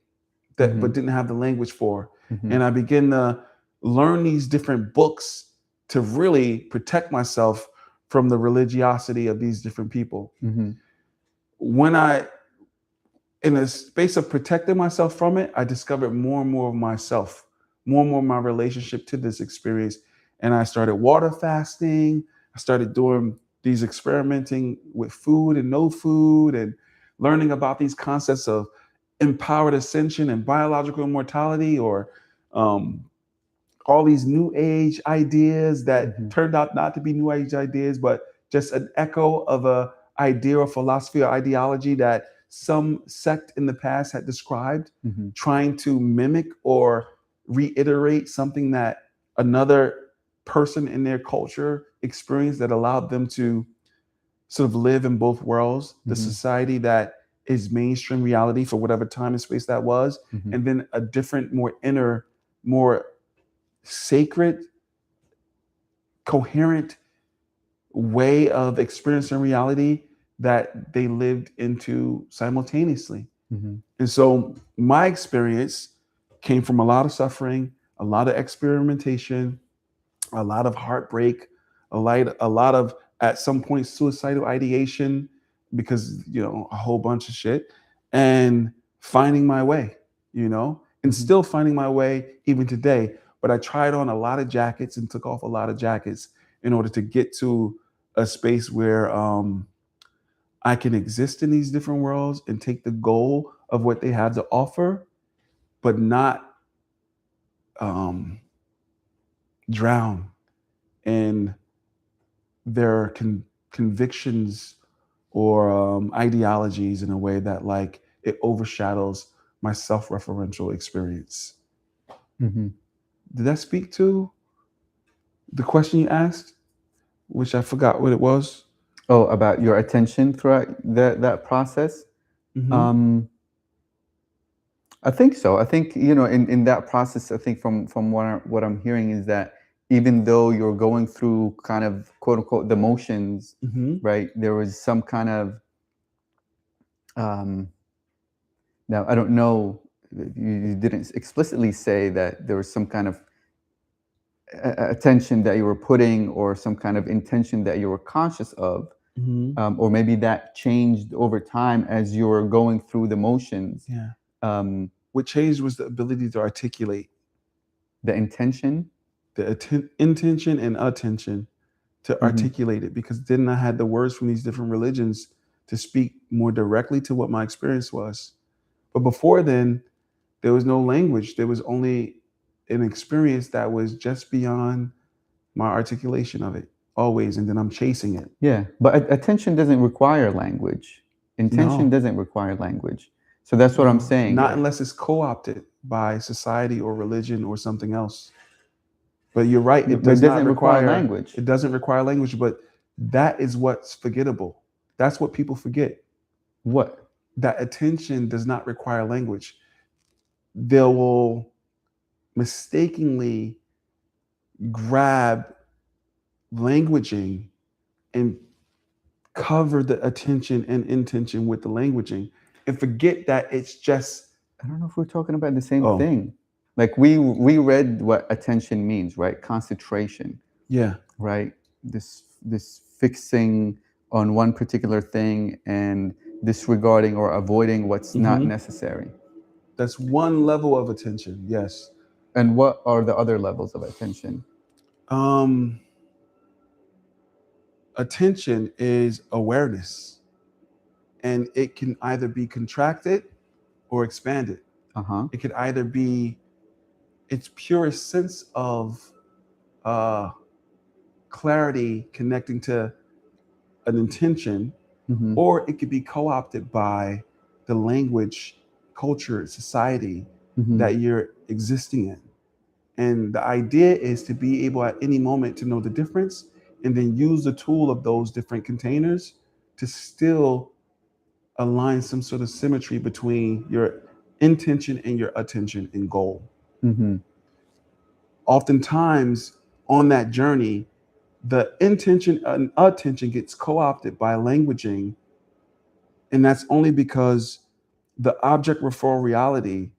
Speaker 2: that but
Speaker 1: Mhm.
Speaker 2: didn't have the language for.
Speaker 1: Mhm.
Speaker 2: And I began to learn these different books to really protect myself from the religiosity of these different people.
Speaker 1: Mhm.
Speaker 2: When I, in a space of protecting myself from it, I discovered more and more of myself, more and more of my relationship to this experience. And I started water fasting. I started doing these experimenting with food and no food, and learning about these concepts of empowered ascension and biological immortality, or um, all these new age ideas that
Speaker 1: Mhm.
Speaker 2: turned out not to be new age ideas, but just an echo of a idea or philosophy or ideology that some sect in the past had described,
Speaker 1: Mhm.
Speaker 2: trying to mimic or reiterate something that another person in their culture experienced, that allowed them to sort of live in both worlds, the
Speaker 1: Mhm.
Speaker 2: society that is mainstream reality for whatever time and space that was,
Speaker 1: Mhm.
Speaker 2: and then a different, more inner, more sacred, coherent way of experiencing reality that they lived into simultaneously.
Speaker 1: Mhm.
Speaker 2: And so my experience came from a lot of suffering, a lot of experimentation, a lot of heartbreak, a lot of, at some point, suicidal ideation, because a whole bunch of shit, and finding my way, and
Speaker 1: Mhm.
Speaker 2: still finding my way even today. But I tried on a lot of jackets and took off a lot of jackets in order to get to a space where I can exist in these different worlds and take the goal of what they have to offer, but not um, drown in their convictions or ideologies in a way that like it overshadows my self-referential experience.
Speaker 1: Mm-hmm.
Speaker 2: Did that speak to the question you asked, which I forgot what it was?
Speaker 1: Oh, about your attention throughout that process.
Speaker 2: Mm-hmm.
Speaker 1: Um, I think so. I think, in that process, I think from what I'm hearing is that even though you're going through kind of quote unquote the motions,
Speaker 2: Mm-hmm.
Speaker 1: right? There was some kind of um, now I don't know. You didn't explicitly say that there was some kind of attention that you were putting or some kind of intention that you were conscious of,
Speaker 2: Mm-hmm.
Speaker 1: or maybe that changed over time as you were going through the motions.
Speaker 2: Yeah.
Speaker 1: Um,
Speaker 2: What changed was the ability to articulate
Speaker 1: the intention.
Speaker 2: the intention and attention to
Speaker 1: Hmm.
Speaker 2: articulate it, because then I had the words from these different religions to speak more directly to what my experience was. But before then, there was no language. There was only an experience that was just beyond my articulation of it always. And then I'm chasing it.
Speaker 1: Yeah, but attention doesn't require language. Intention
Speaker 2: No,
Speaker 1: doesn't require language. So that's what I'm
Speaker 2: no,
Speaker 1: saying.
Speaker 2: not unless it's co opted by society or religion or something else. But you're right.
Speaker 1: But it doesn't require language.
Speaker 2: It doesn't require language, but that is what's forgettable. That's what people forget.
Speaker 1: What?
Speaker 2: That attention does not require language. They will mistakenly grab languaging and cover the attention and intention with the languaging and forget that it's just,
Speaker 1: I don't know if we're talking about the same
Speaker 2: oh,
Speaker 1: thing. Like we read what attention means, right? Concentration,
Speaker 2: yeah.
Speaker 1: right? This fixing on one particular thing and disregarding or avoiding what's not
Speaker 2: Hmm.
Speaker 1: necessary.
Speaker 2: That's one level of attention. Yes.
Speaker 1: And what are the other levels of attention?
Speaker 2: Um, attention is awareness, and it can either be contracted or expanded.
Speaker 1: Uh-huh.
Speaker 2: It could either be its purest sense of uh, clarity connecting to an intention,
Speaker 1: Mm-hmm.
Speaker 2: or it could be co opted by the language, culture, society
Speaker 1: Mm-hmm.
Speaker 2: that you're existing in. And the idea is to be able at any moment to know the difference and then use the tool of those different containers to still align some sort of symmetry between your intention and your attention and goal.
Speaker 1: Mm-hmm.
Speaker 2: Oftentimes on that journey, the intention and attention gets co-opted by languaging, and that's only because the object referral reality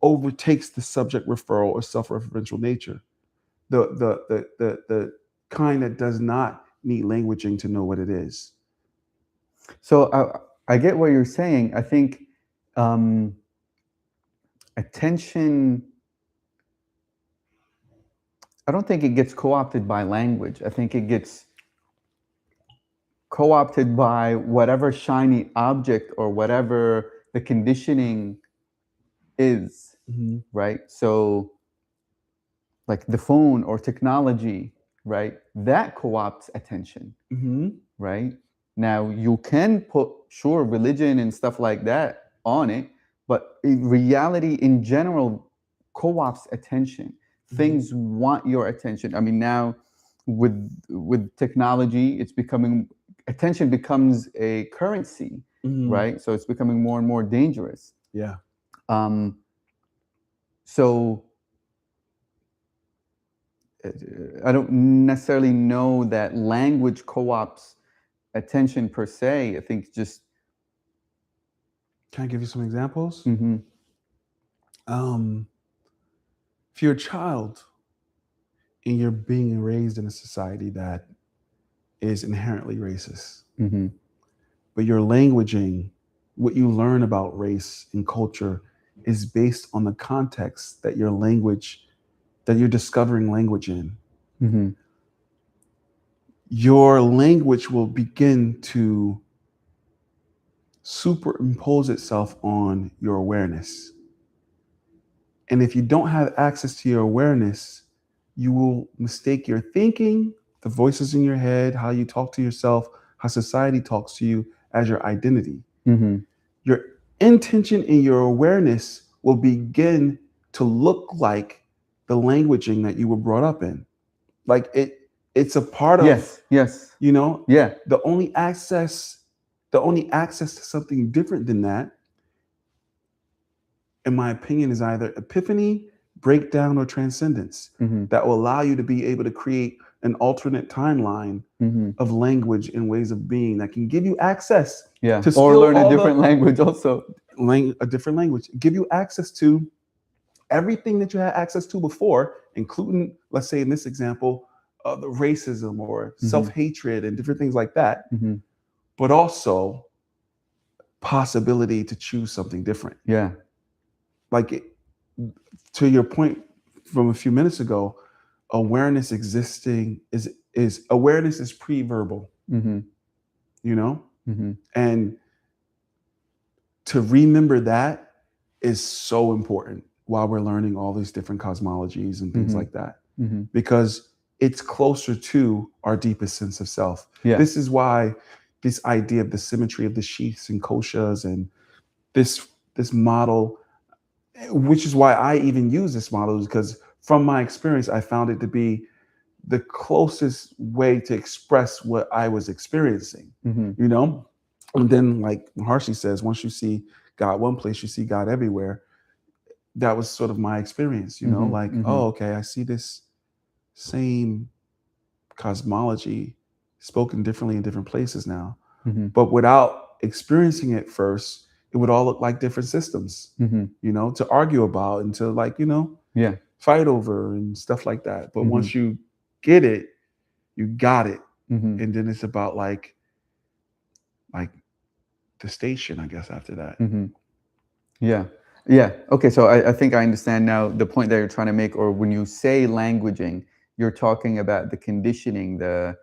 Speaker 2: overtakes the subject referral or self-referential nature. The kind that does not need languaging to know what it is.
Speaker 1: So I get what you're saying. I think um, attention, I don't think it gets co-opted by language. I think it gets co-opted by whatever shiny object or whatever the conditioning is,
Speaker 2: Mm-hmm.
Speaker 1: right? So like the phone or technology, right? That co-opts attention,
Speaker 2: Mm-hmm.
Speaker 1: right? Now you can put sure religion and stuff like that on it, but in reality in general co-ops attention.
Speaker 2: Mm-hmm.
Speaker 1: Things want your attention. I mean, now with technology, it's becoming attention becomes a currency,
Speaker 2: Mm-hmm.
Speaker 1: right? So it's becoming more and more dangerous.
Speaker 2: Yeah.
Speaker 1: Um, so I don't necessarily know that language co-ops attention per se. I think just
Speaker 2: Can I give you some examples?
Speaker 1: mhm,
Speaker 2: Um, if you're a child and you're being raised in a society that is inherently racist,
Speaker 1: mhm,
Speaker 2: but your languaging, what you learn about race and culture, is based on the context that your language, that you're discovering language in.
Speaker 1: mhm,
Speaker 2: Your language will begin to superimpose itself on your awareness. And if you don't have access to your awareness, you will mistake your thinking, the voices in your head, how you talk to yourself, how society talks to you as your identity.
Speaker 1: Mm-hmm.
Speaker 2: Your intention and your awareness will begin to look like the languaging that you were brought up in. Like it's a part of,
Speaker 1: Yes. Yes.
Speaker 2: you know,
Speaker 1: Yeah.
Speaker 2: the only access to something different than that, in my opinion, is either epiphany, breakdown, or transcendence
Speaker 1: Mm-hmm.
Speaker 2: that will allow you to be able to create an alternate timeline
Speaker 1: Mm-hmm.
Speaker 2: of language and ways of being that can give you access
Speaker 1: Yeah.
Speaker 2: to
Speaker 1: Or
Speaker 2: still
Speaker 1: learn a
Speaker 2: all
Speaker 1: different
Speaker 2: the
Speaker 1: language also.
Speaker 2: a different language, give you access to everything that you had access to before, including, let's say in this example, the racism or
Speaker 1: Mm-hmm.
Speaker 2: self-hatred and different things like that,
Speaker 1: Mm-hmm.
Speaker 2: but also possibility to choose something different.
Speaker 1: Yeah.
Speaker 2: Like to your point from a few minutes ago, awareness existing is awareness is pre-verbal,
Speaker 1: Mm-hmm.
Speaker 2: you know,
Speaker 1: Mm-hmm.
Speaker 2: and to remember that is so important while we're learning all these different cosmologies and things
Speaker 1: Mm-hmm.
Speaker 2: like that,
Speaker 1: Mm-hmm.
Speaker 2: because it's closer to our deepest sense of self.
Speaker 1: Yeah.
Speaker 2: This is why this idea of the symmetry of the sheaths and koshas and this model, which is why I even use this model, is because from my experience, I found it to be the closest way to express what I was experiencing,
Speaker 1: Mm-hmm.
Speaker 2: you know? And then, like Harshi says, once you see God one place, you see God everywhere. That was sort of my experience, you know?
Speaker 1: Mm-hmm.
Speaker 2: Like,
Speaker 1: Mm-hmm.
Speaker 2: oh, okay, I see this same cosmology spoken differently in different places now.
Speaker 1: Mm-hmm.
Speaker 2: But without experiencing it first, it would all look like different systems,
Speaker 1: Mm-hmm.
Speaker 2: you know, to argue about and to, like, you know,
Speaker 1: Yeah.
Speaker 2: fight over and stuff like that. But
Speaker 1: Mm-hmm.
Speaker 2: once you get it, you got it.
Speaker 1: Mm-hmm.
Speaker 2: And then it's about like the station, I guess, after that.
Speaker 1: Mm-hmm. Yeah. Yeah. Okay. So I think I understand now the point that you're trying to make, or when you say languaging, you're talking about the conditioning, the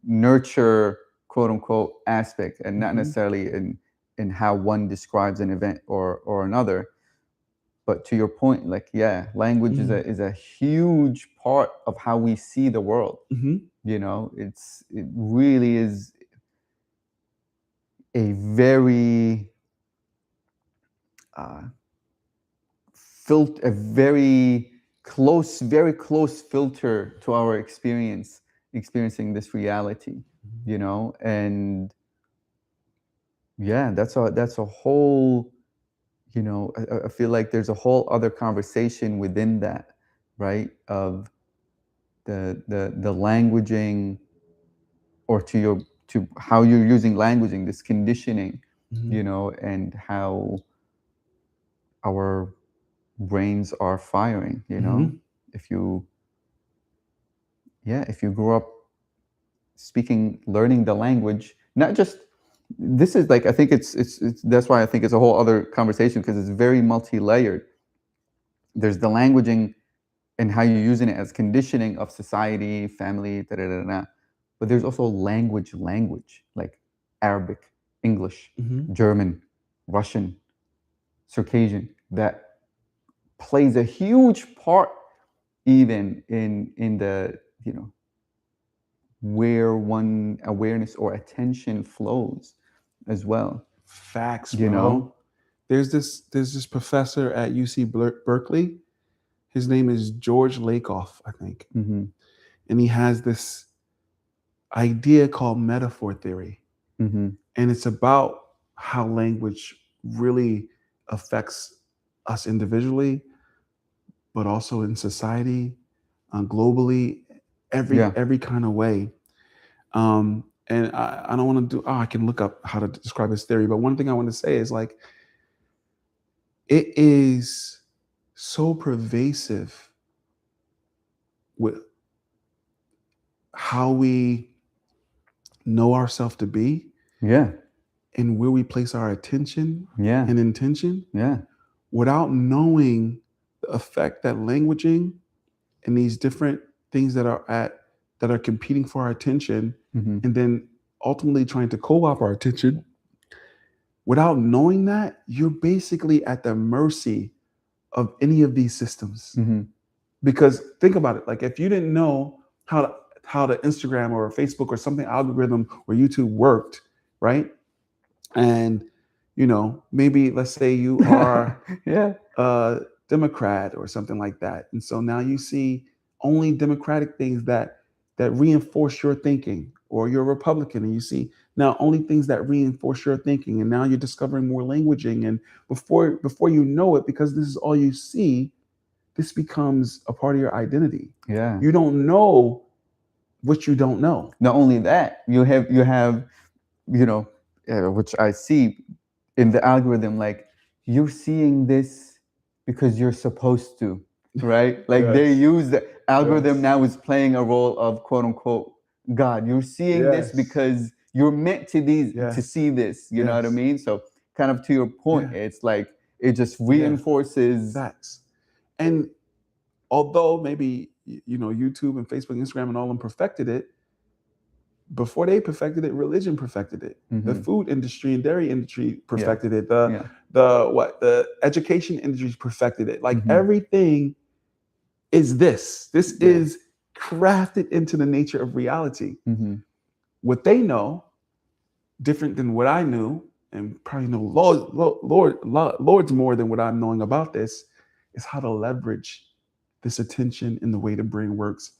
Speaker 1: nurture, quote unquote, aspect, and not necessarily in how one describes an event or another. But to your point, like, yeah, language is a huge part of how we see the world.
Speaker 2: Mm-hmm.
Speaker 1: You know, it really is a very uh, a very close filter to our experiencing this reality, you know. And yeah, that's a whole, you know, I feel like there's a whole other conversation within that, right? Of the languaging, or to how you're using languaging, this conditioning,
Speaker 2: Mm-hmm.
Speaker 1: you know, and how our brains are firing, you know.
Speaker 2: Mm-hmm.
Speaker 1: If you if you grew up learning the language, not just, this is like, I think it's that's why I think it's a whole other conversation, because it's very multi-layered. There's the languaging and how you're using it as conditioning of society, family, da, da, da, da. But there's also language, like Arabic, English,
Speaker 2: Mm-hmm.
Speaker 1: German, Russian, Circassian, that plays a huge part even in the, you know, where one awareness or attention flows as well.
Speaker 2: Facts,
Speaker 1: You know?
Speaker 2: bro. There's this professor at UC Berkeley. His name is George Lakoff, I think.
Speaker 1: Mm-hmm.
Speaker 2: And he has this idea called metaphor theory.
Speaker 1: Mm-hmm.
Speaker 2: And it's about how language really affects us individually, but also in society, globally,
Speaker 1: Yeah.
Speaker 2: every kind of way. And I don't want to do. Oh, I can look up how to describe his theory, but one thing I want to say is, like, it is so pervasive with how we know ourselves to be
Speaker 1: Yeah.
Speaker 2: and where we place our attention
Speaker 1: Yeah.
Speaker 2: and intention,
Speaker 1: Yeah.
Speaker 2: without knowing the effect that languaging and these different things that are competing for our attention,
Speaker 1: Mm-hmm.
Speaker 2: and then ultimately trying to co-opt our attention. Without knowing that, you're basically at the mercy of any of these systems.
Speaker 1: Mm-hmm.
Speaker 2: Because think about it, like, if you didn't know how how the Instagram or Facebook or something algorithm or YouTube worked, right? And maybe let's say you are
Speaker 1: Yeah.
Speaker 2: a Democrat or something like that, and so now you see only Democratic things that reinforce your thinking, or you're a Republican and you see now only things that reinforce your thinking, and now you're discovering more languaging, and before you know it, because this is all you see, this becomes a part of your identity.
Speaker 1: Yeah.
Speaker 2: You don't know what you don't know.
Speaker 1: Not only that, you have which I see in the algorithm, like you're seeing this because you're supposed to, right? Like they
Speaker 2: Yes.
Speaker 1: use the algorithm
Speaker 2: Yes.
Speaker 1: now is playing a role of quote unquote God. You're seeing this
Speaker 2: Yes.
Speaker 1: because you're meant to
Speaker 2: Yes.
Speaker 1: see this. You know what I
Speaker 2: Yes.
Speaker 1: mean? So kind of to your point,
Speaker 2: Yeah.
Speaker 1: it's like it just
Speaker 2: Yeah.
Speaker 1: reinforces.
Speaker 2: Facts. And although maybe YouTube and Facebook, Instagram, and all of them perfected it, before they perfected it, religion perfected it. The
Speaker 1: Mhm.
Speaker 2: food industry and dairy industry
Speaker 1: Yeah.
Speaker 2: perfected it.
Speaker 1: Yeah.
Speaker 2: The education industry perfected it. Like
Speaker 1: Mhm.
Speaker 2: everything is this. This
Speaker 1: Yeah.
Speaker 2: is crafted into the nature of reality.
Speaker 1: Mhm.
Speaker 2: What they know, different than what I knew, and probably know Lord's more than what I'm knowing about this, is how to leverage this attention in the way the brain works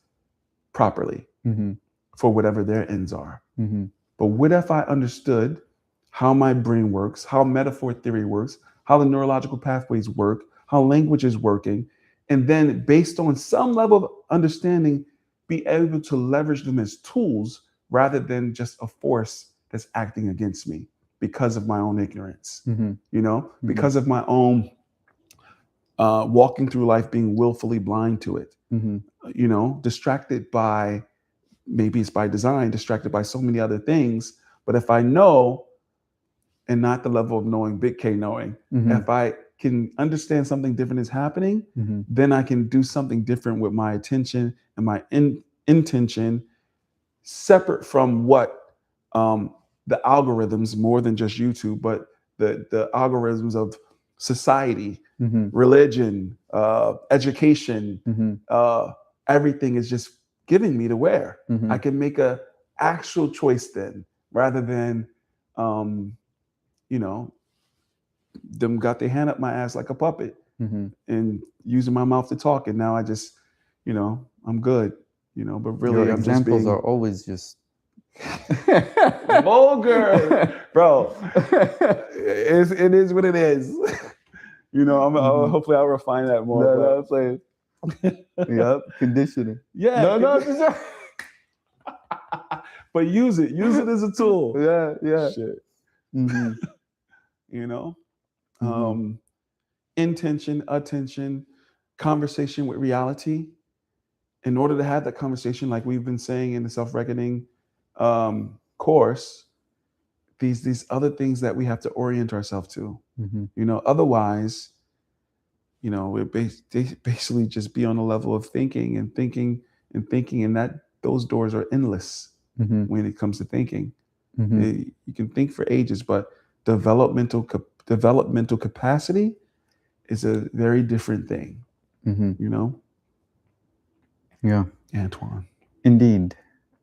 Speaker 2: properly
Speaker 1: Mhm.
Speaker 2: for whatever their ends are.
Speaker 1: Mhm.
Speaker 2: But what if I understood how my brain works, how metaphor theory works, how the neurological pathways work, how language is working, and then based on some level of understanding, be able to leverage them as tools rather than just a force that's acting against me because of my own ignorance,
Speaker 1: Mhm.
Speaker 2: because of my own walking through life being willfully blind to it,
Speaker 1: Mhm.
Speaker 2: distracted by, maybe it's by design, distracted by so many other things. But if I know, and not the level of knowing, big K knowing,
Speaker 1: Mhm.
Speaker 2: if I can understand something different is happening,
Speaker 1: Mhm.
Speaker 2: then I can do something different with my attention and my intention, separate from what the algorithms, more than just YouTube, but the algorithms of society,
Speaker 1: Mhm.
Speaker 2: religion, education,
Speaker 1: Mhm.
Speaker 2: uh, everything is just giving me to wear. I
Speaker 1: Mhm.
Speaker 2: can make a actual choice then, rather than, um, you know, them got their hand up my ass like a puppet
Speaker 1: Mhm.
Speaker 2: and using my mouth to talk, and now I just, I'm good, but
Speaker 1: Your
Speaker 2: really I'm just
Speaker 1: examples are
Speaker 2: being
Speaker 1: always just
Speaker 2: vulgar, bro. It is what it is.
Speaker 1: Mhm.
Speaker 2: Hopefully I'll refine that more,
Speaker 1: No,
Speaker 2: but
Speaker 1: no, I'm saying. Yep, conditioning.
Speaker 2: yeah,
Speaker 1: No, no, for sure.
Speaker 2: but use it as a tool.
Speaker 1: Yeah, yeah.
Speaker 2: Shit,
Speaker 1: Mhm.
Speaker 2: you know.
Speaker 1: Mhm.
Speaker 2: Um, Intention, attention, conversation with reality. In order to have that conversation, like we've been saying in the self-reckoning course, these other things that we have to orient ourselves to.
Speaker 1: Mhm.
Speaker 2: Otherwise, we basically just be on a level of thinking and thinking and thinking, and that those doors are endless
Speaker 1: Mhm.
Speaker 2: when it comes to thinking.
Speaker 1: Mhm.
Speaker 2: You can think for ages, but developmental capacity is a very different thing.
Speaker 1: Mhm.
Speaker 2: You know,
Speaker 1: Yeah.
Speaker 2: Antoine.
Speaker 1: Indeed.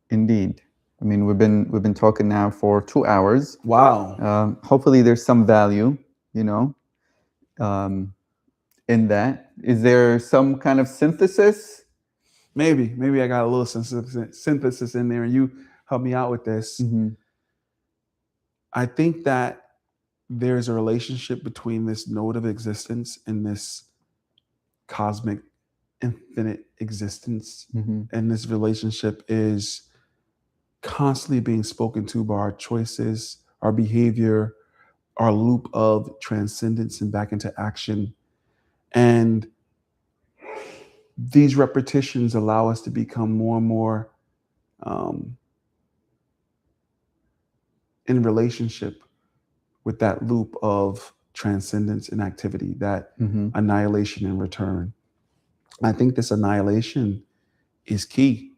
Speaker 1: Indeed. I mean, we've been talking now for 2 hours.
Speaker 2: Wow.
Speaker 1: Hopefully, there's some value, you know, um, in that. Is there some kind of synthesis?
Speaker 2: Maybe I got a little synthesis in there, and you help me out with this.
Speaker 1: Mhm.
Speaker 2: I think that there's a relationship between this node of existence and this cosmic infinite existence.
Speaker 1: Mhm.
Speaker 2: And this relationship is constantly being spoken to by our choices, our behavior, our loop of transcendence and back into action. And these repetitions allow us to become more and more um, in relationship with that loop of transcendence and activity, that
Speaker 1: Mhm.
Speaker 2: annihilation and return. I think this annihilation is key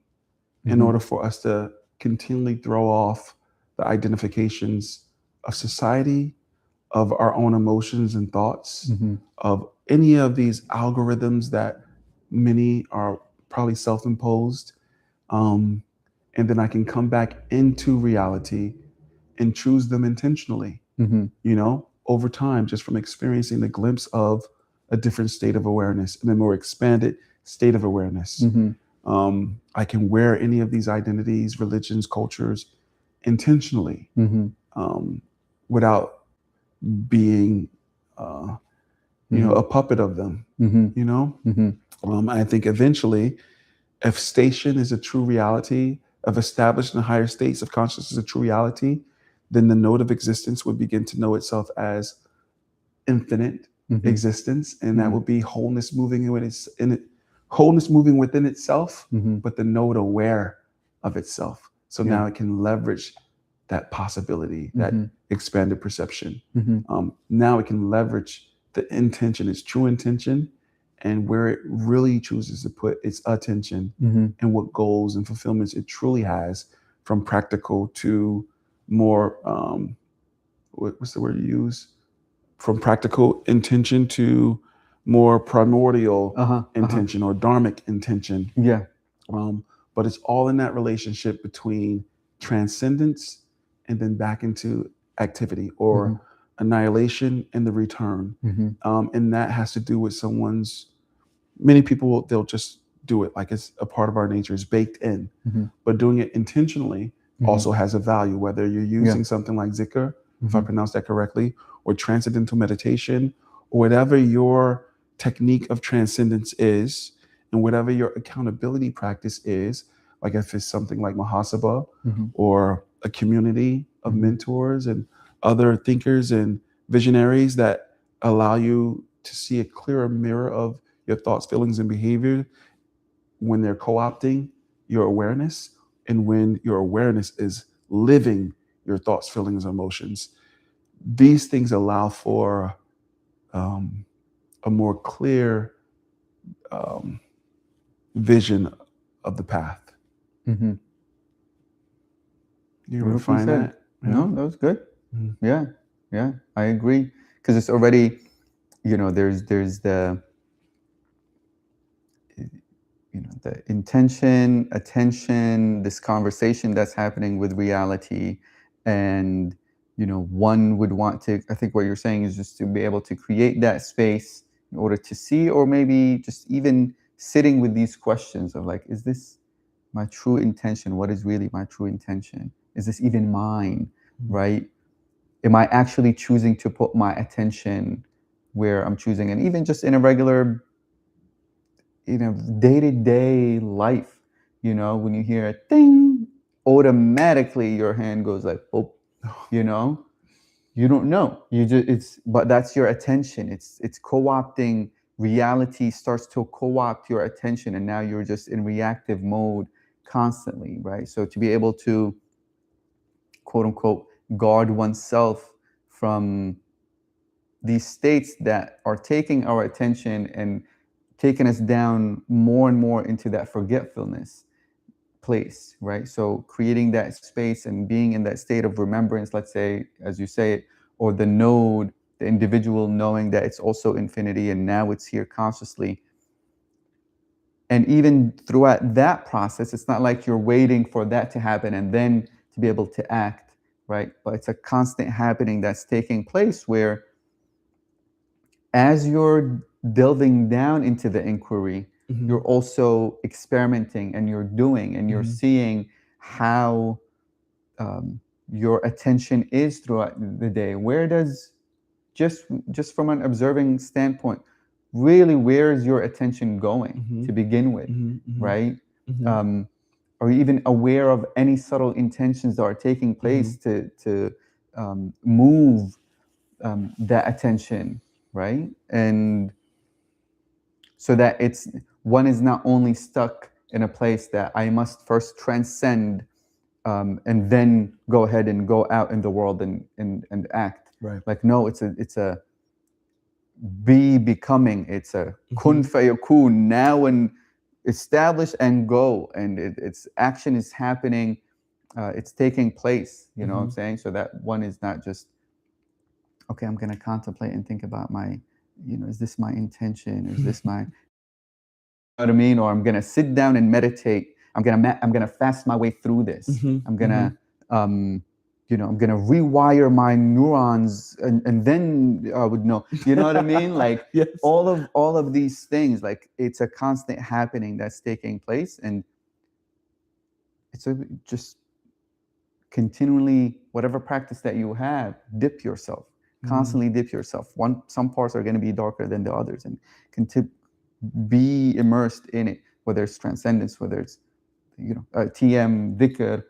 Speaker 2: in
Speaker 1: Mhm.
Speaker 2: order for us to continually throw off the identifications of society, of our own emotions and thoughts,
Speaker 1: Mhm.
Speaker 2: of any of these algorithms that many are probably self imposed. and then I can come back into reality and choose them intentionally, over time, just from experiencing the glimpse of a different state of awareness and a more expanded state of awareness. I can wear any of these identities, religions, cultures intentionally, without being, a puppet of them. I think eventually, if station is a true reality, if established in higher states of consciousness is a true reality, then the node of existence would begin to know itself as infinite existence, and that would be wholeness moving wholeness moving within itself, but the node aware of itself. So now it can leverage that possibility, that expanded perception. Now it can leverage the intention, its true intention, and where it really chooses to put its attention and what goals and fulfillments it truly has, from practical to more, what's the word you use? From practical intention to more primordial intention or dharmic intention.
Speaker 1: Yeah.
Speaker 2: But it's all in that relationship between transcendence and then back into activity, or annihilation and the return. And that has to do with many people, they'll just do it like it's a part of our nature, it's baked in. But doing it intentionally also has a value, whether you're using something like zikr, if I pronounce that correctly, or transcendental meditation, or whatever your technique of transcendence is, and whatever your accountability practice is, like if it's something like muhasabah, or a community of mentors and other thinkers and visionaries that allow you to see a clearer mirror of your thoughts, feelings, and behavior when they're co-opting your awareness, and when your awareness is living your thoughts, feelings, and emotions. These things allow for a more clear vision of the path. You ever find that?
Speaker 1: No, that was good. Yeah, I agree, because it's already, there's the the intention, attention, this conversation that's happening with reality, and one would want to, I think what you're saying is just to be able to create that space in order to see, or maybe just even sitting with these questions of like, is this my true intention? What is really my true intention? Is this even mine? Right? Am I actually choosing to put my attention where I'm choosing? And even just in a regular, day-to-day life, when you hear a ding, automatically your hand goes like, oh, you don't know. But that's your attention. It's co-opting. Reality starts to co-opt your attention, and now you're just in reactive mode constantly, right? So to be able to, quote unquote, guard oneself from these states that are taking our attention and taking us down more and more into that forgetfulness place, right? So creating that space and being in that state of remembrance, let's say, as you say it, or the node, the individual knowing that it's also infinity and now it's here consciously. And even throughout that process, it's not like you're waiting for that to happen and then to be able to act, right? But it's a constant happening that's taking place, where as you're delving down into the inquiry, you're also experimenting, and you're doing, and you're seeing how your attention is throughout the day. Where does, just from an observing standpoint, really, where is your attention going to begin with, right? Are you even aware of any subtle intentions that are taking place to move that attention, right? And so that one is not only stuck in a place that I must first transcend, and then go ahead and go out in the world and act.
Speaker 2: Right.
Speaker 1: Like, no, it's a be becoming. It's a kun fayakun, now and establish and go, and it's action is happening. It's taking place. You know what I'm saying? So that one is not just, okay, I'm going to contemplate and think about my, is this my intention? Is this my, what I mean? Or I'm going to sit down and meditate I'm gonna fast my way through this.
Speaker 2: Mhm,
Speaker 1: I'm gonna I'm gonna rewire my neurons, and then I would know. You know what I mean? Like
Speaker 2: yes.
Speaker 1: all of these things, like it's a constant happening that's taking place, and it's just continually, whatever practice that you have, dip yourself, constantly dip yourself. Some parts are going to be darker than the others, and be immersed in it, whether it's transcendence, whether it's TM, dhikr,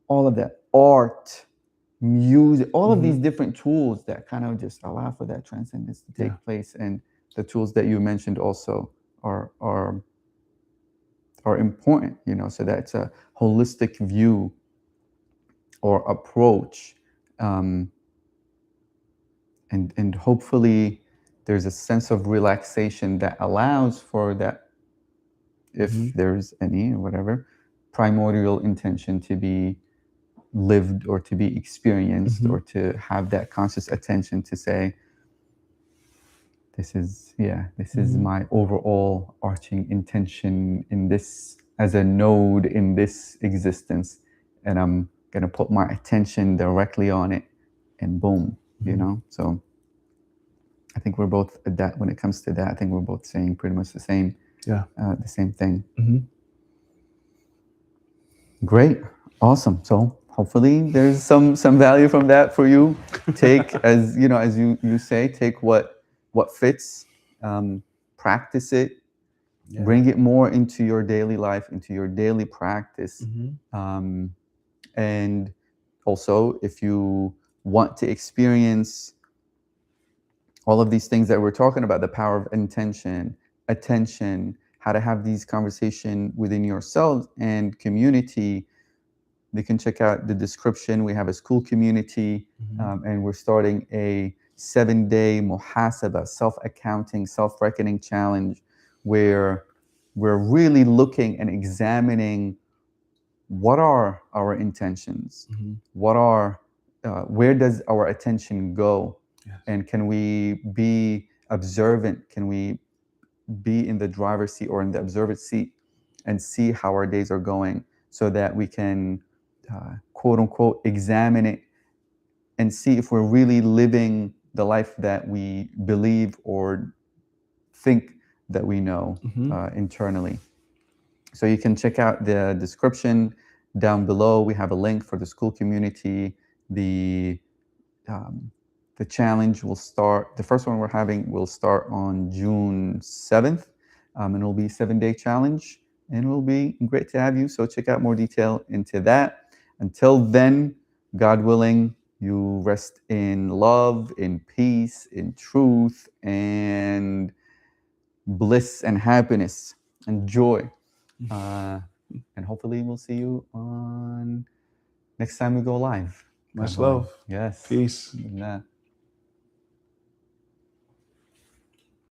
Speaker 1: all of that, art, music, all of these different tools that kind of just allow for that transcendence to take place. And the tools that you mentioned also are important, so that's a holistic view or approach, and hopefully there's a sense of relaxation that allows for that, if there's any or whatever primordial intention to be lived or to be experienced, or to have that conscious attention to say, this is my overall arching intention in this, as a node in this existence, and I'm gonna put my attention directly on it, and boom, so I think we're both at that. When it comes to that, I think we're both saying pretty much the same thing. Great, awesome. So hopefully there's some value from that for you. Take, as you say, take what fits, practice it, bring it more into your daily life, into your daily practice, and also, if you want to experience all of these things that we're talking about, the power of intention, attention, how to have these conversations within yourselves and community, they can check out the description. We have a school community, and we're starting a 7-day muhasaba, self-accounting, self-reckoning challenge, where we're really looking and examining what are our intentions, where does our attention go, and can we be observant? Can we be in the driver's seat or in the observer's seat and see how our days are going, so that we can quote unquote examine it and see if we're really living the life that we believe or think that we know internally. So you can check out the description down below. We have a link for the school community. The challenge will start, the first one we're having will start on June 7th, and it'll be a 7-day challenge, and it will be great to have you. So check out more detail into that. Until then, God willing, you rest in love, in peace, in truth, and bliss and happiness and joy. And hopefully we'll see you on next time we go live.
Speaker 2: Much love.
Speaker 1: Yes.
Speaker 2: Peace.